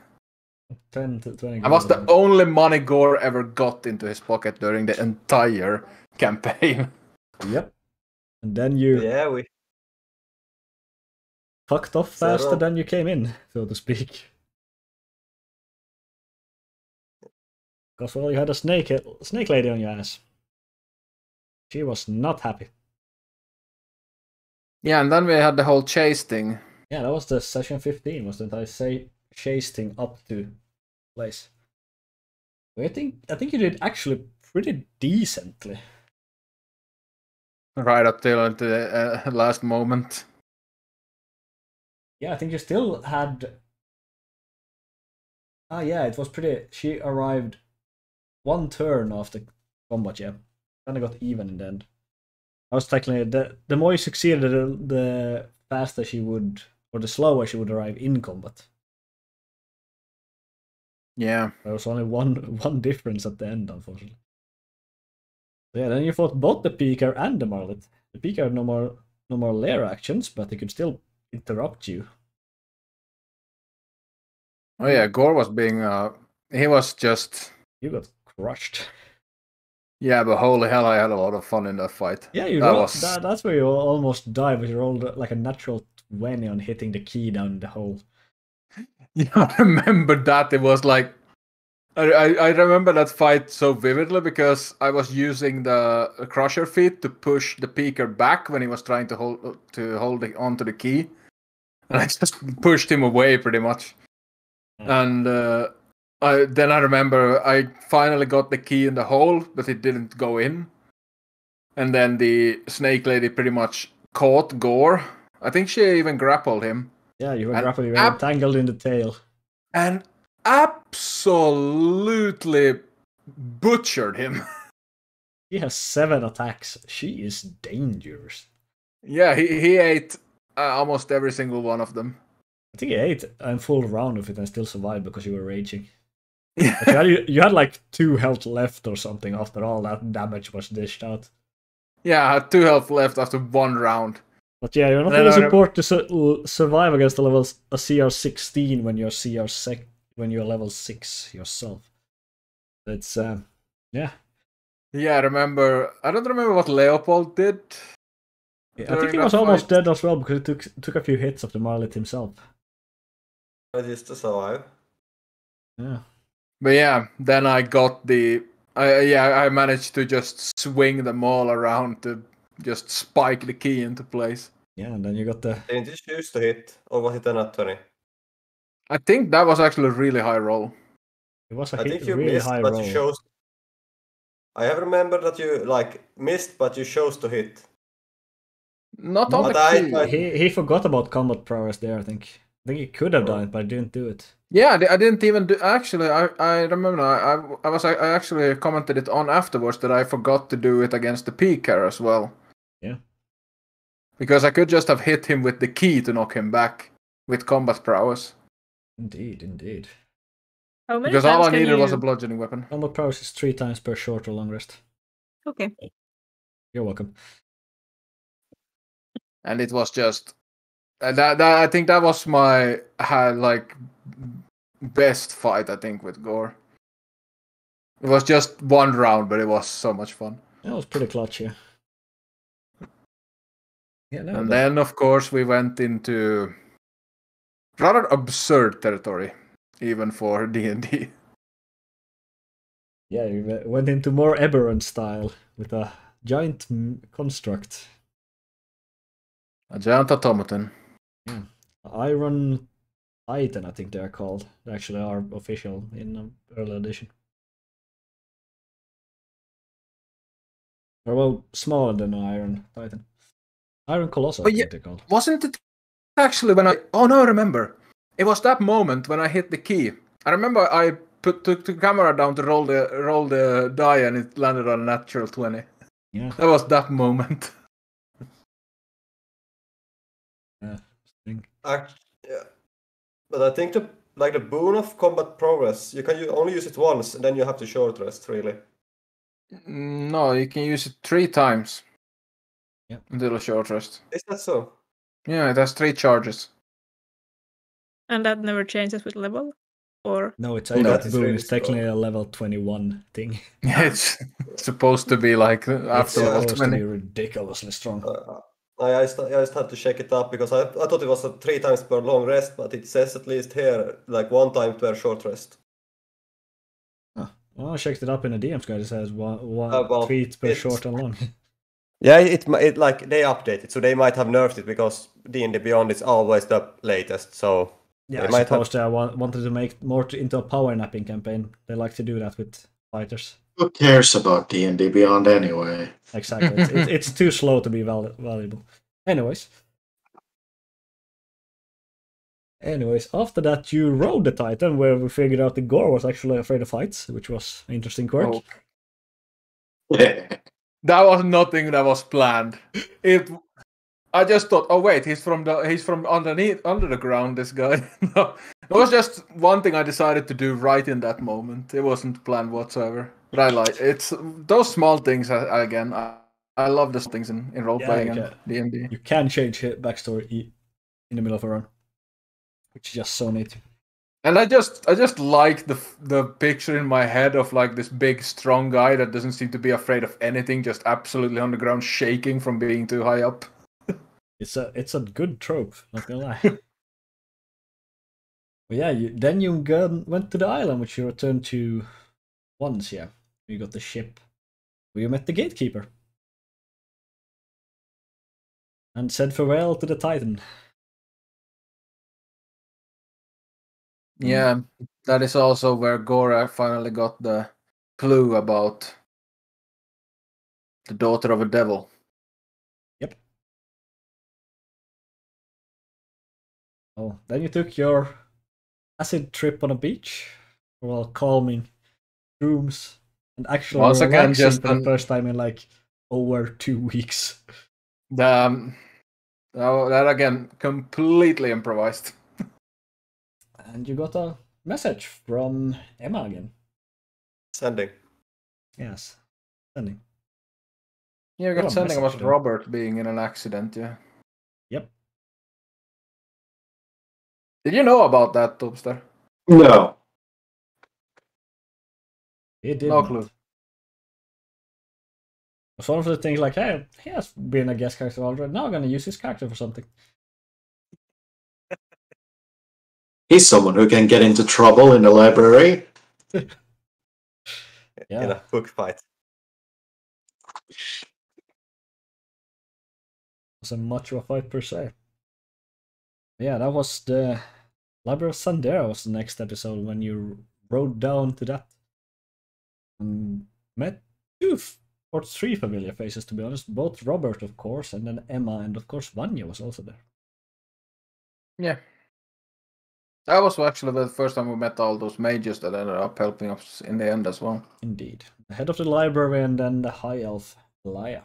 10 to 20 gold. I was the only money Gore ever got into his pocket during the entire campaign. Yep. And then you fucked off faster than you came in, so to speak. Because, well, you had a snake lady on your ass. She was not happy. Yeah, and then we had the whole chase thing. Yeah, that was the session 15, was the entire chase thing up to place. I think you did actually pretty decently. Right up till the last moment. Yeah, I think you still had... Ah, yeah, it was pretty... She arrived 1 turn after combat, yeah. Kind of got even in the end. I was technically... The more you succeeded, the faster she would... Or the slower she would arrive in combat. Yeah. There was only one difference at the end, unfortunately. So yeah, then you fought both the Peaker and the Marlet. The Peaker had no more lair actions, but they could still interrupt you. Oh yeah, Gore was being... he was just... You got crushed. Yeah, but holy hell, I had a lot of fun in that fight. Yeah, that's where you almost died, but you rolled like a natural 20 on hitting the key down the hole. Yeah, I remember that. It was I remember that fight so vividly because I was using the crusher feat to push the peaker back when he was trying to hold onto the key, and I just pushed him away pretty much. And I remember I finally got the key in the hole, but it didn't go in. And then the snake lady pretty much caught Gore. I think she even grappled him. Yeah, you were grappling, you were entangled in the tail. And absolutely butchered him. He has 7 attacks. She is dangerous. Yeah, he ate almost every single one of them. I think he ate a full round of it and still survived because you were raging. You had like 2 health left or something after all that damage was dished out. Yeah, I had 2 health left after 1 round. But yeah, you're not really support to survive against a CR 16 when you're when you're level 6 yourself. It's yeah. Yeah, I don't remember what Leopold did. Yeah, I think he was almost dead as well because it took a few hits of the Marlet himself. But just to survive. Yeah. But yeah, then I got I managed to just swing them all around to just spike the key into place. Yeah, and then you got the... Didn't you choose to hit? Or was it a nat 20? I think that was actually a really high roll. It was a I think you really missed, high but roll. you chose... I have remembered that you missed, but you chose to hit. Not on the key. He forgot about combat prowess there, I think. I think he could have done it, but didn't do it. Yeah, I didn't even do. Actually, I remember. I actually commented it on afterwards that I forgot to do it against the Peaker as well. Yeah. Because I could just have hit him with the key to knock him back with combat prowess. Indeed. How many Because times all I can needed you... was a bludgeoning weapon. Combat prowess is 3 times per short or long rest. Okay. You're welcome. And it was just that I think that was my best fight, I think, with Gore. It was just 1 round, but it was so much fun. That was pretty clutch, yeah. And then, of course, we went into rather absurd territory, even for D&D. Yeah, you went into more aberrant style with a giant construct. A giant automaton. Yeah. Iron Titan, I think they're called. They actually are official in early edition. Or well, smaller than an Iron Titan. Iron Colossal, I think they're called. Wasn't it actually when oh no, I remember. It was that moment when I hit the key. I remember I took the camera down to roll the die and it landed on a natural 20. Yeah. That was that moment. Yeah. Yeah. But I think the boon of combat progress, you can only use it once, and then you have to short rest, really. No, you can use it 3 times. Yeah. Until a short rest. Is that so? Yeah, it has 3 charges. And that never changes with level? Or No, it's that a is boon. really It's technically a level 21 thing. Yeah, it's supposed to be like after level It's supposed 20. to be ridiculously strong. I just had to check it up because I thought it was 3 times per long rest, but it says at least here 1 time per short rest. Well, I checked it up in the DM's guide. It says one tweet per short and long. Yeah, it they update it, so they might have nerfed it because D&D Beyond is always the latest. So yeah, I suppose they wanted to make more into a power napping campaign. They like to do that with fighters. Who cares about D&D Beyond anyway? Exactly, it's too slow to be valuable. Anyways, after that you rode the Titan, where we figured out the Gore was actually afraid of heights, which was an interesting quirk. Oh. That was nothing that was planned. I just thought, oh wait, he's from under the ground. This guy. No, it was just one thing I decided to do right in that moment. It wasn't planned whatsoever. But I like it's those small things. I love those things in role playing and D&D. You can change backstory in the middle of a run, which is just so neat. And I just like the picture in my head of this big strong guy that doesn't seem to be afraid of anything, just absolutely on the ground shaking from being too high up. It's a good trope, not gonna lie. But yeah, then you went to the island, which you returned to once. Yeah, you got the ship where you met the gatekeeper and said farewell to the Titan. Yeah, that is also where Gora finally got the clue about the daughter of a devil. Yep. Oh, then you took your acid trip on a beach, while calming rooms, and actually Once again, relaxing just for the first time in like over 2 weeks. That again, completely improvised. And you got a message from Emma again. Sending. Yes, sending. Yeah, we Oh, got something message about then. Robert being in an accident, yeah. Yep. Did you know about that, Toobster? No. He did No not. clue. It's one of the things like, hey, he has been a guest character already. Now I'm gonna use his character for something. He's someone who can get into trouble in the library. Yeah. In a book fight. Wasn't much of a fight per se. Yeah, that was the Library of Sandera was the next episode when you rode down to that and met two or three familiar faces, to be honest. Both Robert, of course, and then Emma, and of course Vanya was also there. Yeah. That was actually the first time we met all those mages that ended up helping us in the end as well. Indeed. The head of the library and then the high elf, Laya.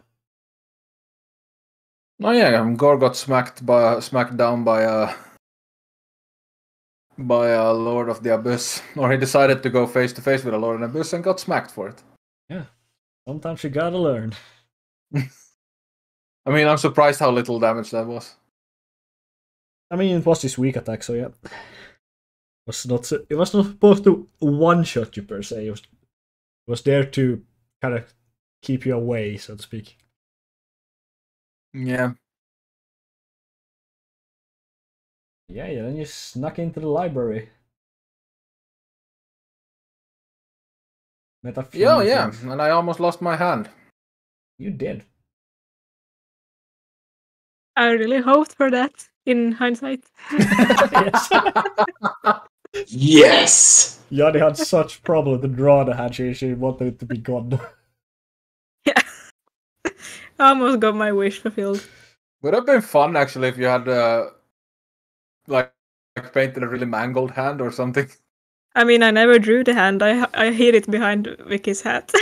Oh yeah, Gore got smacked down by a Lord of the Abyss. Or he decided to go face to face with a Lord of the Abyss and got smacked for it. Yeah. Sometimes you gotta learn. I mean, I'm surprised how little damage that was. I mean, it was his weak attack, so yeah. It was not supposed to one-shot you per se. It was there to kind of keep you away, so to speak. Yeah. Yeah, then you snuck into the library. Met a few Yeah, things. and I almost lost my hand. You did. I really hoped for that in hindsight. Yes. Yes! Yanni had such problem to draw the hand, she wanted it to be gone. Yeah. I almost got my wish fulfilled. Would have been fun actually if you had like painted a really mangled hand or something. I mean, I never drew the hand. I hid it behind Vicky's hat.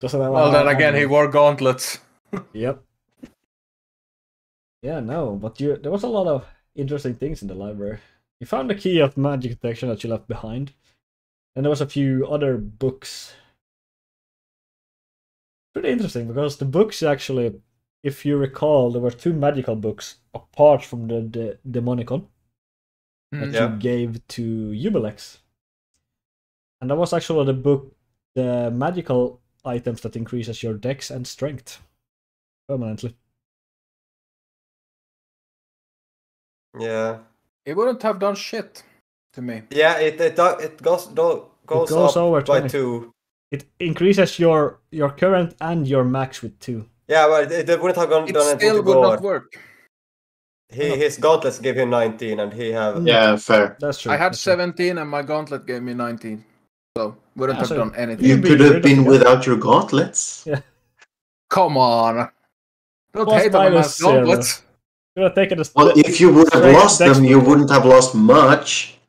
Well, then again, he wore gauntlets. Yep. Yeah, no, but there was a lot of interesting things in the library. You found the key of magic detection that you left behind. And there was a few other books. Pretty interesting, because the books actually, if you recall, there were two magical books apart from the Demonicon that you gave to Jubilex. And that was actually the book, the magical items that increases your dex and strength permanently. Yeah. It wouldn't have done shit to me. Yeah, it goes up over by 20. 2. It increases your current and your max with 2. Yeah, but it wouldn't have done It anything still to would Gore. not work. His gauntlets give him 19, and he have. Yeah, fair. That's true. I had that's true. 17 and my gauntlet gave me 19. So wouldn't have so done anything. You You'd be could rid have of been the without your gauntlets. Yeah. Come on. Don't Plus hate on my minus zero. gauntlets. You would have taken Well, if you would have straight lost dex them, you book. wouldn't have lost much.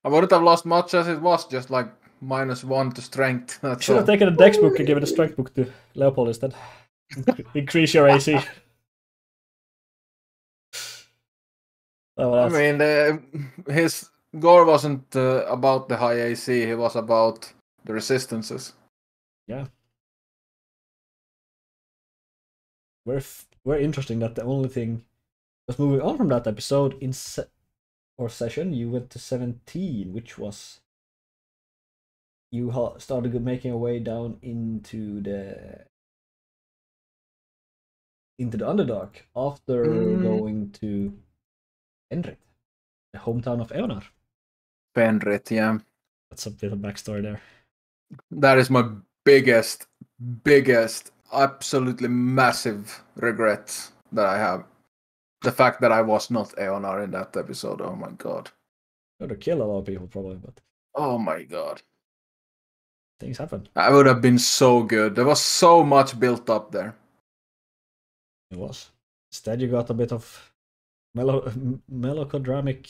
I wouldn't have lost much as it was, just like -1 to strength. You That's should have all. taken a dex book and given a strength book to Leopold instead. Increase your AC. I mean, his Gore wasn't about the high AC, he was about the resistances. Yeah. Very interesting that the only thing was moving on from that episode in session, you went to 17, which was you started making your way down into the into the Underdark after going to Enrit, the hometown of Eonar. Fenrit, yeah. That's a bit of backstory there. That is my biggest, absolutely massive regret that I have. The fact that I was not Eonar in that episode. Oh my god. Would have killed a lot of people probably, but Oh my god. things happen. I would have been so good. There was so much built up there. It was. Instead, you got a bit of melodramatic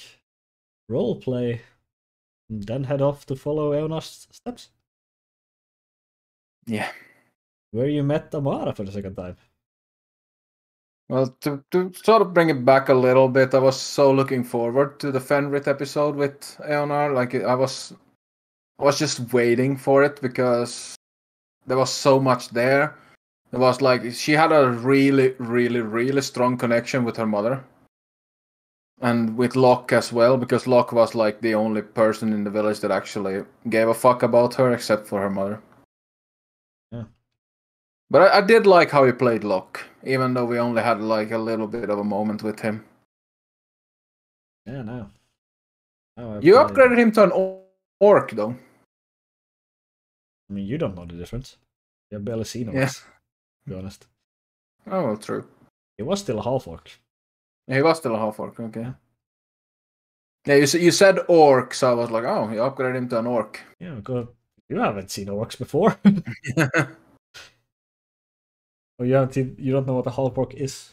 role play, and then head off to follow Eonar's steps. Yeah. Where you met Amara for the second time. Well, to sort of bring it back a little bit, I was so looking forward to the Fenrit episode with Eonar. Like I was just waiting for it because there was so much there. It was like she had a really strong connection with her mother. And with Locke as well, because Locke was like the only person in the village that actually gave a fuck about her except for her mother. Yeah. But I did like how he played Locke, even though we only had like a little bit of a moment with him. Yeah, no. You upgraded him to an orc, though. I mean, you don't know the difference. You have barely seen orcs, Yeah. to be honest. Oh, well, true. He was still a half-orc. He was still a half-orc, okay. Yeah, you said orc, so I was like, oh, you upgraded him to an orc. Yeah, because you haven't seen orcs before. Or you don't know what a half-orc is.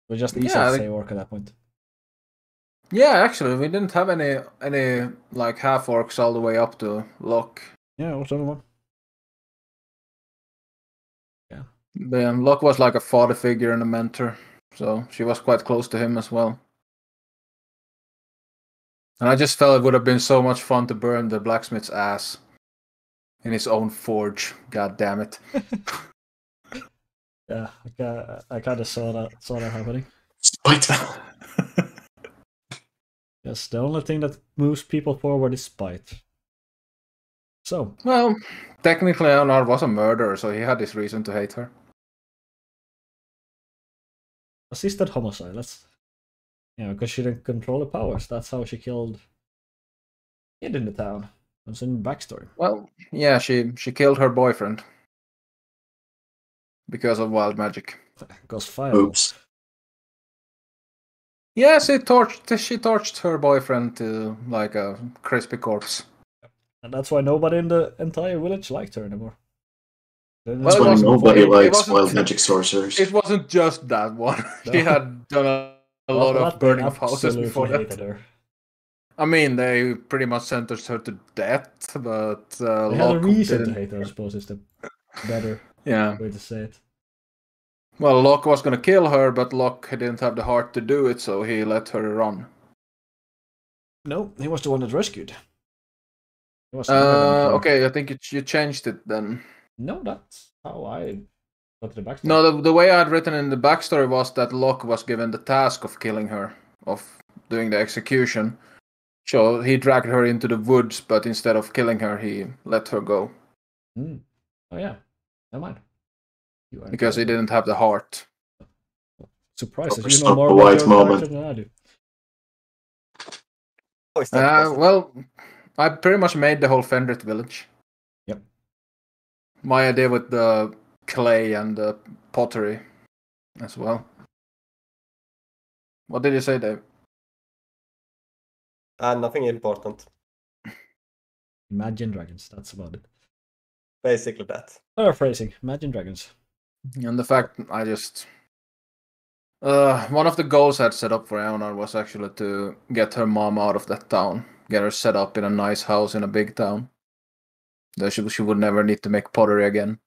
It was just easy to say orc at that point. Yeah, actually, we didn't have any like half-orcs all the way up to Locke. Yeah, what's the other one? Then Locke was like a father figure and a mentor, so she was quite close to him as well. And I just felt it would have been so much fun to burn the blacksmith's ass in his own forge. God damn it. Yeah, I kind of saw that happening. Spiteful. Yes, the only thing that moves people forward is spite. So. Well, technically Leonard was a murderer, so he had his reason to hate her. Assisted homicide, because she didn't control the powers. That's how she killed kid in the town. That's in backstory. Well, yeah, she killed her boyfriend. Because of wild magic. Because fire. Oops. Yes, she torched her boyfriend to like a crispy corpse. And that's why nobody in the entire village liked her anymore. That's why nobody likes wild magic sorcerers. It wasn't just that one. No. She had done a lot of burning of houses before that. Her. I mean, they pretty much sentenced her to death, but they had a reason to hate her, I suppose, is the better way to say it. Well, Locke was going to kill her, but Locke didn't have the heart to do it, so he let her run. No, he was the one that rescued. Okay, I think you changed it then. No, that's how I got the backstory. No, the way I had written in the backstory was that Locke was given the task of killing her, of doing the execution. So he dragged her into the woods, but instead of killing her, he let her go. Oh yeah, never mind. Because he didn't have the heart. Surprised that you know more about your character than I do. Well, I pretty much made the whole Fenrit village. Yep. My idea with the clay and the pottery as well. What did you say, Dave? Nothing important. Imagine Dragons, that's about it. Basically that. Paraphrasing, Imagine Dragons. And the fact I just... one of the goals I'd set up for Eonar was actually to get her mom out of that town. Get her set up in a nice house in a big town. That she would never need to make pottery again.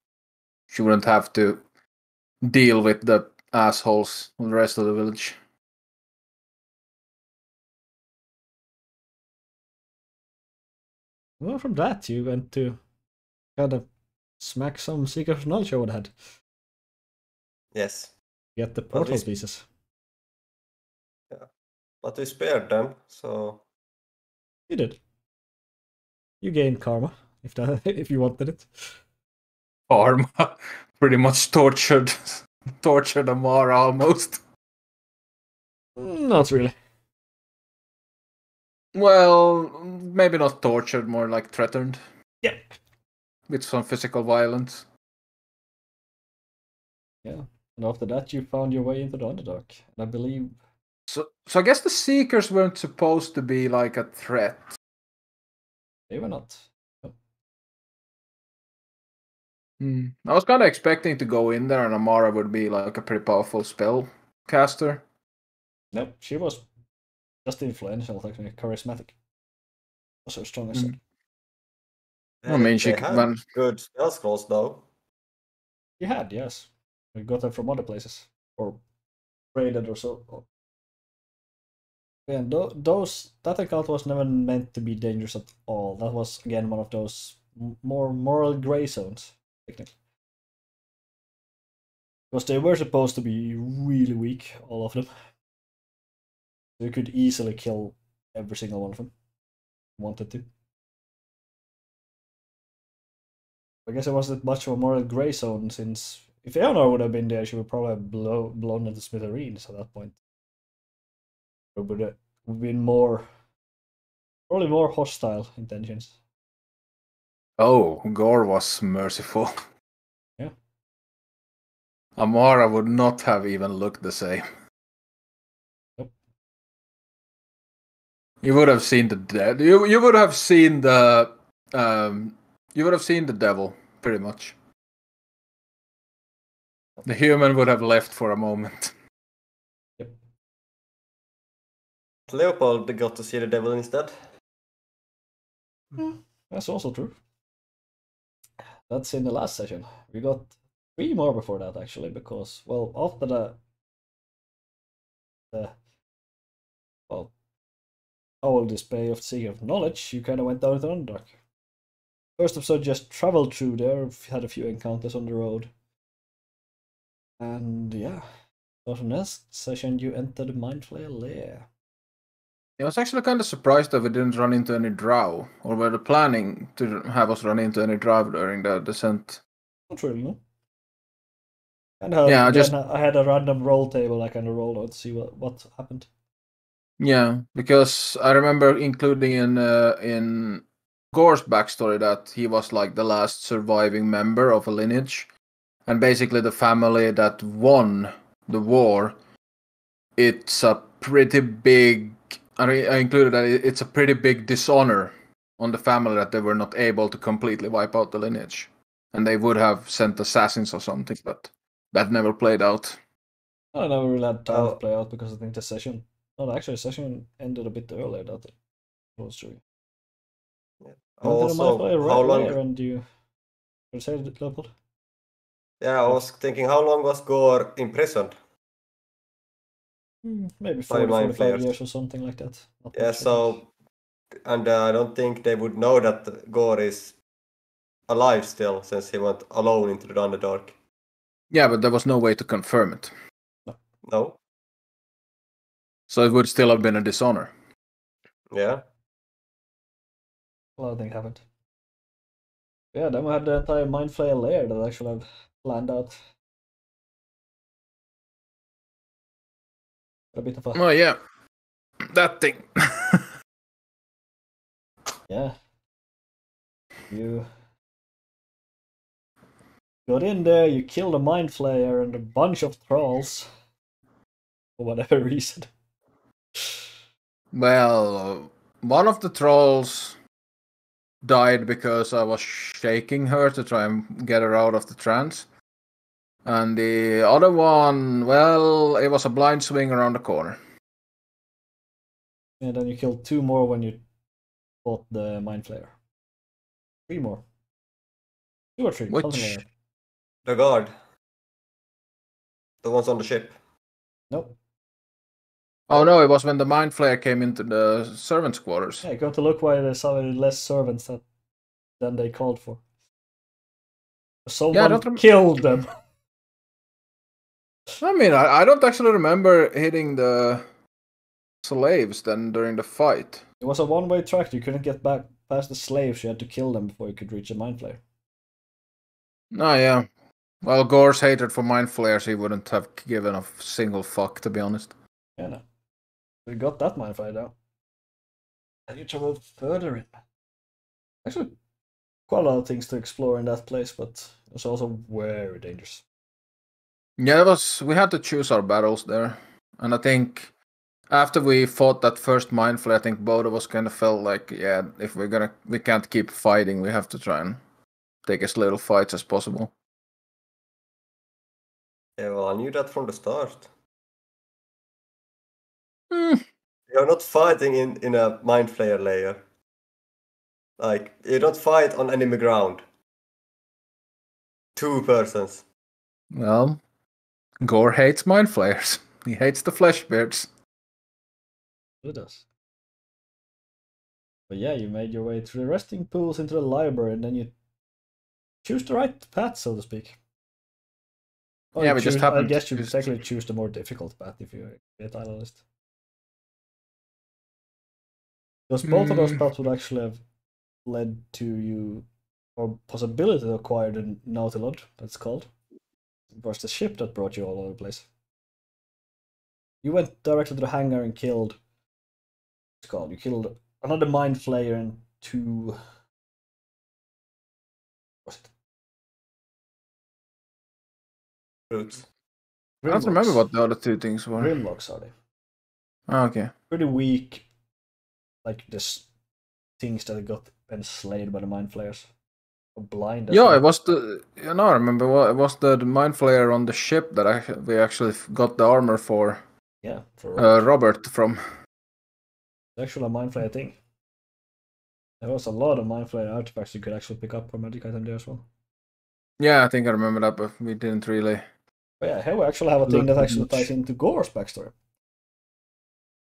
She wouldn't have to deal with the assholes of the rest of the village. Well, from that, you went to kind of smack some secret knowledge over the head. Yes. Get the portal pieces. Yeah. But we spared them, so... You did. You gained karma, if you wanted it. Karma. Pretty much tortured tortured Amara almost. Not really. Well, maybe not tortured, more like threatened. Yeah. With some physical violence. Yeah. And after that, you found your way into the Underdark. And I believe... So I guess the Seekers weren't supposed to be like a threat. They were not. No. I was kind of expecting to go in there and Amara would be like a pretty powerful spell caster. Nope, she was just influential, technically charismatic. Was her strongest side. I mean, she They had good spell scrolls though. She had, yes. We got them from other places. Or traded or so. Yeah, that account was never meant to be dangerous at all. That was, again, one of those more moral gray zones, technically. Because they were supposed to be really weak, all of them. You could easily kill every single one of them. Wanted to. I guess it wasn't much of a moral gray zone, since if Eonor would have been there, she would probably have blown into smithereens at that point. It would have been probably more hostile intentions. Oh, Gore was merciful. Yeah. Amara would not have even looked the same. Nope. You would have seen the dead. You would have seen the you would have seen the devil, pretty much. The human would have left for a moment. Yep. Leopold got to see the devil instead. That's also true. That's in the last session. We got 3 more before that, actually, because, well, after the whole display of Seeker of Knowledge, you kind of went down to Underdark. First episode just traveled through there, had a few encounters on the road. And yeah, after the next session you enter the Mindflayer lair. I was actually kind of surprised that we didn't run into any drow, or were they planning to have us run into any drow during the descent? Not really, no. And I had a random roll table I kind of rolled out to see what happened. Yeah, because I remember including in Gore's backstory that he was like the last surviving member of a lineage, and basically the family that won the war. It's a pretty big. I included that it's a pretty big dishonor on the family that they were not able to completely wipe out the lineage, and they would have sent assassins or something, but that never played out. I never really had time to play out because I think the session. No, actually, the session ended a bit earlier. That was true. Yeah. Also, how long? And you say it, Leopold? Yeah, I was thinking, how long was Gore imprisoned? Maybe 45 years or something like that. Yeah, so, and I don't think they would know that Gore is alive still, since he went alone into the Underdark. Yeah, but there was no way to confirm it. No. So it would still have been a dishonor. Yeah. A lot of things happened. Yeah, then we had the entire Mindflayer lair that I actually have planned out. A bit of a... Oh yeah, that thing. Yeah. You got in there, you killed a Mindflayer and a bunch of trolls. For whatever reason. Well, one of the trolls died because I was shaking her to try and get her out of the trance. And the other one, well, it was a blind swing around the corner. And then you killed 2 more when you fought the Mindflayer. 3 more. 2 or 3, something like that. The guard. The ones on the ship. Nope. Oh no, it was when the Mind Flayer came into the servants' quarters. Yeah, you got to look why there's so many less servants than they called for. Someone killed them. I mean, I don't actually remember hitting the slaves then during the fight. It was a one-way track. You couldn't get back past the slaves. You had to kill them before you could reach the Mind Flayer. Oh yeah. Well, Gore's hatred for mind flayers, he wouldn't have given a single fuck, to be honest. Yeah, no. We got that mind flayer down. And you travel further in. Actually, quite a lot of things to explore in that place, but it's also very dangerous. Yeah, we had to choose our battles there. And I think after we fought that first mind flare, I think both of us kind of felt like, yeah, if we can't keep fighting, we have to try and take as little fights as possible. Yeah, well, I knew that from the start. Hmm. You're not fighting in a mind flayer layer. Like, you don't fight on enemy ground. 2 persons. Well, Gore hates mind flayers. He hates the fleshbeards. It does. But yeah, you made your way through the resting pools into the library, and then you choose the right path, so to speak. Or Yeah, you we just choose- happened I guess to you choose- technically choose the more difficult path if you get title list. Because both of those paths would actually have led to you, or possibility to acquire the Nautilus, that's called. It was the ship that brought you all over the place. You went directly to the hangar and killed. What's it called? You killed another mind flayer and 2. What's it? Roots. I don't remember Grimlocks. what the other 2 things were. Grimlocks are they? Oh, okay. Pretty weak. Like this things that got enslaved by the mind flayers. Or blind. Yeah, it was the. You know, I remember what it was the mind flayer on the ship that we actually got the armor for. Yeah, for Robert from. It's actually a mind flayer thing. There was a lot of mind flayer artifacts you could actually pick up for magic item there as well. Yeah, I think I remember that, but we didn't really. But yeah, here we actually have a thing Look that actually much. ties into Gore's backstory.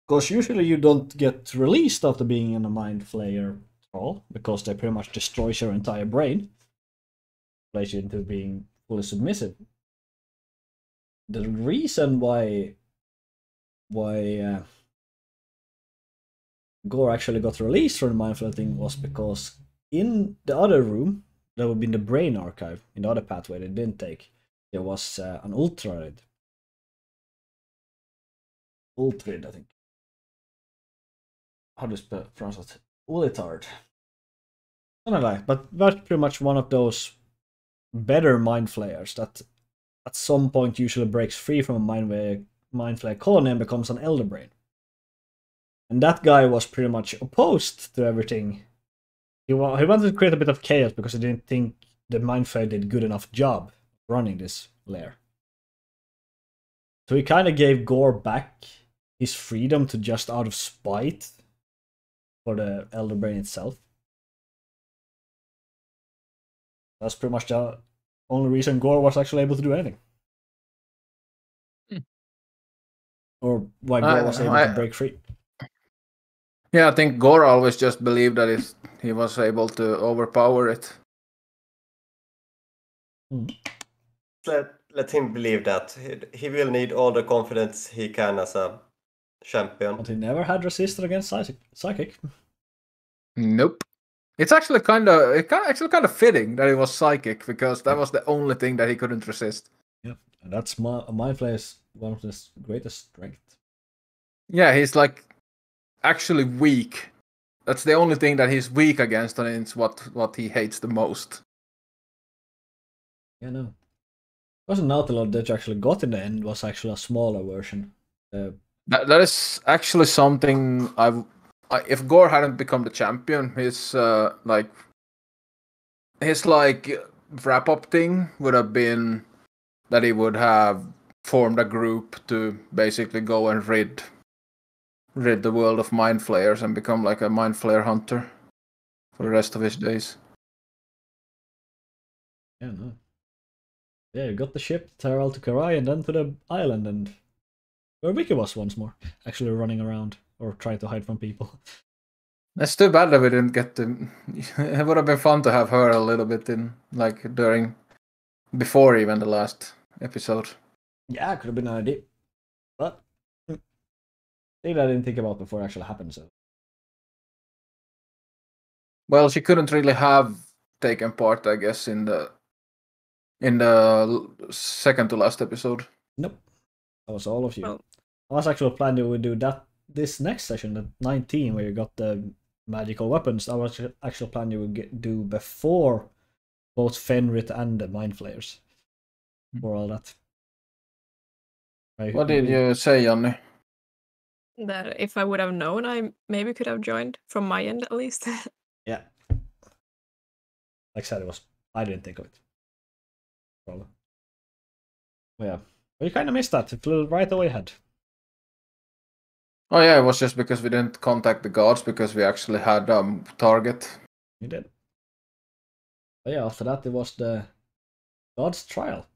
Because usually you don't get released after being in a mind flayer troll, because they pretty much destroys your entire brain, place you into being fully submissive. The reason why Gore actually got released from the mind flayer thing was because in the other room, that would be in the brain archive, in the other pathway they didn't take, there was an Ultrid, I think. How do you pronounce it? Ulitard. Something like that. But that's pretty much one of those better mind flayers that at some point usually breaks free from a mind flayer colony and becomes an elder brain. And that guy was pretty much opposed to everything. He wanted to create a bit of chaos because he didn't think the mind flayer did good enough job running this lair. So he kind of gave Gore back his freedom to just out of spite for the elder brain itself. That's pretty much the only reason Gore was actually able to do anything. Or why Gore was able to break free. Yeah, I think Gore always just believed that he was able to overpower it. Let him believe that. He will need all the confidence he can as a champion. But he never had resisted against psychic. Nope. It's actually kind of fitting that he was psychic, because that was the only thing that he couldn't resist. Yeah, and that's mind flayer's one of his greatest strengths. Yeah, he's like actually weak. That's the only thing that he's weak against, and it's what he hates the most. Yeah, no. It wasn't Nautilus that you actually got in the end, was actually a smaller version. That is actually something if Gore hadn't become the champion, his wrap up thing would have been that he would have formed a group to basically go and rid the world of mind flayers and become like a mind flayer hunter for the rest of his days. Yeah, no. Yeah, you got the ship, Terral to Karai, and then to the island, and where Vicky was once more, actually running around or trying to hide from people. It's too bad that we didn't get to. It would have been fun to have her a little bit in, like, before even the last episode. Yeah, it could have been an idea. But thing I didn't think about before it actually happened, so. Well, she couldn't really have taken part, I guess, in in the second to last episode. Nope. That was all of you. Well- I was actually planning we would do that this next session, the 19, where you got the magical weapons. I was actually planning you would do before both Fenrit and the Mind Flayers. For all that. What did you say, Janni? That if I would have known, I maybe could have joined from my end at least. Yeah. Like I said, I didn't think of it. Probably. Yeah. But you kind of missed that. It flew right away ahead. Oh yeah, it was just because we didn't contact the gods because we actually had target. You did. But yeah, after that, it was the God's Trial.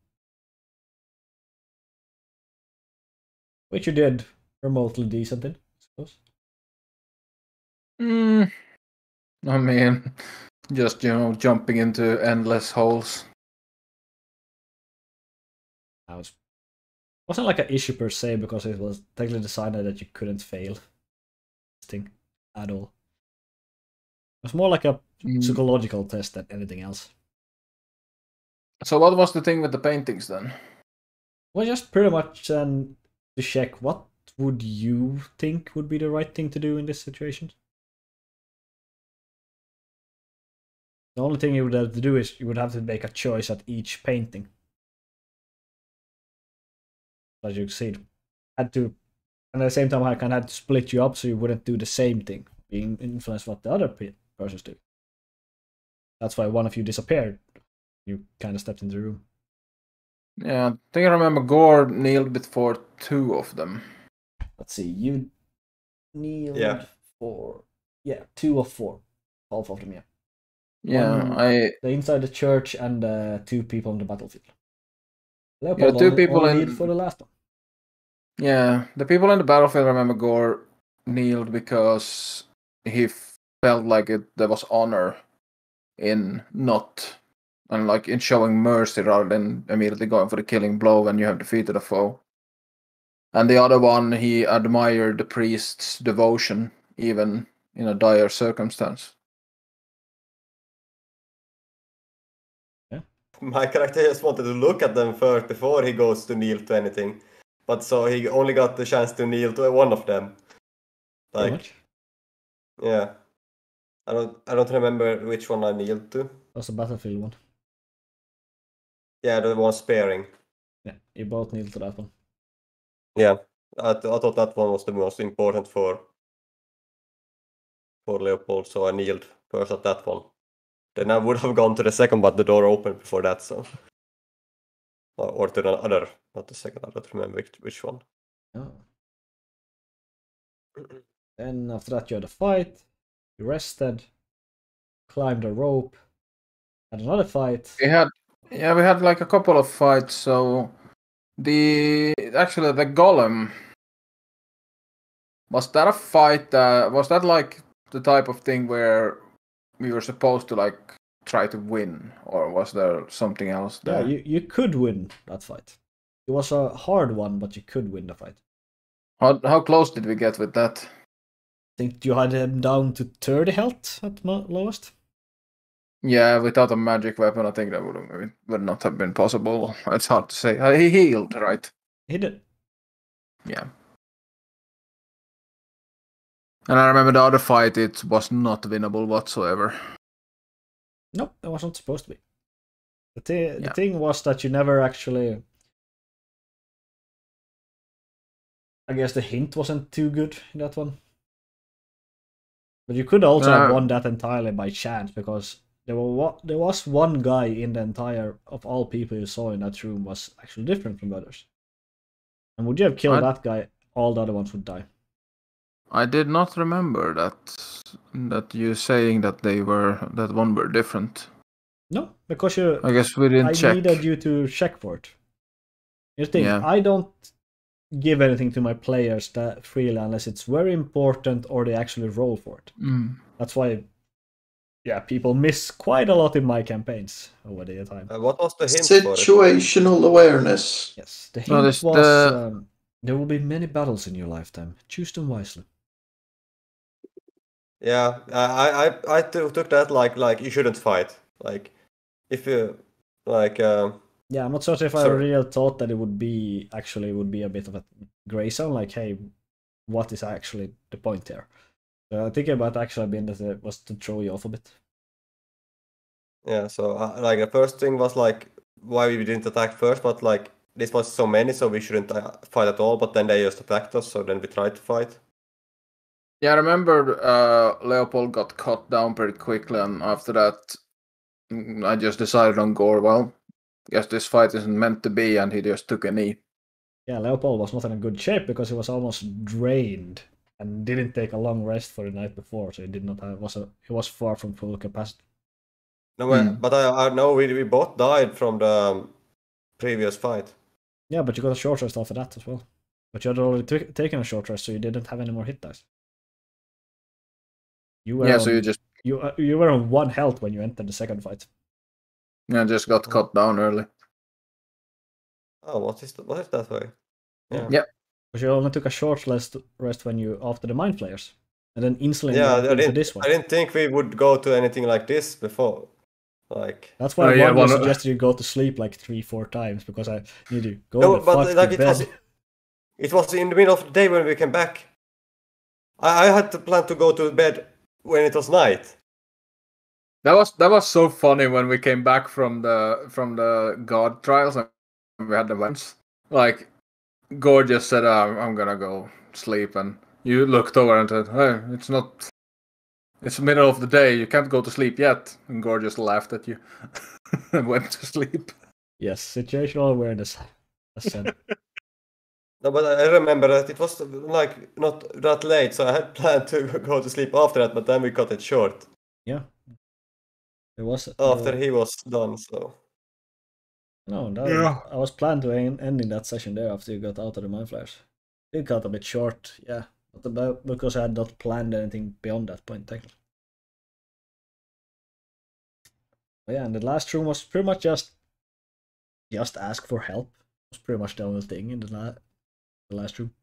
Which you did remotely decent in, I suppose. I mean, just jumping into endless holes. Wasn't like an issue per se because it was technically decided that you couldn't fail this thing at all. It was more like a psychological test than anything else. So what was the thing with the paintings then? Well, just pretty much to check what would you think would be the right thing to do in this situation. The only thing you would have to do is you would have to make a choice at each painting. As you see, had to, and at the same time, I kind of had to split you up so you wouldn't do the same thing, being influenced what the other persons do. That's why one of you disappeared. You kind of stepped in the room. Yeah, I think I remember Gore kneeled before 2 of them. Let's see, you kneeled for 2 of 4, half of them, yeah. Yeah, the inside the church and 2 people on the battlefield. Leopold 2 people kneeled for the last one. Yeah, the people in the battlefield, remember Gore kneeled because he felt like there was honor in not, and like in showing mercy rather than immediately going for the killing blow when you have defeated a foe. And the other one, he admired the priest's devotion, even in a dire circumstance. Yeah. My character just wanted to look at them first before he goes to kneel to anything. But so he only got the chance to kneel to one of them. Like, yeah. I don't remember which one I kneeled to. That's the battlefield one. Yeah, the one sparing. Yeah, you both kneeled to that one. Yeah, I thought that one was the most important for Leopold, so I kneeled first at that one. Then I would have gone to the second, but the door opened before that, so... Or to the other, not the second, I don't remember which one. Oh. Then after that you had a fight, you rested, climbed a rope, had another fight. We had like a couple of fights, so the Golem, was that a fight, was that like the type of thing where we were supposed to like try to win, or was there something else there? Yeah, you could win that fight. It was a hard one, but you could win the fight. How close did we get with that? I think you had him down to 30 health at lowest. Yeah, without a magic weapon, I think that would not have been possible. It's hard to say. He healed, right? He did. Yeah. And I remember the other fight, it was not winnable whatsoever. Nope, it wasn't supposed to be. The thing was that you never actually... I guess the hint wasn't too good in that one. But you could also have won that entirely by chance, because there was one guy in the entire, of all people you saw in that room, was actually different from others. And would you have killed that guy, all the other ones would die. I did not remember that you saying that that one were different. No, because I guess we didn't check. I needed you to check for it. You think I don't give anything to my players that freely unless it's very important or they actually roll for it. That's why, people miss quite a lot in my campaigns over the time. What was the hint Situational awareness. Yes, the hint was there will be many battles in your lifetime. Choose them wisely. Yeah, I took that like you shouldn't fight. Like if you like Yeah, I'm not certain if I Sorry. really thought that it would be a bit of a gray zone. Like, hey, what is actually the point here? So I think about actually being that it was to throw you off a bit. Yeah, so like the first thing was like why we didn't attack first, but like this was so many, so we shouldn't fight at all. But then they just attacked us, so then we tried to fight. Yeah, I remember Leopold got cut down pretty quickly, and after that, I just decided on Gore. Well, guess this fight isn't meant to be, and he just took a knee. Yeah, Leopold was not in a good shape because he was almost drained and didn't take a long rest for the night before, so he did not have he was far from full capacity. No, Hmm. but I know we both died from the previous fight. Yeah, but you got a short rest after that as well. But you had already taken a short rest, so you didn't have any more hit dice. You were Yeah, on, so you just you were on 1 health when you entered the second fight. just got cut down early. Oh, what is that way? Yeah. But you only took a short rest when you after the mind flayers, and then instantly Yeah, went into this one. I didn't think we would go to anything like this before. Like That's why yeah, one suggested you go to sleep like 3-4 times because I need to go no, the but fuck like to bed. it was in the middle of the day when we came back. I had to plan to go to bed when it was night. That was so funny when we came back from the God trials and we had the weapons. Like Gore just said, "I'm gonna go sleep," and you looked over and said, "Hey, it's the middle of the day. You can't go to sleep yet." And Gore just laughed at you and went to sleep. Yes, situational awareness. As said. No, but I remember that it was like not that late, so I had planned to go to sleep after that, but then we cut it short. Yeah. It was After he was done, so. No, Yeah. I was planned to ending that session there after you got out of the mind flares. It got a bit short, yeah. But because I had not planned anything beyond that point, technically. But yeah, and the last room was pretty much just ask for help. It was pretty much the only thing in the last room.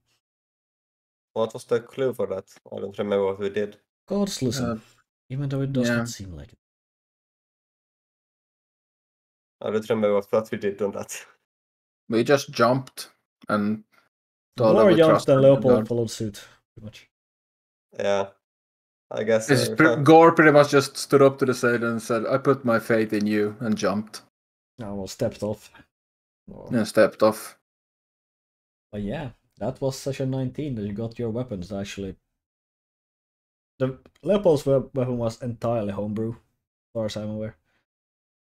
What was the clue for that? I don't remember what we did. God's listen, even though it does yeah. not seem like it. I don't remember what we did on that. We just jumped and told More that we jumped trusted than the Leopold God. followed suit, pretty much. Yeah, I guess. Gore pretty much just stood up to the side and said, "I put my faith in you," and jumped. Now well, stepped off. And stepped off. But yeah, that was session 19 that you got your weapons actually. The Leopold's weapon was entirely homebrew, as far as I'm aware.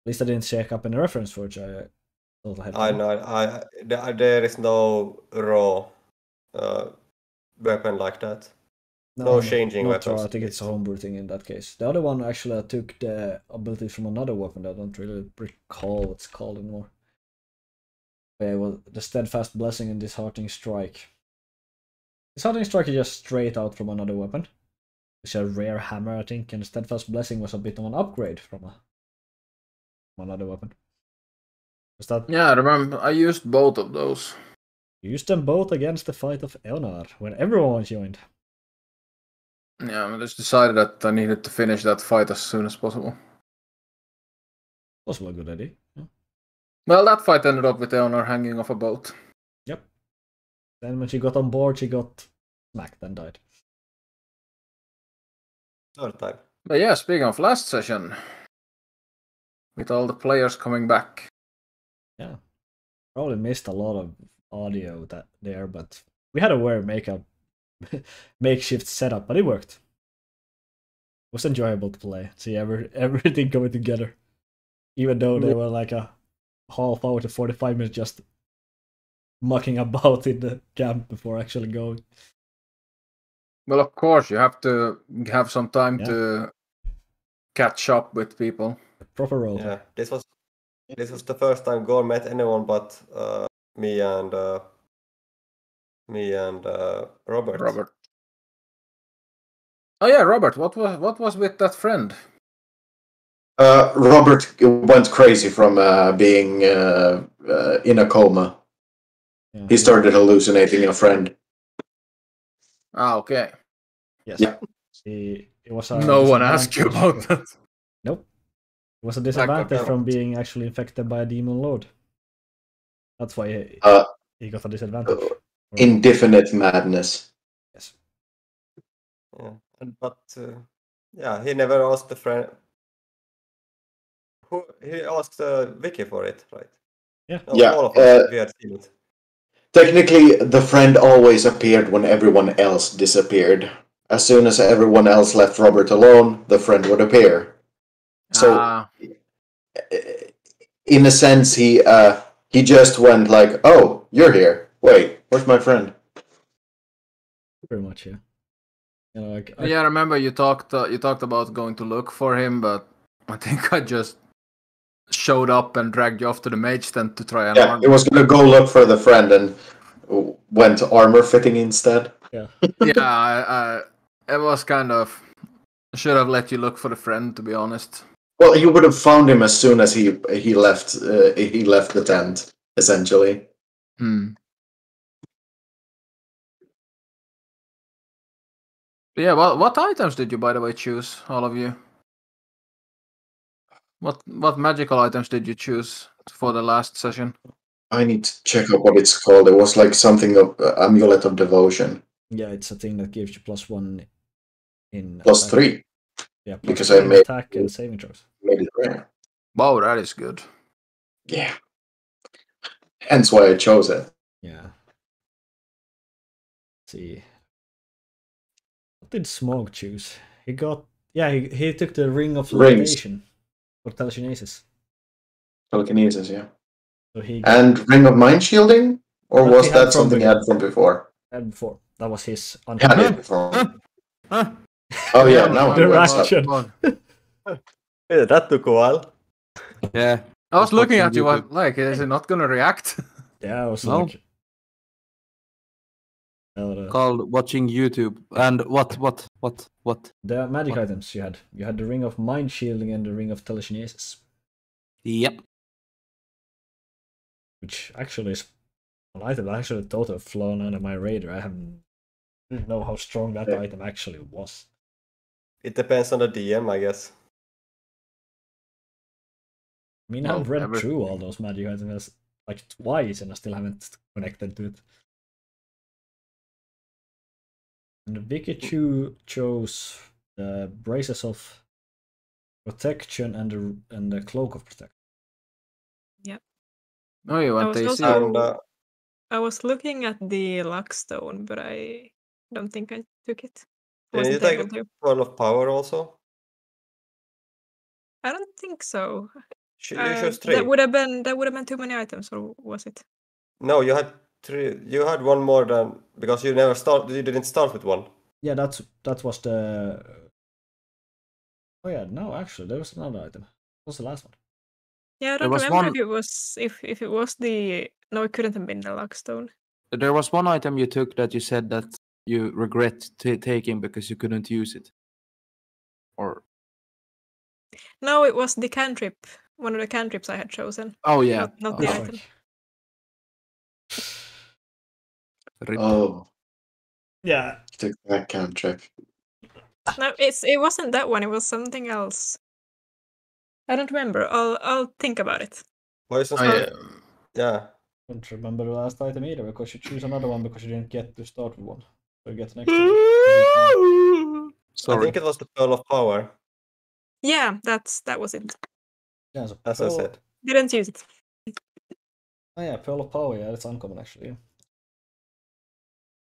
At least I didn't check up in the reference for which I thought I had. I know. There is no raw weapon like that. No changing weapons. I think it's a homebrew thing in that case. The other one actually I took the abilities from another weapon that I don't really recall what it's called anymore. Yeah, well, the Steadfast Blessing and Disheartening Strike. Disheartening Strike is just straight out from another weapon. It's a rare hammer, I think, and the Steadfast Blessing was a bit of an upgrade from another weapon. Was that? Yeah, I remember. I used both of those. You used them both against the fight of Eonar, when everyone joined. Yeah, I just decided that I needed to finish that fight as soon as possible. Possible a good idea. Yeah. Well, that fight ended up with Eleanor hanging off a boat. Yep. Then when she got on board, she got smacked and died. Third time. But yeah, speaking of last session, with all the players coming back. Yeah. Probably missed a lot of audio there, but we had a weird makeshift setup, but it worked. It was enjoyable to play. See everything coming together. Even though they were like a half hour to 45 minutes just mucking about in the camp before actually going. Well, of course, you have to have some time to catch up with people. Proper role. Yeah, this was the first time Gore met anyone but me and Robert. Oh yeah, Robert. What was with that friend? Robert went crazy from being in a coma. Yeah. He started hallucinating a friend. Ah, okay. Yes. Yeah. It was no one asked you about that. Nope. It was a disadvantage from being actually infected by a demon lord. That's why he got a disadvantage. Indefinite madness. Yes. Yeah, but yeah, he never asked the friend. Who he asked Vicky for it, right? Yeah. No, Yeah, all of us we had seen it. Technically, the friend always appeared when everyone else disappeared. As soon as everyone else left Robert alone, the friend would appear. So, in a sense, he just went like, "Oh, you're here. Wait, where's my friend?" Pretty much, yeah. You know, like, Yeah, I remember you talked about going to look for him, but I think I just showed up and dragged you off to the mage tent to try and Yeah, arm. he was gonna go look for the friend and went armor fitting instead. Yeah. Yeah, it was kind of. I should have let you look for the friend, to be honest. Well, you would have found him as soon as he left the tent, essentially. Yeah, what items did you, by the way, choose, all of you? What magical items did you choose for the last session? I need to check out what it's called. It was like something of Amulet of Devotion. Yeah, it's a thing that gives you +1 in Plus attack. 3. Yeah, because +3 I in made attack and saving throws. Made it rare. Wow, that is good. Yeah. Hence why I chose it. Yeah. Let's see. What did Smog choose? He got he took the Ring of Rings. Levitation for telekinesis. Telekinesis, yeah. So he got And Ring of Mind Shielding? Or That was he had that from something he had from before? had before. That was his Had it before. Huh? Oh yeah, now The it wakes up. reaction. Yeah, that took a while. Yeah. I was looking watching at you YouTube. like, is it not gonna react? Yeah, I was No. like Called watching YouTube. And what? the magic What? items you had. You had the Ring of Mind Shielding and the Ring of Telekinesis, Yep. which actually is an item that actually totally flown under my radar. Didn't know how strong that Yeah. item actually was. It depends on the DM, I guess. I mean, Well, I've read every- through all those magic items like twice, and I still haven't connected to it. And Vicky chose the Braces of Protection and the Cloak of Protection. Oh, you I went was AC. also And I was looking at the luck stone, but I don't think I took it. can you Wasn't take able a to. 12 of power also? I don't think so. You chose 3. That would have been too many items, or was it? No, you had 3. You had one more than because you didn't start with one. Yeah, that was the. Oh yeah, no, actually, there was another item. What was the last one? Yeah, I There don't was remember one- if it was if it was the no, it couldn't have been the luck stone. There was one item you took that you said that you regret taking because you couldn't use it. Or No, it was the cantrip. One of the cantrips I had chosen. oh yeah. Not the Oh, item. Rip. Oh, Yeah, took that cantrip. No, it wasn't that one. It was something else. I don't remember. I'll think about it. Poison Oh, yeah. spell? Yeah. don't remember the last item either because you choose another one because you didn't get to start with one. So you get an extra. I Sorry. think it was the Pearl of Power, Yeah, that was it. Yeah, so as I said. Didn't use it. Oh yeah, Pearl of Power. Yeah, it's uncommon actually. Yeah.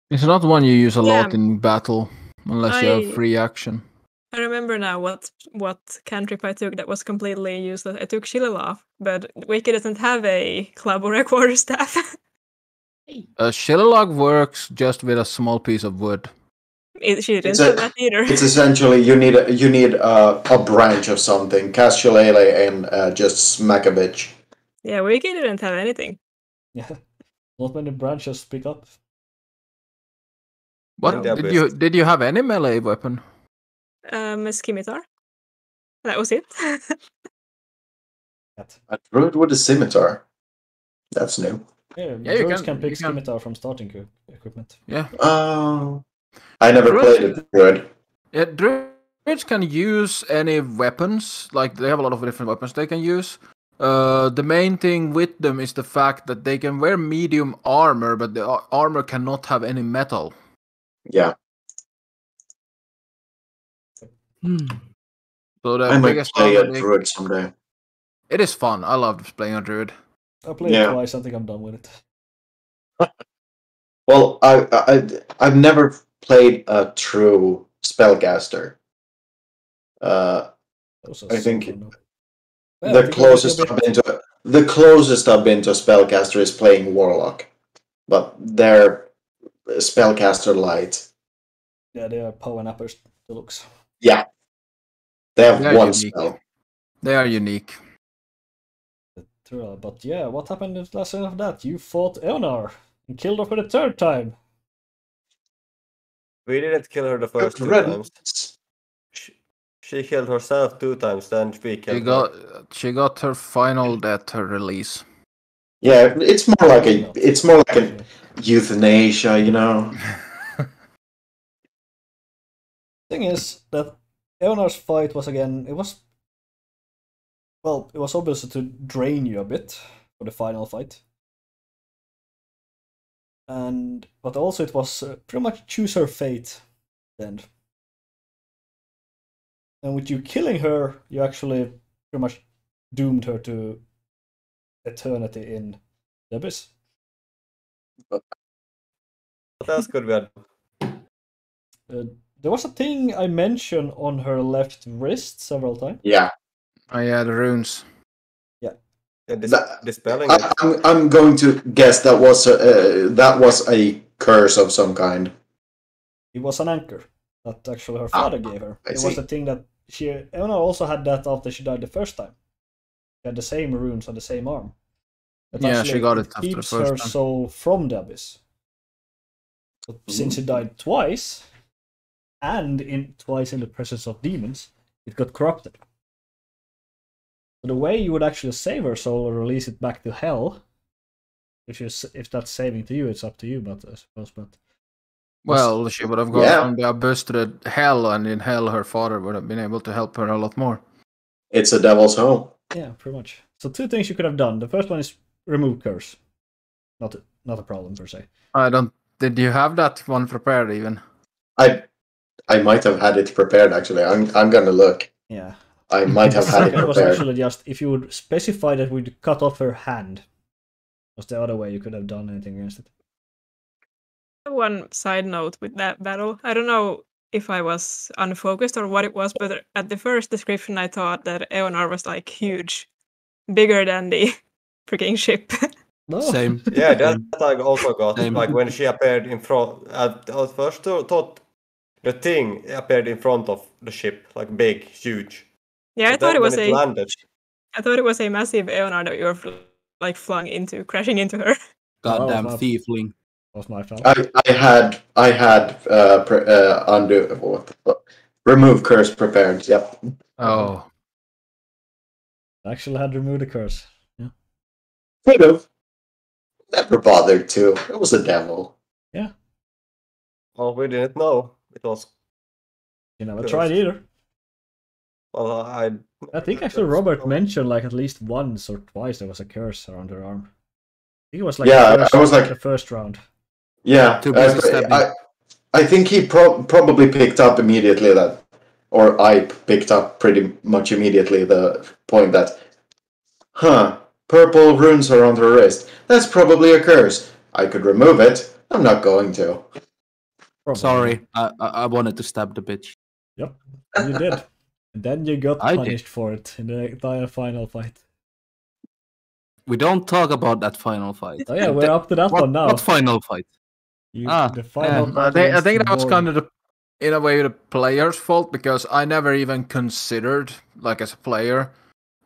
It's not one you use a lot Yeah. in battle, unless you have free action. I remember now what cantrip I took that was completely useless. I took Shillelagh, but Wiki doesn't have a club or a quarterstaff. Shillelagh works just with a small piece of wood. She didn't It's have a- that either. It's essentially you need a branch of something. Cast Shillelagh and just smack a bitch. Yeah, Wiki didn't have anything. Yeah, not many branches pick up. What Yeah, did you have any melee weapon? A scimitar. That was it. A druid with a scimitar. That's new. Yeah, Yeah, you druids can- can pick you can- scimitar from starting equipment. Yeah. Oh, I never Druids- played a druid. Yeah, druids can use any weapons. Like they have a lot of different weapons they can use. The main thing with them is the fact that they can wear medium armor, but the armor cannot have any metal. Yeah, So the I might biggest play armor a druid someday. it is fun. I love playing a druid. I played it twice. I think I'm done with it. Well, I've never played a true spellcaster. Those are I so think fun, though. the I think closest it'll I've been to a spellcaster is playing warlock, but they're spellcaster light. Yeah, they are power nappers deluxe. Yeah, they have They're one unique. spell. They are unique. True, but yeah, what happened in the last scene of that? You fought Eonar and killed her for the third time. We didn't kill her the first two times. She killed herself 2 times, then we killed her. She got her final death, her release. Yeah, it's more like a euthanasia, you know. Thing is that Eonar's fight was it was obviously to drain you a bit for the final fight. But also it was pretty much choose her fate then. And with you killing her, you actually pretty much doomed her to eternity in the abyss. What else could we have? There was a thing I mentioned on her left wrist several times. Yeah. Oh yeah, the runes. Dispelling it. I'm going to guess that was a curse of some kind. It was an anchor that actually her father gave her. It was the thing that Eona also had that after she died the first time. She had the same runes on the same arm. Yeah, she got it after the keeps first her time. soul from the abyss. But since she died twice, and twice in the presence of demons, it got corrupted. So the way you would actually save her soul or release it back to hell, if that's saving to you, it's up to you. But I suppose, Well, she would have gone from the abyss to the hell, and in hell, her father would have been able to help her a lot more. It's a devil's home. Yeah, pretty much. So 2 things you could have done. The first one is remove curse. Not a problem per se. I don't. Did you have that one prepared even? I might have had it prepared actually. I'm gonna look. Yeah. I might have had it Second was prepared. actually just if you would specify that we'd cut off her hand. Was the other way you could have done anything against it. One side note with that battle. I don't know if I was unfocused or what it was, but at the first description I thought that Eonar was like huge. Bigger than the freaking ship. No. Same. Yeah, that I also got. Same. Like when she appeared in front. I first thought the thing appeared in front of the ship, like big, huge. Yeah, I thought it was a massive Eonar that you were like crashing into her. Goddamn Oh, thiefling. Was my fault. I had remove curse prepared. Yep. Oh, I actually had to remove the curse. Yeah. Could have. Never bothered to. It was a devil. Yeah. Oh, we didn't know. It was. You never Curse. tried either. Well, I think actually Robert mentioned like at least once or twice there was a curse around her arm. I think it was like the first round. Yeah, I think he probably picked up immediately that, or I picked up pretty much immediately the point that, purple runes are on her wrist. That's probably a curse. I could remove it. I'm not going to. Probably. Sorry, I wanted to stab the bitch. Yep, you did. And then you got punished for it in the entire final fight. We don't talk about that final fight. Oh yeah, we're up to that one now. What final fight? The final I think that was kind of in a way the player's fault, because I never even considered, like as a player,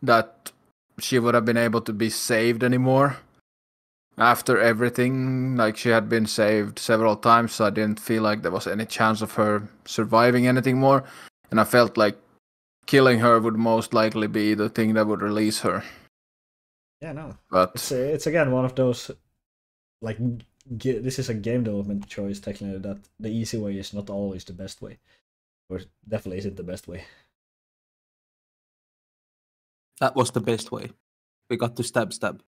that she would have been able to be saved anymore. After everything, like she had been saved several times, so I didn't feel like there was any chance of her surviving anything more. And I felt like killing her would most likely be the thing that would release her. Yeah, no. But it's again one of those, like, this is a game development choice technically, that the easy way is not always the best way. Or definitely isn't the best way. That was the best way. We got to stab.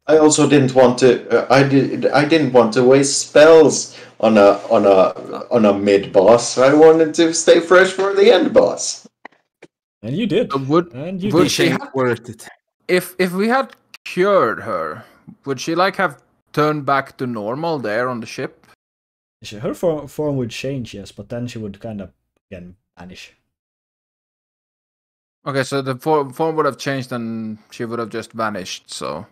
I also didn't want to. I didn't want to waste spells on a mid boss. I wanted to stay fresh for the end boss. And you did. Would And you would did. she Ain't have, worth it. if we had cured her, would she like have turned back to normal there on the ship? Her form would change, yes, but then she would kind of again vanish. Okay, so the form would have changed and she would have just vanished, so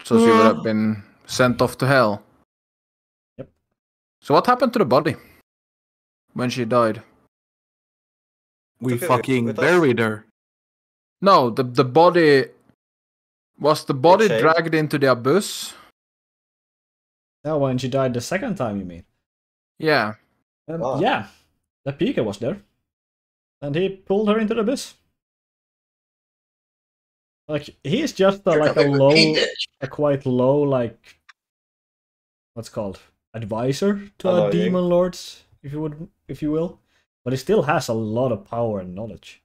she would have been sent off to hell. Yep. So what happened to the body when she died? We Okay, fucking with us. buried her. No, the body was the body Shame. dragged into the abyss? Now, when she died the second time, you mean? Yeah. Ah. Yeah, the Pika was there, and he pulled her into the abyss. Like he's just a quite low, like what's it called, advisor to our Annoying. demon lords, if you will. But he still has a lot of power and knowledge.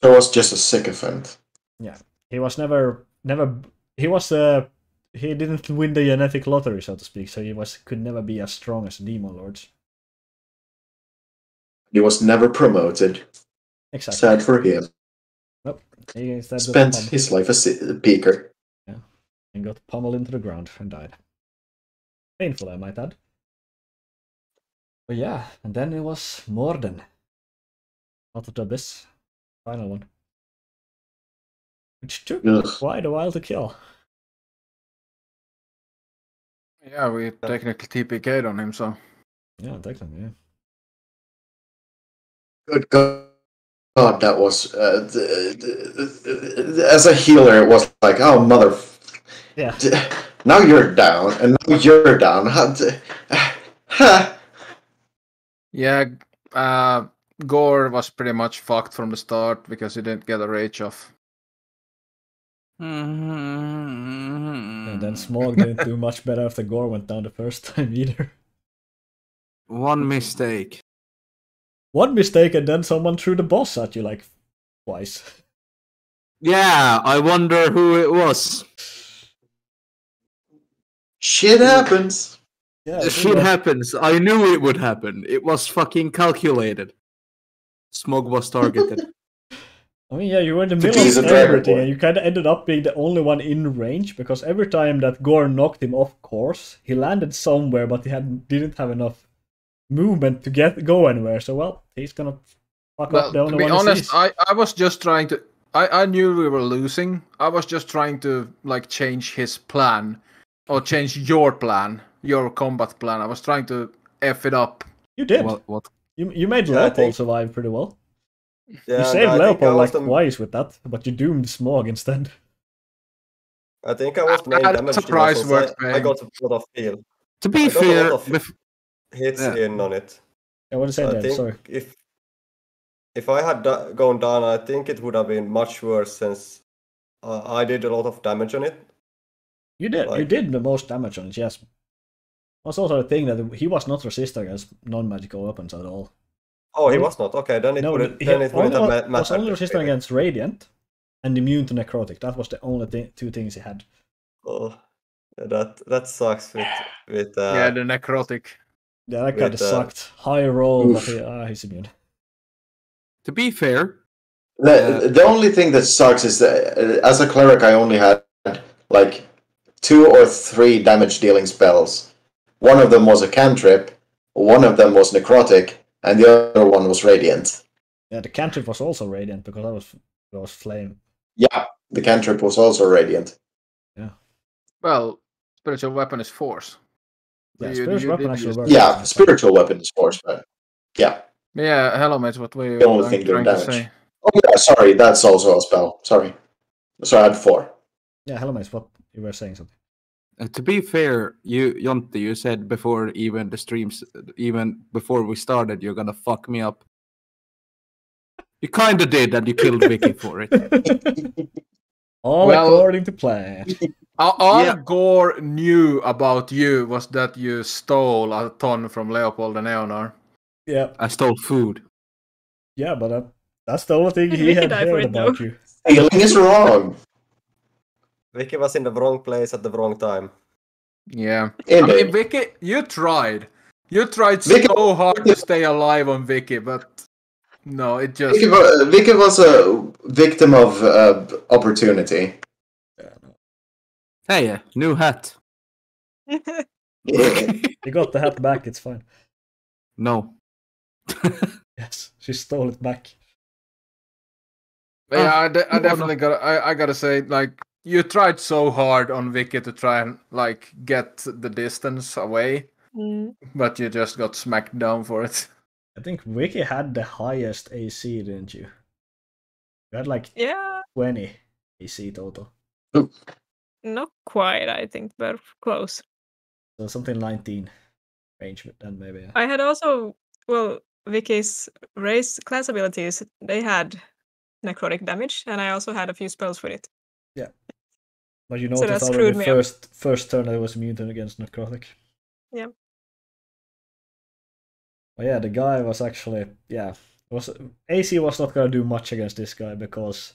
I was just a sycophant. Yeah, he was never. He didn't win the genetic lottery, so to speak. So could never be as strong as the demon lords. He was never promoted. Exactly. Sad for him. Nope. He instead Spent got his life as a peaker. and got pummeled into the ground and died. Painful, I might add. But yeah, and then it was Morden. Not the Abyss. Final one. Which took Ugh. quite a while to kill. Yeah, we technically TPK'd on him, so. Yeah, technically, yeah. Good God, that was as a healer, it was like, oh mother. Yeah. Now you're down, and now you're down. Yeah, Gore was pretty much fucked from the start because he didn't get a rage off. And then Smog didn't do much better after Gore went down the first time either. One mistake. One mistake and then someone threw the boss at you like twice. Yeah, I wonder who it was. Shit happens. Yeah, Shit happens. I knew it would happen. It was fucking calculated. Smog was targeted. I mean, yeah, you were in the To middle tease of a dragon everything, boy. and you kind of ended up being the only one in range, because every time that Gore knocked him off course, he landed somewhere, but he didn't have enough movement to go anywhere. So, well, he's gonna fuck up the To only be one he honest, sees. I was just trying to. I knew we were losing. I was just trying to like change his plan, or change your plan, your combat plan. I was trying to f it up. You did. What? You made Yeah, I Leopold think- survive pretty well. Yeah, You and saved I think I Leopold was like twice with that, but you doomed Smog instead. I think I was I main had a damage dealer, surprise since worth I paying. got a lot of heal. To be I got a fair, lot of hits Yeah. in on it. Yeah, what did I I say there? think Sorry. if I had gone down, I think it would have been much worse, since I did a lot of damage on it. You did. You like- did the most damage on it, yes. That's also the thing that he was not resistant against non-magical weapons at all. Oh, he No. was not. Okay, then it No, wouldn't. he Then it wouldn't only have was mattered. only resistant against Radiant and immune to Necrotic. That was the only two things he had. Oh, yeah, that sucks with Yeah, the necrotic. Yeah, that kind of With, sucked. High roll, but Oof. he's immune. to be fair, The only thing that sucks is that as a cleric, I only had like 2 or 3 damage dealing spells. One of them was a cantrip, one of them was necrotic, and the other one was radiant. Yeah, the cantrip was also Radiant because that was flame. Yeah, the cantrip was also radiant. Well, spiritual weapon is force. Yeah, You spiritual weapon did actually use- works. Yeah, spiritual weapon is force, but yeah. Yeah, hello mates. What were you The only thing doing trying to damage. say? Oh yeah, sorry, that's also a spell. Sorry. So I had 4. Yeah, hello mates, what you were saying something. to be fair, Jonte, you said before even the streams, even before we started, you're gonna fuck me up. You kinda did, and you killed Vicky for it. All Well- according to plan. All Yeah. Gore knew about you was that you stole a ton from Leopold and Eonar. Yeah, I stole food. yeah, but that's the only thing Did he Vicky had die for heard it, though? about you. Feeling is wrong. Vicky was in the wrong place at the wrong time. Yeah. I Indeed. mean, Vicky, you tried. You tried Vicky- so hard to stay alive on Vicky, but no, it just. Vicky was a victim of opportunity. Hey, new hat. Yeah. You got the hat back, it's fine. No. Yes, she stole it back. But yeah, I no, definitely I gotta say, like, you tried so hard on Vicky to try and like get the distance away, Mm. but you just got smacked down for it. I think Vicky had the highest AC, didn't you? You had like Yeah, 20 AC total. not quite, I think, but close. So something 19 range, but then maybe. I had also, well, Vicky's race class abilities, they had necrotic damage, and I also had a few spells with it. But you So noticed that already screwed me up. first turn I was immune against necrotic. Yeah. But yeah, the guy was actually AC was not gonna do much against this guy because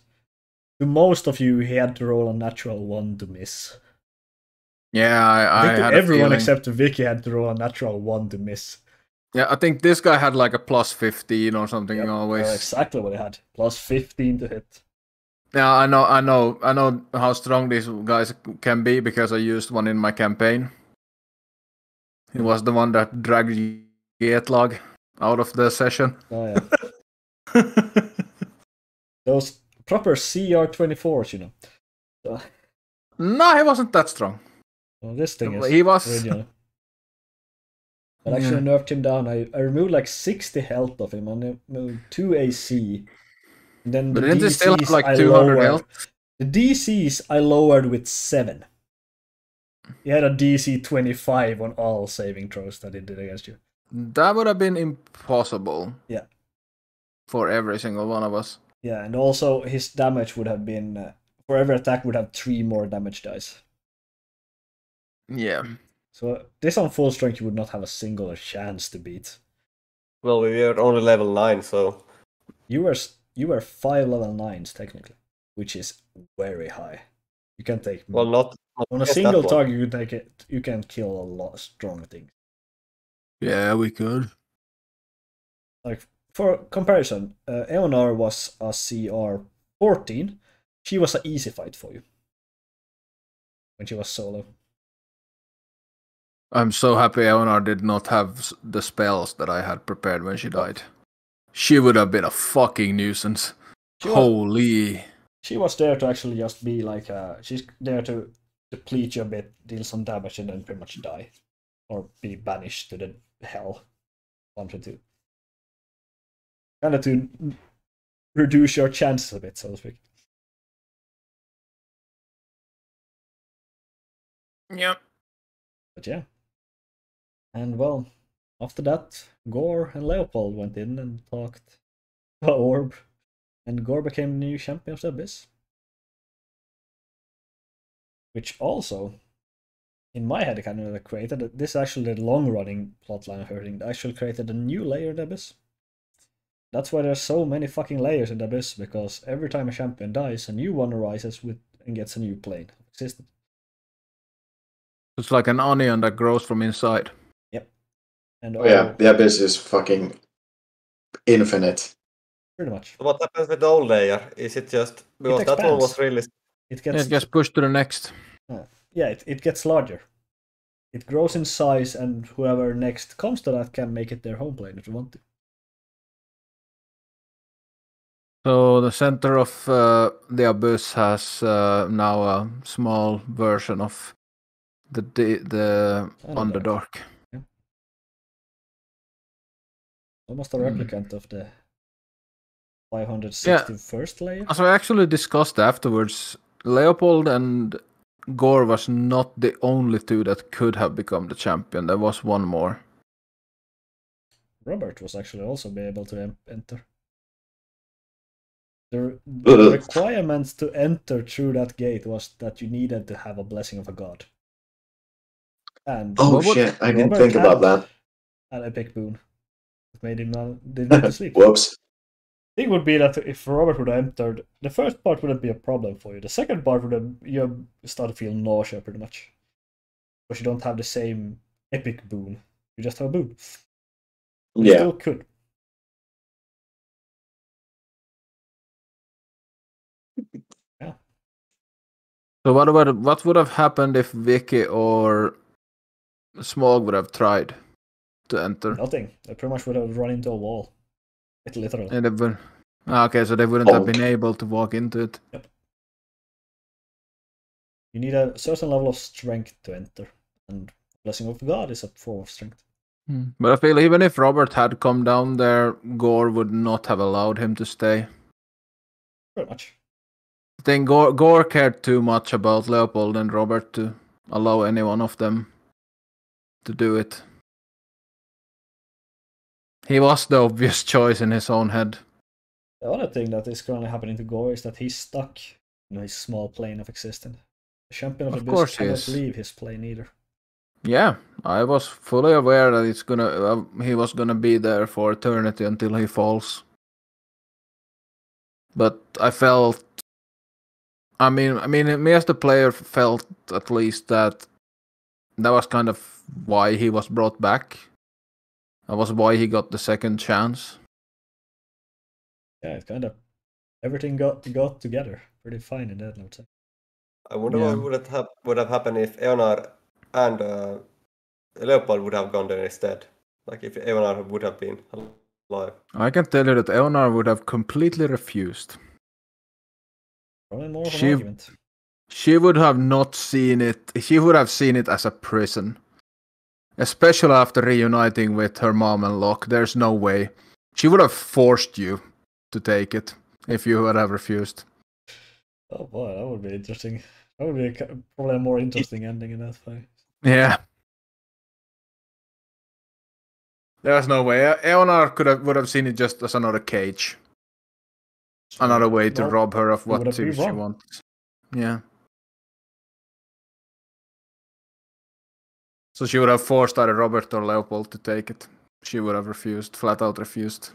to most of you he had to roll a natural 1 to miss. Yeah, I think I that had a everyone feeling. except Vicky had to roll a natural 1 to miss. Yeah, I think this guy had like a plus 15 or something Yep, always. exactly what he had. Plus 15 to hit. Yeah, I know how strong these guys can be because I used one in my campaign. He was the one that dragged Getlog out of the session. Oh yeah. Those proper CR24s, you know. So, No, he wasn't that strong. well, this thing is He was. original. But actually nerfed him down. I removed like 60 health of him and I moved 2 AC. And then the But didn't he still have DCs like I 200 lowered. health? The DCs I lowered with 7. He had a DC 25 on all saving throws that he did against you. That would have been impossible. Yeah. For every single one of us. Yeah, and also his damage would have been for every attack would have 3 more damage dice. Yeah. So this on full strength you would not have a singular chance to beat. Well, we were only level 9, so You were 5 level 9s technically, which is very high. You can take well, not on a against single that one. target. You take it. You can kill a lot of strong things. Yeah, we could. Like for comparison, Eonar was a CR 14. She was an easy fight for you when she was solo. I'm so happy Eonar did not have the spells that I had prepared when she died. She would have been a fucking nuisance. Holy. She was there to actually just be like she's there to deplete you a bit, deal some damage, and then pretty much die. Or be banished to the hell. 1 to 2. Kind of to reduce your chances a bit, so to speak. Yep. But yeah. And well, after that, Gore and Leopold went in and talked about Orb. And Gore became the new champion of the Abyss. Which also, in my head, kind of created this actually the long-running plotline of everything. Actually created a new layer in the Abyss. That's why there's so many fucking layers in the Abyss, because every time a champion dies, a new one arises with and gets a new plane of existence. It's like an onion that grows from inside. Yep. And Oh yeah, the Abyss is fucking infinite. pretty much. What happens with the old layer? Is it just because that one was really It Yeah, gets it gets pushed to the next. yeah, it gets larger. It grows in size, and whoever next comes to that can make it their home plane if they want to. So the center of the Abyss has now a small version of the Underdark. Yeah. Almost a replicant of the 561st layer. As I actually discussed afterwards, Leopold and Gore was not the only two that could have become the champion. There was one more. Robert was actually also be able to enter. The requirement to enter through that gate was that you needed to have a blessing of a god. And Oh shit, I didn't think about that. An epic boon. That made him not didn't need to sleep. Whoops. thing would be that if Robert would have entered, the first part wouldn't be a problem for you. The second part would have you start to feel nausea pretty much, because you don't have the same epic boon. You just have a boon. But you Yeah. still could. Yeah. So what would have happened if Vicky or Smog would have tried to enter? Nothing. They pretty much would have run into a wall. It literally. And they would... Okay, so they wouldn't have been Bonk. able to walk into it. You need a certain level of strength to enter, and Blessing of God is a form of strength. But I feel even if Robert had come down there, Gore would not have allowed him to stay. Pretty much. I think Gore cared too much about Leopold and Robert to allow any one of them to do it. He was the obvious choice in his own head. The other thing that is currently happening to Gore is that he's stuck in his small plane of existence. The champion of the Of abyss course he cannot is. leave his plane either. Yeah, I was fully aware that he was gonna be there for eternity until he falls. But I felt, I mean, me as the player felt at least that was kind of why he was brought back. That was why he got the second chance. Yeah, it kind of everything got together pretty fine in that, I would say. I wonder Yeah. what would have happened if Eonar and Leopold would have gone there instead. Like if Eonar would have been alive. I can tell you that Eonar would have completely refused. Probably more of an She- argument. She would have not seen it. She would have seen it as a prison. Especially after reuniting with her mom and Locke. There's no way. She would have forced you to take it if you would have refused. Oh boy, that would be interesting. That would be probably a more interesting ending in that fight. Yeah. There's no way. Eonar would have seen it just as another cage. Another way to Well, rob her of you would what have she been wrong. wants. Yeah. So she would have forced either Robert or Leopold to take it. She would have refused, flat out refused.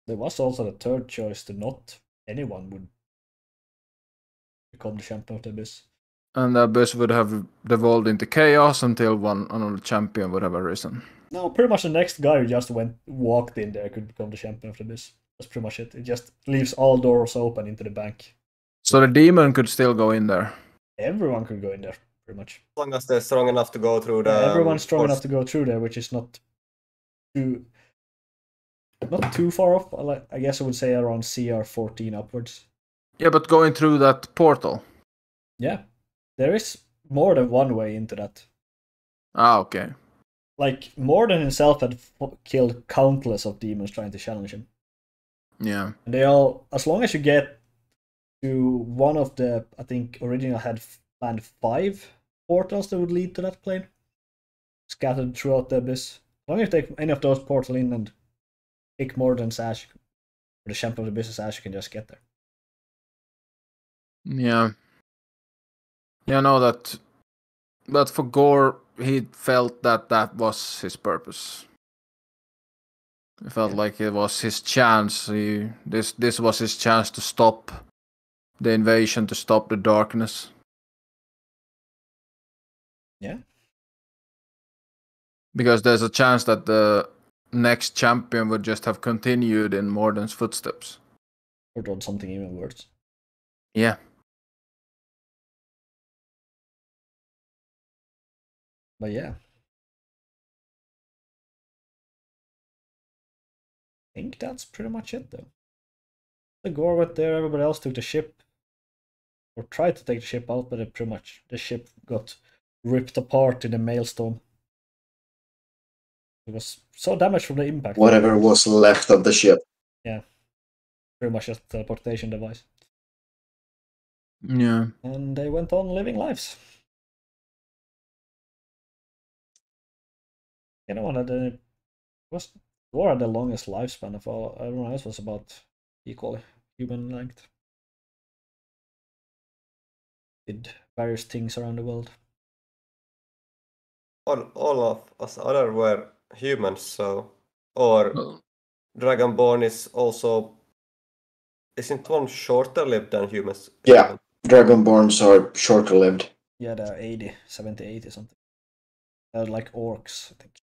There was also the third choice to not anyone would become the champion of the abyss. And the abyss would have devolved into chaos until another champion would have arisen. No, pretty much the next guy who just walked in there could become the champion of the abyss. That's pretty much it. It just leaves all doors open into the bank. So the demon could still go in there. Everyone could go in there, pretty much. As long as they're strong enough to go through the. Yeah, everyone's strong enough to go through there, which is not too far off. I guess I would say around CR 14 upwards. Yeah, but going through that portal. Yeah, there is more than one way into that. Ah, okay. Like, Morden himself had killed countless of demons trying to challenge him. Yeah. And they all, as long as you get to one of the, I think original had planned 5 portals that would lead to that plane, scattered throughout the abyss. As long as you take any of those portals in and pick Morden's ash, or the champion of the abyss's ash, you can just get there. Yeah. Yeah, no, that. But for Gore, he felt that was his purpose. He felt like it was his chance. This was his chance to stop the invasion, to stop the darkness. Yeah. Because there's a chance that the next champion would just have continued in Morden's footsteps. Or done something even worse. Yeah. But yeah. I think that's pretty much it though. The Gore went there, everybody else took the ship. Or tried to take the ship out, but it pretty much the ship got ripped apart in the maelstrom. It was so damaged from the impact. Whatever was left of the ship. Pretty much just a teleportation device. Yeah. And they went on living lives. You know, Gore had the longest lifespan of all. Everyone else was about equally human length. Did various things around the world. All of us other were humans, so Or Well, Dragonborn is also... Isn't one shorter lived than humans? Yeah, Dragonborns are shorter lived. Yeah, they're 80, 70, 80 something. They're like orcs, I think.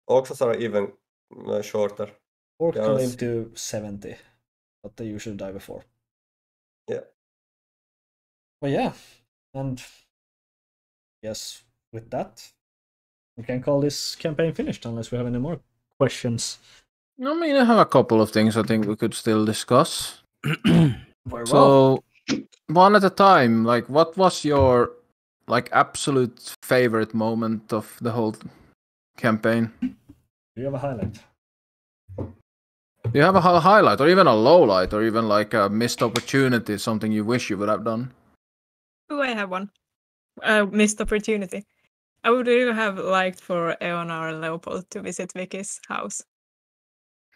Orcs are even shorter. Orcs They can are live to 70, but they usually die before. Yeah. Well, yeah, and yes, with that, we can call this campaign finished unless we have any more questions. I mean, I have a couple of things I think we could still discuss. Very well. So, one at a time. Like, what was your absolute favorite moment of the whole campaign? Do you have a highlight? Do you have a highlight, or even a low light, or even like a missed opportunity, something you wish you would have done? Oh, I have one. A missed opportunity. I would really have liked for Eonar and Leopold to visit Vicky's house.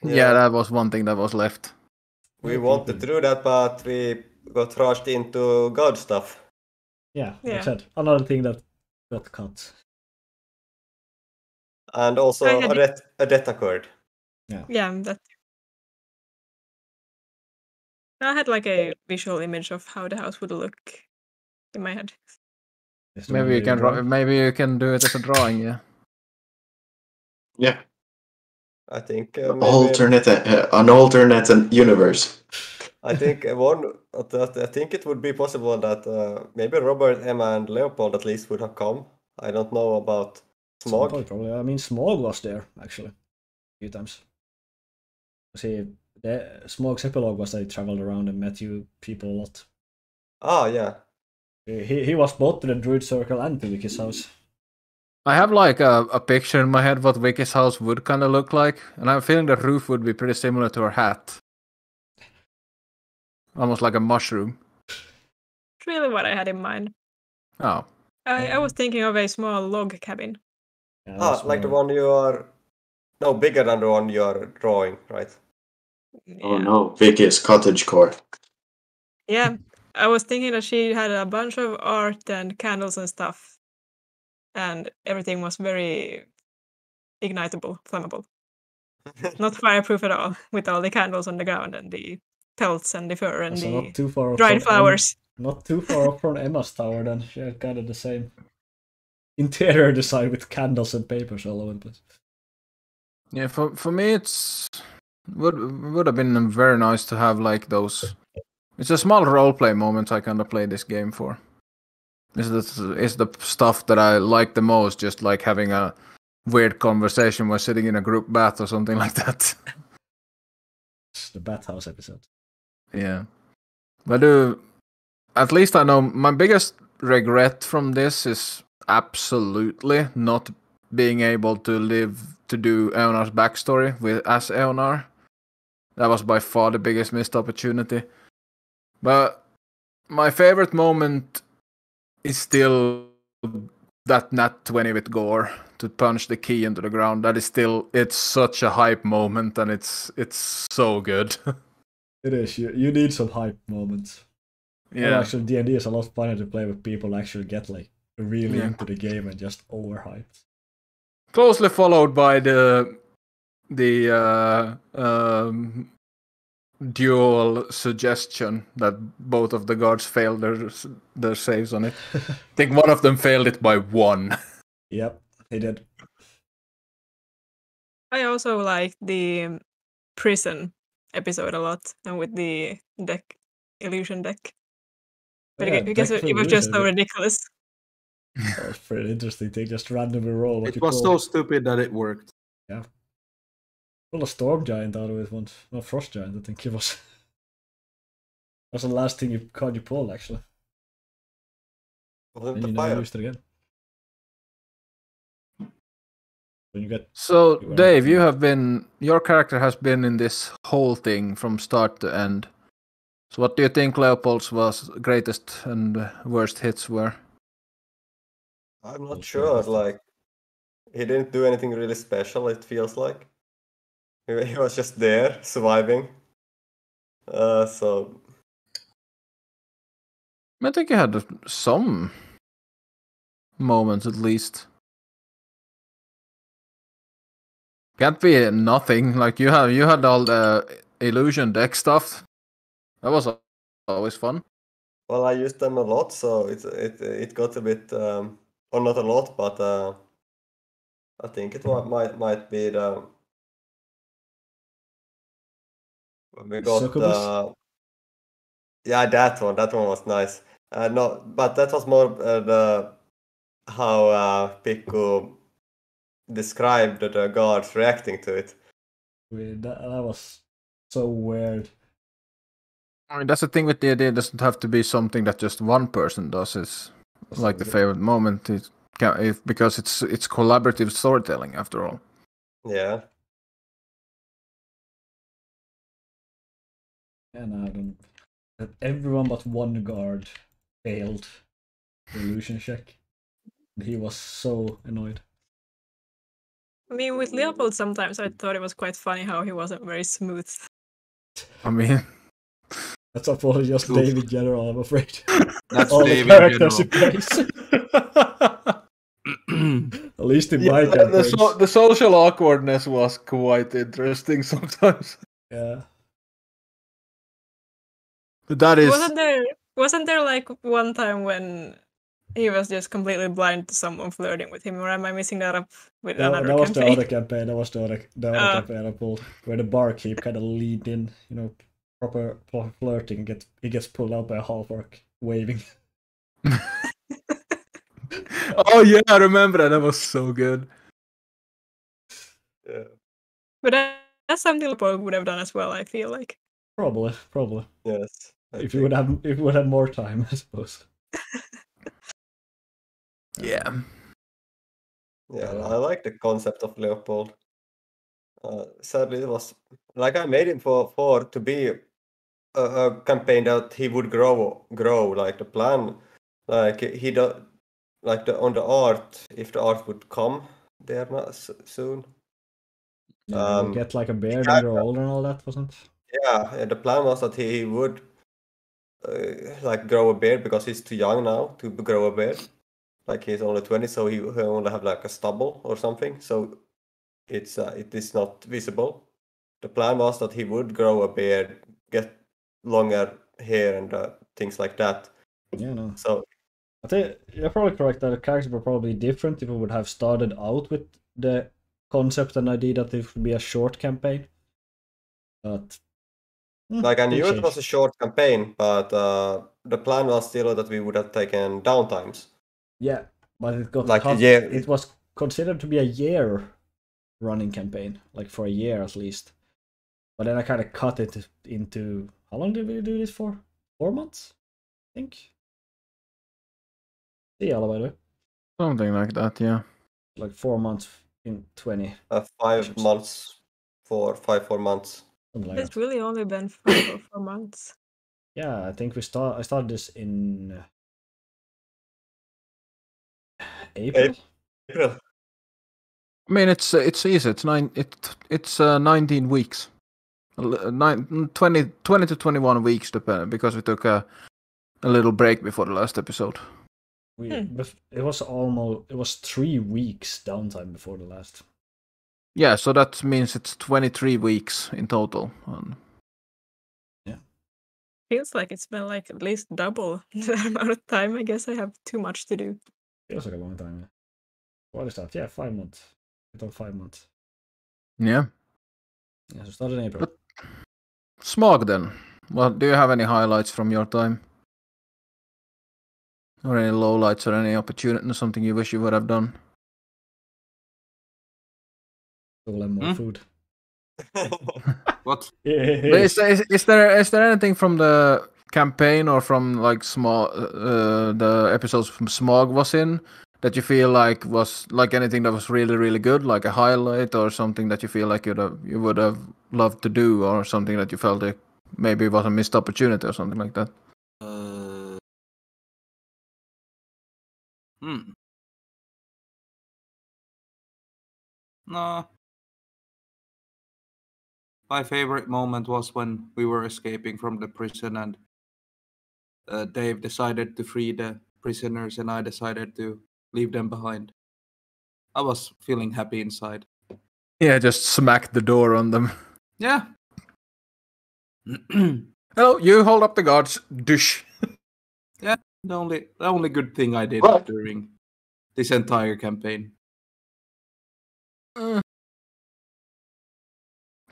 Yeah, that was one thing that was left. We wanted to do that, but we got rushed into God stuff. Yeah, Yeah. like I said, another thing that got cut. And also I had a death occurred. Yeah, that. I had like a visual image of how the house would look in my head. Is the one Maybe you that draw? maybe you can do it as a drawing. Yeah. Yeah, I think an maybe alternate universe. I think I think it would be possible that maybe Robert, Emma, and Leopold at least would have come. I don't know about Smog. Probably. I mean, Smog was there actually a few times. See, the Smog's epilogue was that he traveled around and met you people a lot. Ah, yeah. He was both to the Druid Circle and to Vicky's house. I have like a picture in my head what Vicky's house would kind of look like, and I'm feeling the roof would be pretty similar to her hat. Almost like a mushroom. It's really what I had in mind. Oh. I was thinking of a small log cabin. Yeah, Like the one you are... No, bigger than the one you are drawing, right? Oh no, Vicky's cottagecore. Yeah, I was thinking that she had a bunch of art and candles and stuff, and everything was very ignitable, flammable. Not fireproof at all, with all the candles on the ground and the pelts and the fur and So the not too far off dried from flowers. Not too far off from Emma's tower then. She had kind of the same interior design with candles and papers all over the place. Yeah, for me it's would have been very nice to have like those. It's a small roleplay moment I kind of play this game for. Is the stuff that I like the most, just like having a weird conversation while sitting in a group bath or something like that. It's the Bathhouse episode. Yeah, but at least I know my biggest regret from this is absolutely not being able to do Eonar's backstory as Eonar. That was by far the biggest missed opportunity. But my favorite moment is still that nat 20 with Gore to punch the key into the ground. That is still, it's such a hype moment, and it's so good. It is. You need some hype moments. Yeah. Well, actually, D&D is a lot funner to play with people who actually get like really Yeah. into the game and just overhyped. Closely followed by the dual suggestion that both of the guards failed their saves on it. I think one of them failed it by 1. Yep, he did. I also liked the prison episode a lot, and with the illusion deck. But Yeah, because deck it was just illusion, so but- ridiculous. That was pretty interesting. They just randomly roll what It you was call. so stupid that it worked. Pull a storm giant out of it once. No, frost giant, I think it was. That's the last thing you pulled actually. Wasn't And the you never fire? used it again. When you get So, You are- Dave, your character has been in this whole thing from start to end. So what do you think Leopold's greatest and worst hits were? I'm Well, not sure. that's it. Like, he didn't do anything really special, it feels like. He was just there, surviving. So, I think you had some moments at least. Can't be nothing. Like you had all the illusion deck stuff. That was always fun. Well, I used them a lot, so it got a bit, or not a lot, but I think it might be the when we got Succubus? yeah, that one was nice. No, but that was more the how Pikku described the guards reacting to it. That was so weird. I mean, that's the thing with the idea. It doesn't have to be something that just one person does. It's like the favorite moment. Because it's collaborative storytelling after all. Yeah. And everyone but one guard failed the illusion check. He was so annoyed. I mean, with Leopold, sometimes I thought it was quite funny how he wasn't very smooth. I mean, that's probably just Oof. David General, I'm afraid. That's all David the characters he General. plays. At least in my campaigns. the social awkwardness was quite interesting sometimes. Yeah. That is. Wasn't there like one time when he was just completely blind to someone flirting with him, or am I missing that up with another that was campaign? the other campaign. That was the other campaign I pulled, where the barkeep kind of leaned in, proper flirting, and he gets pulled out by a half-orc waving. Oh yeah, I remember that. That was so good. Yeah. But that's something Leopold would have done as well, I feel like. Probably. Yes. If you would have more time, I suppose. Yeah. Yeah, I like the concept of Leopold. Sadly, it was like I made him for to be a campaign that he would grow. Like the plan, like he do, like on the art. If the art would come there not soon. Yeah, you get like a beard and grow older and all that, wasn't it? Yeah, the plan was that he would like grow a beard because he's too young now to grow a beard. Like he's only 20, so he only have like a stubble or something. So it is not visible. The plan was that he would grow a beard, get longer hair and things like that. Yeah, no. So I think you're probably correct that the characters were probably different if we would have started out with the concept and idea that it would be a short campaign. But like I knew it was a short campaign, but the plan was still that we would have taken downtimes. Yeah, but it got like cut. Yeah, it was considered to be a year running campaign, like for a year at least. But then I kind of cut it into, how long did we do this for? 4 months, I think. Yeah, by the way. Something like that, yeah. Like 4 months in 20. 5 months, 4 months. Like it's really only been 5 or 4 months. Yeah, I think I started this in April. I mean, it's easy. It's 19 weeks, 20 to 21 weeks, depending, because we took a little break before the last episode. It was 3 weeks downtime before the last. Yeah, so that means it's 23 weeks in total. Yeah. Feels like it's been like at least double the amount of time. I guess I have too much to do. Feels like a long time. Yeah. What is that? Yeah, 5 months. It took 5 months. Yeah. Yeah, so started in April. Smog then. Well, do you have any highlights from your time? Or any lowlights or any opportunity, something you wish you would have done? Golem more food. What? Is there anything from the campaign or from like the episodes from Smog was in that you feel like was like anything that was really really good, like a highlight or something that you feel like you would have loved to do, or something that you felt like maybe was a missed opportunity or something like that? No. My favorite moment was when we were escaping from the prison and Dave decided to free the prisoners and I decided to leave them behind. I was feeling happy inside. Yeah, just smack the door on them. Yeah. Hello, you hold up the guards. Dush. The only good thing I did What? during this entire campaign. I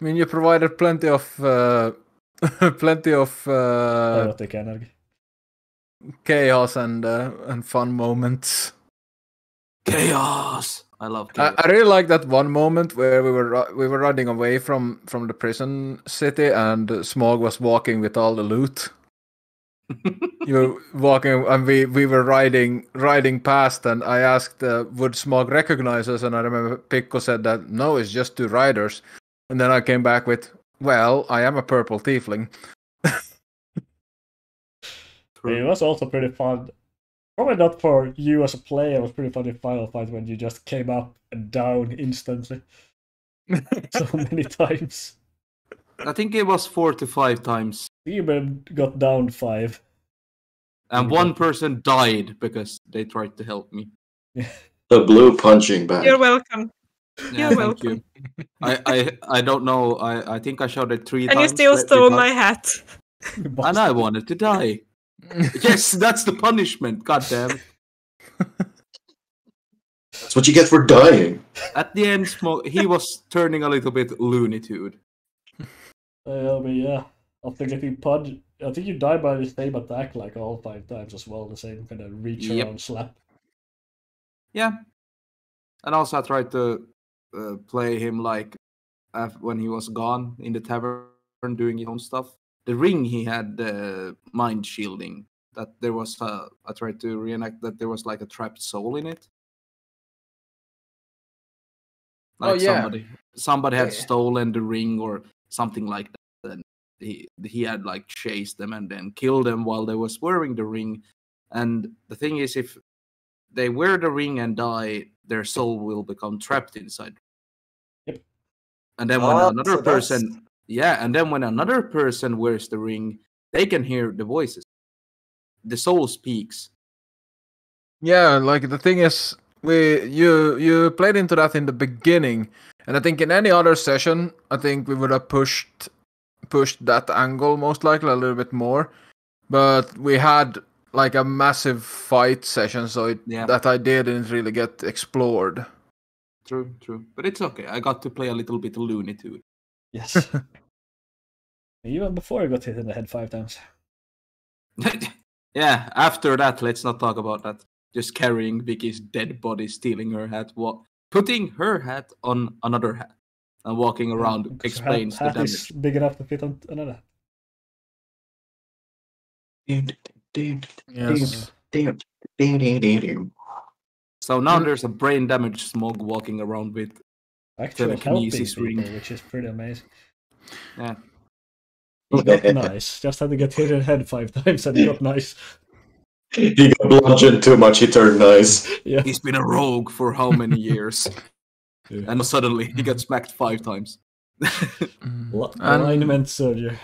mean, you provided plenty of Chaotic energy. chaos and fun moments. Chaos. I love chaos. I really like that one moment where we were running away from the prison city, and Smog was walking with all the loot. You were walking, and we were riding past, and I asked, would Smog recognize us? And I remember Pico said that no, it's just 2 riders. And then I came back with, well, I am a purple tiefling. It was also pretty fun. Probably not for you as a player. It was pretty fun in Final Fight when you just came up and down instantly. So many times. I think it was 4 to 5 times. Even got down 5. And one person died because they tried to help me. The blue punching bag. You're welcome. Yeah, You're thank you. I don't know. I think I shot it 3 And times. you still every stole time, my hat. And I wanted to die. Yes, that's the punishment. God damn. That's what you get for dying. At the end, he was turning a little bit Looney Tude. I mean, yeah. After getting punched, I think you die by the same attack like all 5 times as well. The same kind of reach around slap. Yeah. And also I tried to play him like when he was gone in the tavern doing his own stuff. The ring he had mind shielding. That there was I tried to reenact that there was like a trapped soul in it. Like somebody had stolen the ring or something like that. And he had like chased them and then killed them while they was wearing the ring. And the thing is, if they wear the ring and die, their soul will become trapped inside. Yep. And then when another person, and then when another person wears the ring, they can hear the voices. The soul speaks. Yeah, like the thing is, you played into that in the beginning, and I think in any other session, I think we would have pushed that angle most likely a little bit more, but we had like a massive fight session, so that idea didn't really get explored. True, but it's okay. I got to play a little bit Looney Tude. Yes. Even before you got hit in the head 5 times. Yeah, after that, let's not talk about that. Just carrying Vicky's dead body, stealing her hat, putting her hat on another hat, and walking around explains the hat damage. is big enough to fit on another. Yes. So now there's a brain damage Smog walking around with Actually helping telekinesis people, ring. which is pretty amazing. Yeah. He got nice. Just had to get hit in the head 5 times and he got nice. He got bludgeoned too much, he turned nice. Yeah. He's been a rogue for how many years? Yeah. And suddenly he got smacked 5 times. Alignment surgery.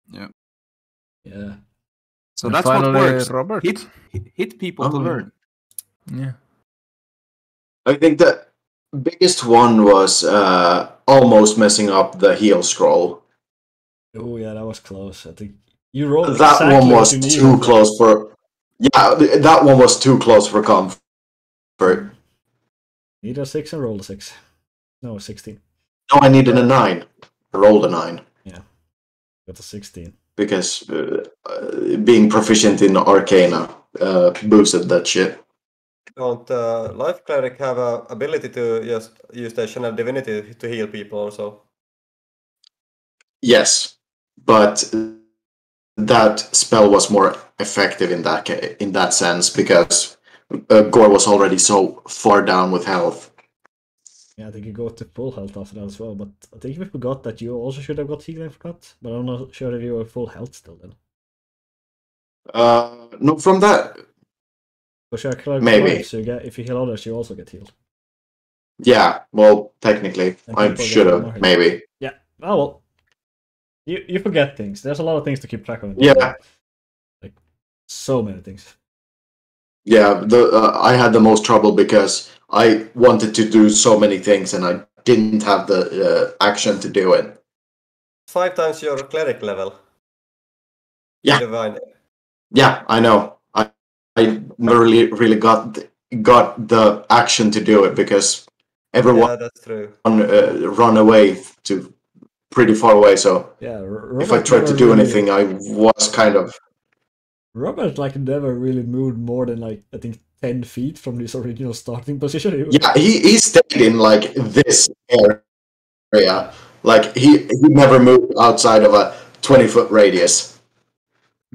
Yeah. Yeah. So And that's what finally, works. Robert. Hit people to learn. Yeah. I think the biggest one was almost messing up the heal scroll. Oh yeah, that was close. I think you rolled That exactly one was what you too needed. close for. Yeah, that one was too close for comfort. Need a 6 and roll a 6. No, 16. No, I needed a 9. I rolled a 9. Got a 16. Because being proficient in Arcana boosted that shit. Don't Life Cleric have a ability to just use their Channel Divinity to heal people also? Yes, but that spell was more effective in that sense because Gore was already so far down with health. Yeah, I think you go to full health after that as well, but I think we forgot that you also should have got healing for that, but I'm not sure if you were full health still then. No, from that, For sure, maybe. So you get, if you heal others, you also get healed. Yeah, well, technically, And I people should get more have, hit. maybe. Yeah. Oh well. You forget things. There's a lot of things to keep track of. Yeah. Like so many things. Yeah, I had the most trouble because I wanted to do so many things and I didn't have the action to do it. 5 times your cleric level. Yeah. Divine. Yeah, I know. I never really got the action to do it because everyone Yeah, that's true. run away to pretty far away. So Yeah, if I tried to do anything, I was kind of. Robert like never really moved more than like I think 10 feet from his original starting position. Yeah, he stayed in like this area. Like he never moved outside of a 20-foot radius.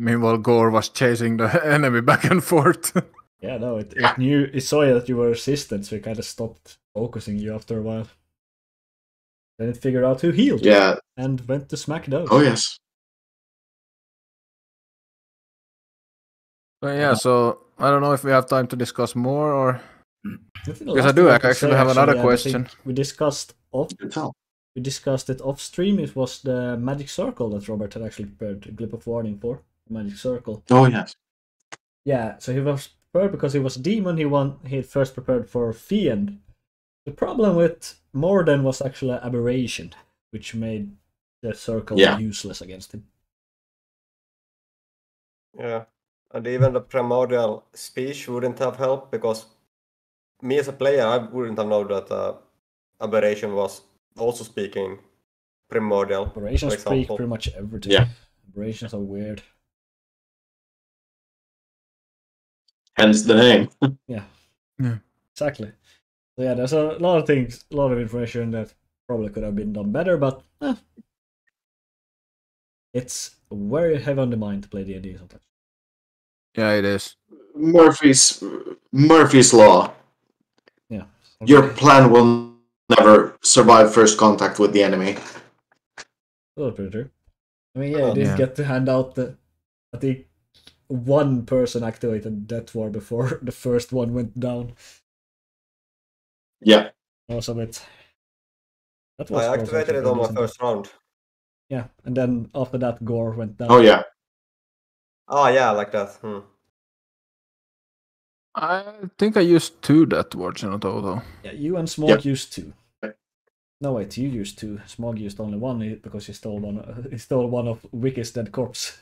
Meanwhile, Gore was chasing the enemy back and forth. Yeah, no, it knew it saw that you were resistant, so it kind of stopped focusing you after a while. Then it figured out who healed. Yeah. And went to smack those. Oh yes. But yeah, so I don't know if we have time to discuss more or Because I do actually have another question. We discussed it off stream. It was the magic circle that Robert had actually prepared a clip of warning for. Magic circle. Oh yes. Yeah, so he was prepared because he was a demon. He had first prepared for Fiend. The problem with Morden was actually an aberration, which made the circle useless against him. Yeah, and even the primordial speech wouldn't have helped because me as a player, I wouldn't have known that aberration was also speaking primordial. Aberrations speak pretty much everything. Yeah. Aberrations are weird. Hence the name. Yeah. Exactly. So yeah, there's a lot of things, a lot of information that probably could have been done better, but it's very heavy on the mind to play D&D sometimes. Yeah, it is. Murphy's law. Yeah. Okay. Your plan will never survive first contact with the enemy. That's pretty true. I mean, yeah, you did get to hand out I think one person activated Death War before the first one went down. Yeah. Most of it. I activated it on my first round. Yeah, and then after that, Gore went down. Oh yeah. Oh yeah, like that. I think I used 2 Death Wards in a total. Yeah, you and Smog used 2. No wait, you used 2. Smog used only 1 because he stole one. He stole one of Wicky's dead corpse.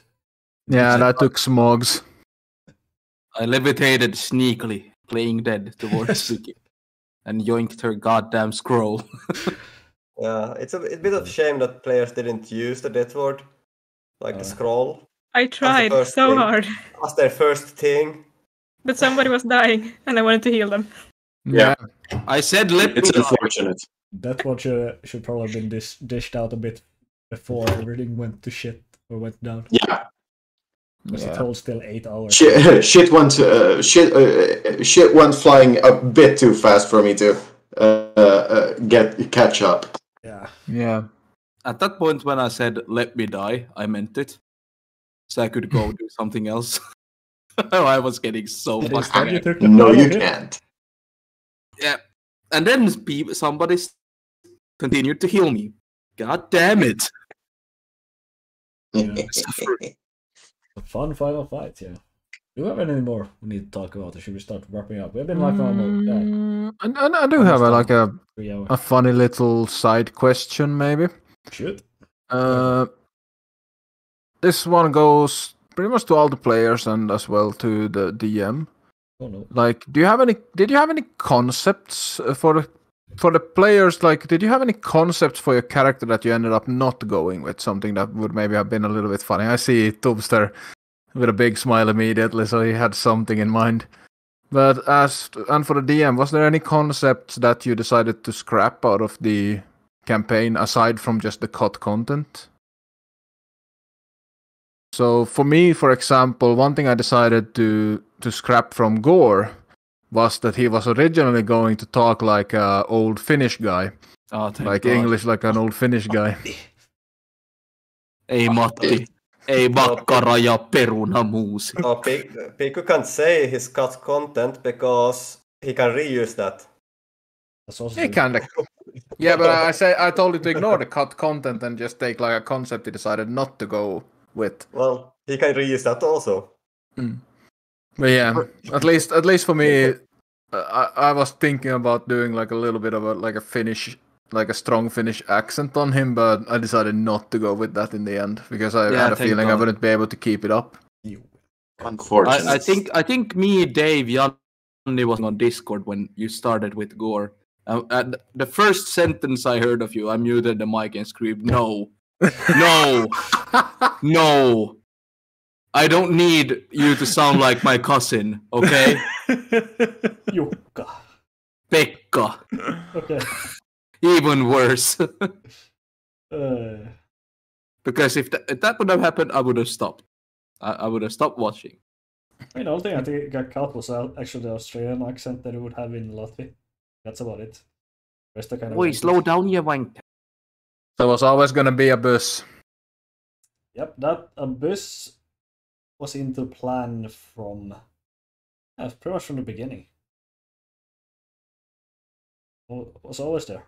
Yeah, and I took Smog's. I levitated sneakily, playing dead towards Vicky, and yoinked her goddamn scroll. Yeah, it's a bit of shame that players didn't use the Death Ward, like the scroll. I tried so hard. As their first thing. But somebody was dying, and I wanted to heal them. Yeah. I said it's unfortunate. That one should probably have been dished out a bit before everything went to shit or went down. Yeah. Because it holds still 8 hours. Shit went flying a bit too fast for me to catch up. Yeah. Yeah. At that point when I said let me die, I meant it. So I could go do something else. I was getting so fucking No, you can't. Yeah. And then somebody continued to heal me. God damn it. A fun final fight, yeah. Do we have any more we need to talk about, or should we start wrapping up? We've been like almost. I do have a funny little side question, maybe. Shoot. This one goes pretty much to all the players and as well to the DM. Oh no. Like, did you have any concepts for the players? Like, did you have any concepts for your character that you ended up not going with? Something that would maybe have been a little bit funny. I see Tubster with a big smile immediately, so he had something in mind. But for the DM, was there any concepts that you decided to scrap out of the campaign aside from just the cut content? So for me, for example, one thing I decided to scrap from Gore was that he was originally going to talk like an old Finnish guy. Oh, like God. English, like an old Finnish guy. Ei Matti, ei makkara ja perunamuusi. Piku can't say his cut content because he can reuse that. He can. Yeah, but I told you to ignore the cut content and just take like a concept he decided not to go with. Well, he can reuse that also. But yeah, at least for me, I was thinking about doing like a little bit of a Finnish like a strong Finnish accent on him, but I decided not to go with that in the end because I Yeah, had a thank feeling I God. wouldn't be able to keep it up. Unfortunate. I think me, Janni was on Discord when you started with Gore. And the first sentence I heard of you, I muted the mic and screamed, "No, no, no! I don't need you to sound like my cousin, okay, Jukka. Pekka? Okay. Even worse." Uh, Because if that would have happened, I would have stopped. I would have stopped watching. I mean, the only thing I think it got caught was actually the Australian accent that it would have in Latvia. That's about it. Rest I kind of Oi, went slow with- down, you wank. There was always gonna be a bus. Yep, that Abyss was into plan from pretty much from the beginning. Was always there.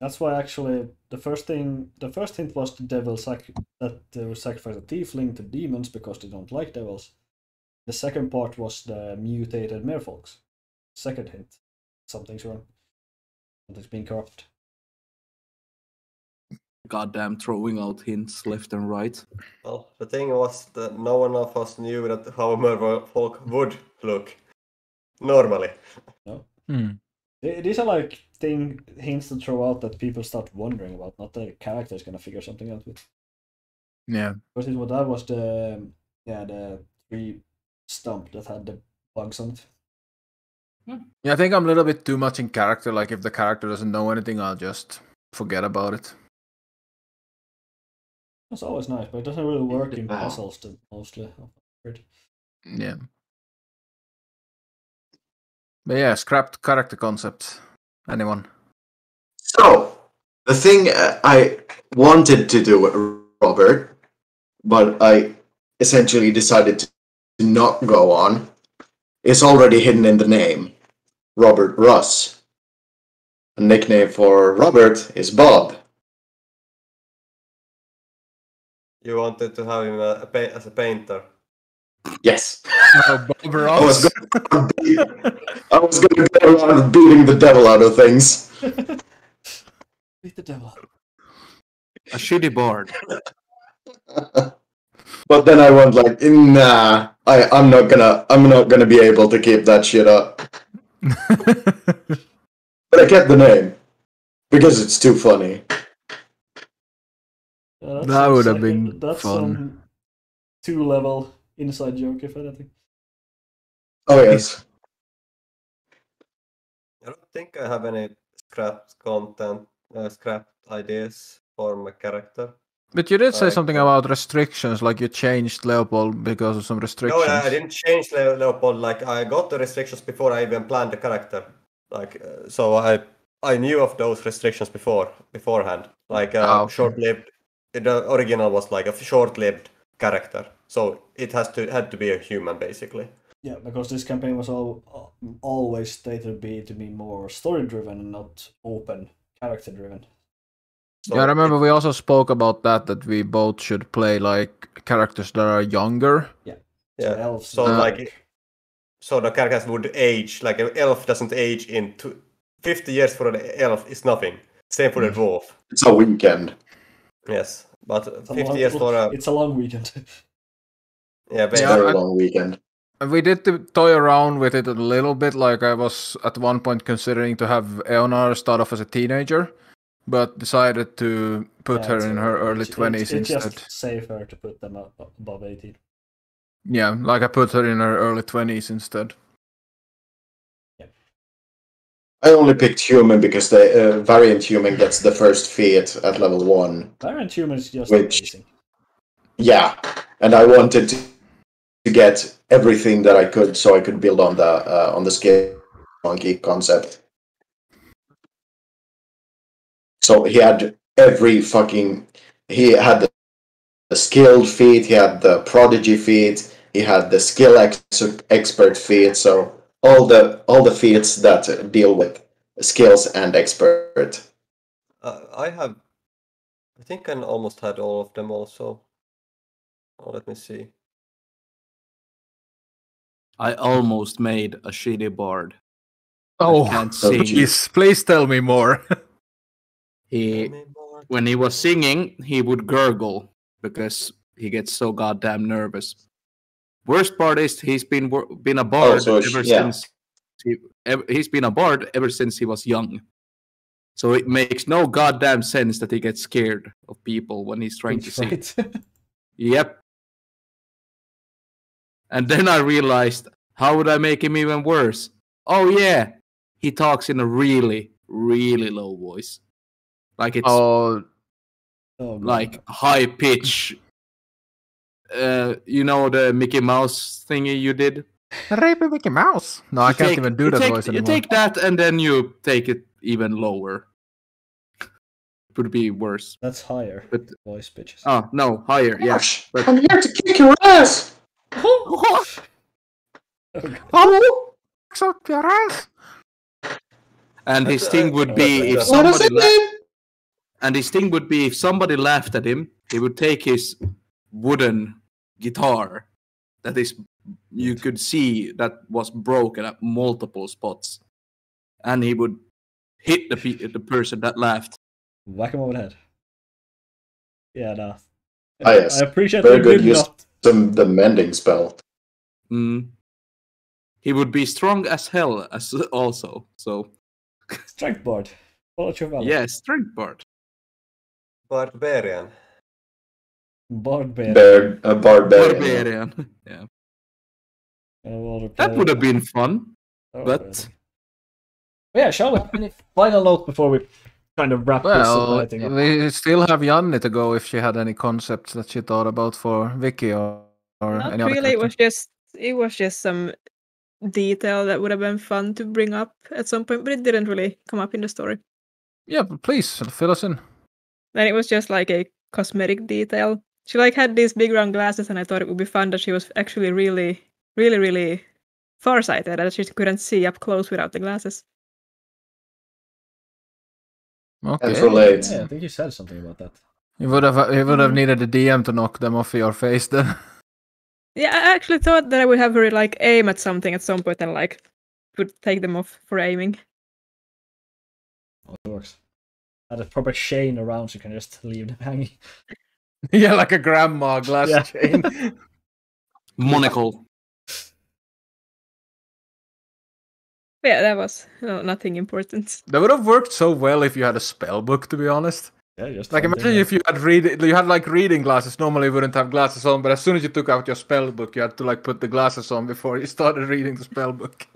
That's why actually the first hint was the devil that they would sacrifice a tiefling to demons because they don't like devils. The second part was the mutated merfolks. Second hint, something's wrong. Something's being corrupt. Goddamn, throwing out hints left and right. Well, the thing was that no one of us knew that how merfolk would look normally. No. Hmm. These are like hints to throw out that people start wondering about, not the character's gonna figure something out with. Yeah. Because that was the tree stump that had the bugs on it. Yeah, I think I'm a little bit too much in character. Like, if the character doesn't know anything, I'll just forget about it. That's always nice, but it doesn't really work in Wow. puzzles mostly. Yeah. But yeah, scrapped character concept. Anyone? So, the thing I wanted to do, Robert, but I essentially decided to not go on, is already hidden in the name. Robert Russ. A nickname for Robert is Bob. You wanted to have him as a painter. Yes. Oh, Bob I was Ross. going to go around beating the devil out of things. Beat the devil. A shitty bard. But then I went like, nah, I'm not gonna be able to keep that shit up. But I kept the name because it's too funny. Yeah, That would have been that's fun. some 2-level inside joke, if anything. Oh yes. I don't think I have any scrapped content, scrapped ideas for my character. But you did say Like, something about restrictions, like you changed Leopold because of some restrictions. No, I didn't change Leopold. Like, I got the restrictions before I even planned the character. Like, so I knew of those restrictions beforehand. Like, Okay. short-lived. The original was like a short-lived character, so it had to be a human basically. Yeah, because this campaign was always stated to be more story-driven and not open, character-driven. So Yeah, I remember we also spoke about that we both should play like characters that are younger. So Yeah. elves. So so the characters would age. Like, an elf doesn't age in 50 years for an elf is nothing. Same for a dwarf. It's a weekend. Yes, but It's a 50 years for a It's a long weekend. yeah, It's a Yeah, very long weekend. We did toy around with it a little bit. Like, I was at one point considering to have Eonar start off as a teenager, but decided to put her in her early 20s It's instead. just safer to put them above 18. Yeah, like I put her in her early 20s instead. I only picked human because the variant human gets the first feat at level 1. Variant human is just Which- amazing. Yeah, and I wanted to get everything that I could so I could build on the skill monkey concept. So he had he had the skilled feat, he had the prodigy feat, he had the skill expert feat, so all the feats that deal with skills and expert. I think I almost had all of them also. Oh, let me see. I almost made a shitty bard. Oh, can't sing. please tell me more. When he was singing, he would gurgle because he gets so goddamn nervous. Worst part is he's been a bard he's been a bard ever since he was young. So it makes no goddamn sense that he gets scared of people when he's trying to sing. Yep. And then I realized, how would I make him even worse? Oh yeah, he talks in a really, really low voice. Like it's like high pitch. You know the Mickey Mouse thingy you did? Rape Mickey Mouse. No, I can't even do that voice anymore. You take that and then you take it even lower. It would be worse. That's higher. Voice pitches. Oh no, higher. Yeah. But... I'm here to kick your ass. Oh, up your ass. And his thing would be if somebody laughed at him, he would take his wooden guitar that is you could see that was broken at multiple spots, and he would hit the person that laughed. Whack him over the head. Yeah, no. Yes. I appreciate very good use the mending spell. He would be strong as hell as also. So strength bard. Follow your valor. Yeah, strength bard. Barbarian. Barbarian. Barbarian. Yeah. That would have been fun. But yeah, shall we have any final note before we kind of wrap this thing up? We still have Janne to go if she had any concepts that she thought about for Vicky or Not any other really. character. It was just some detail that would have been fun to bring up at some point, but it didn't really come up in the story. Yeah, but please fill us in. Then it was just like a cosmetic detail. She had these big round glasses, and I thought it would be fun that she was actually really, really, really farsighted, that she couldn't see up close without the glasses. Okay. Yeah, I think you said something about that. You would have needed a DM to knock them off your face then. Yeah, I actually thought that I would have her aim at something at some point and would take them off for aiming. Oh, it works. Had a proper chain around so you can just leave them hanging. Yeah, like a grandma glass chain. Monocle. Yeah, that was nothing important. That would have worked so well if you had a spell book, to be honest. Yeah, just imagine if you had reading glasses. Normally you wouldn't have glasses on, but as soon as you took out your spell book, you had to put the glasses on before you started reading the spell book.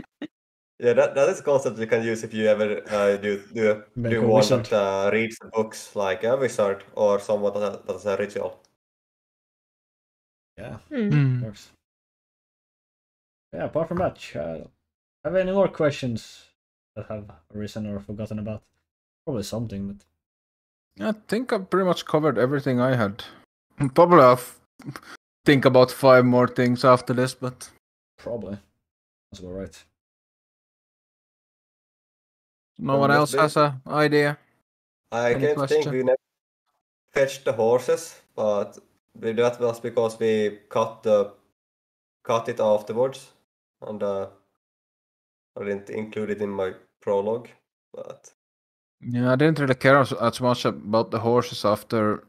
Yeah, that is a concept you can use if you ever do one that reads the books, like a wizard or someone that has a ritual. Yeah, works. Yeah, apart from that, have any more questions that have arisen or forgotten about? Probably something, but I think I've pretty much covered everything I had. Probably I'll think about 5 more things after this, but probably that's all right. No one else has an idea? I can't think we never fetched the horses, but that was because we cut it afterwards, and I didn't include it in my prologue. But yeah, I didn't really care as much about the horses after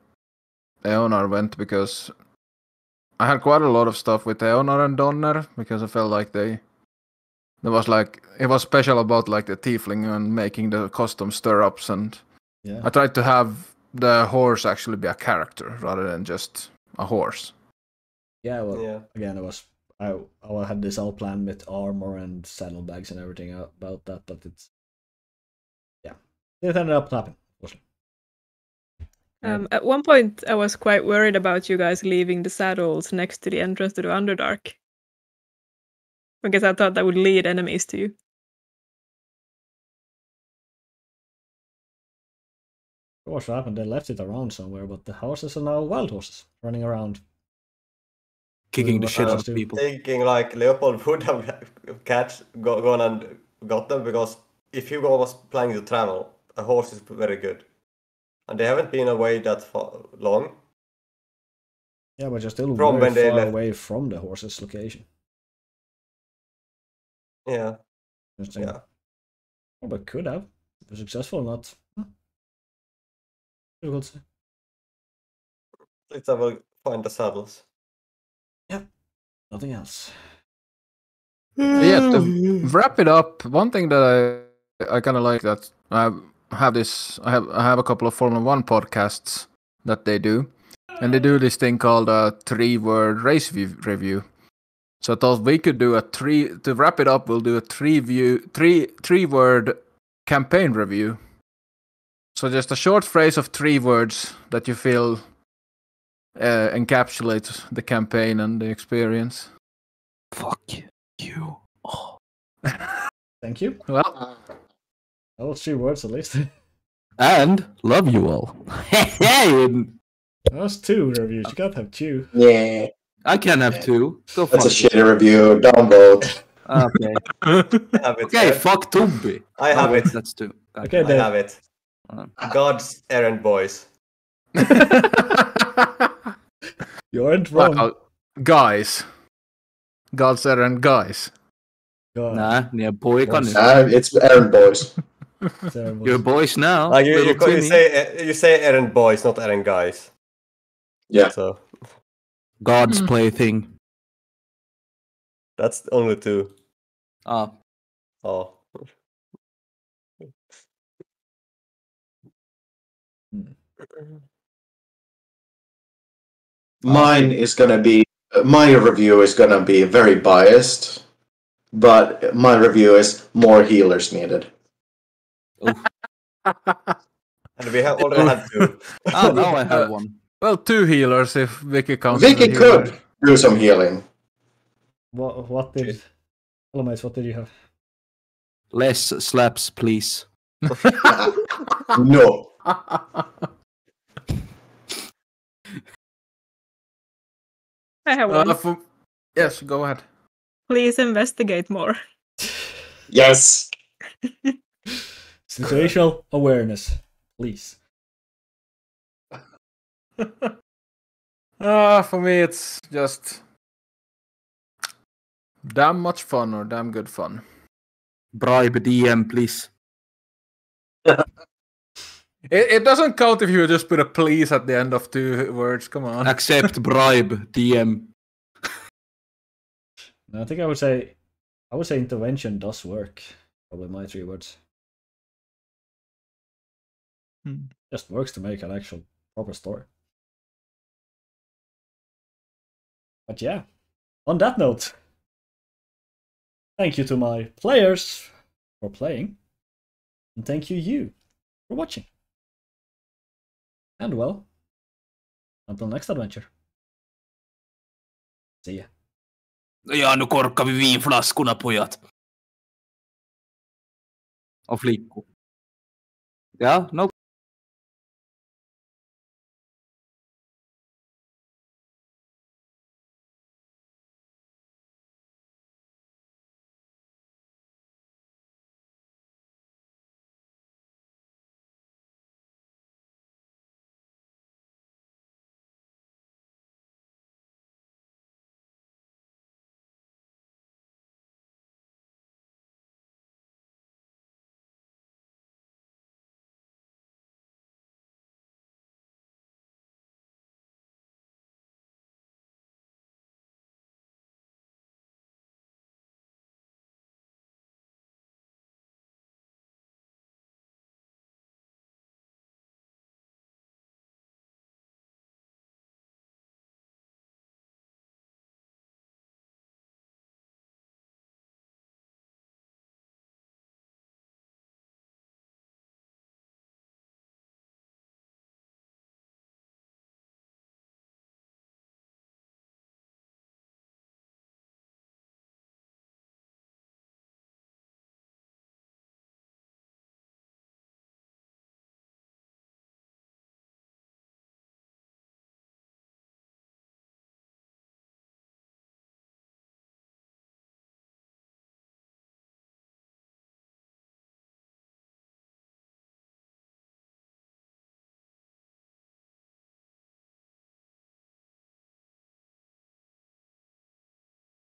Eonar went, because I had quite a lot of stuff with Eonar and Donner, because I felt like it was special about the tiefling and making the custom stirrups, and I tried to have the horse actually be a character rather than just a horse. Yeah, well, again, I had this all planned with armor and saddlebags and everything about that, but it ended up happening. At one point, I was quite worried about you guys leaving the saddles next to the entrance to the Underdark, because I thought that would lead enemies to you. What happened? They left it around somewhere, but the horses are now wild horses running around, kicking the shit out of people. Thinking Leopold would have gone and got them, because if Hugo was planning to travel, a horse is very good, and they haven't been away that long. Yeah, but you're still very far away from the horse's location. Yeah. Yeah. Or but could have. If they're successful or not. Difficult to say. At least I will find the saddles. Nothing else. Yeah, to wrap it up, one thing that I kind of like that I have a couple of Formula 1 podcasts that they do, and they do this thing called a 3-word race review. So I thought we could do to wrap it up, we'll do a 3-word campaign review. So just a short phrase of 3 words that you feel encapsulates the campaign and the experience. Fuck you. Oh. Thank you. Well, That was 3 words at least. And love you all. That's 2 reviews. You can't have 2. Yeah, I can have 2. Go that's a fuck shitty review. Downvote. Okay. I have it. Okay, here. fuck Tubby. I have it. That's 2. Okay, I then. have it. God's errand boys. You aren't wrong. well, guys. God's errand guys. God. Nah, ni är pojkar nu. It's errand boys. Terrible. You're boys now. Like you little Timmy. say errand boys, not errand guys. Yeah. So God's plaything. that's only 2. Ah, Oh. My review is gonna be very biased, but my review is more healers needed. And we have already had 2. oh, now I have one. Well, 2 healers if Vicky counts. Vicky could do some healing. What did... Alamites, what did you have? Less slaps, please. No. I have one. Yes, go ahead. Please investigate more. Yes. Situational awareness, please. For me, it's just damn much fun or damn good fun. Bribe DM, please. It doesn't count if you just put a please at the end of 2 words. Come on. Accept bribe DM. No, I think I would say intervention does work. Probably my 3 words. Just works to make an actual proper story. But yeah, on that note, thank you to my players for playing, and thank you for watching. And well, until next adventure. See ya. Ja, nu korkar vi vinflaskorna, pojat. Och flickor. Ja, no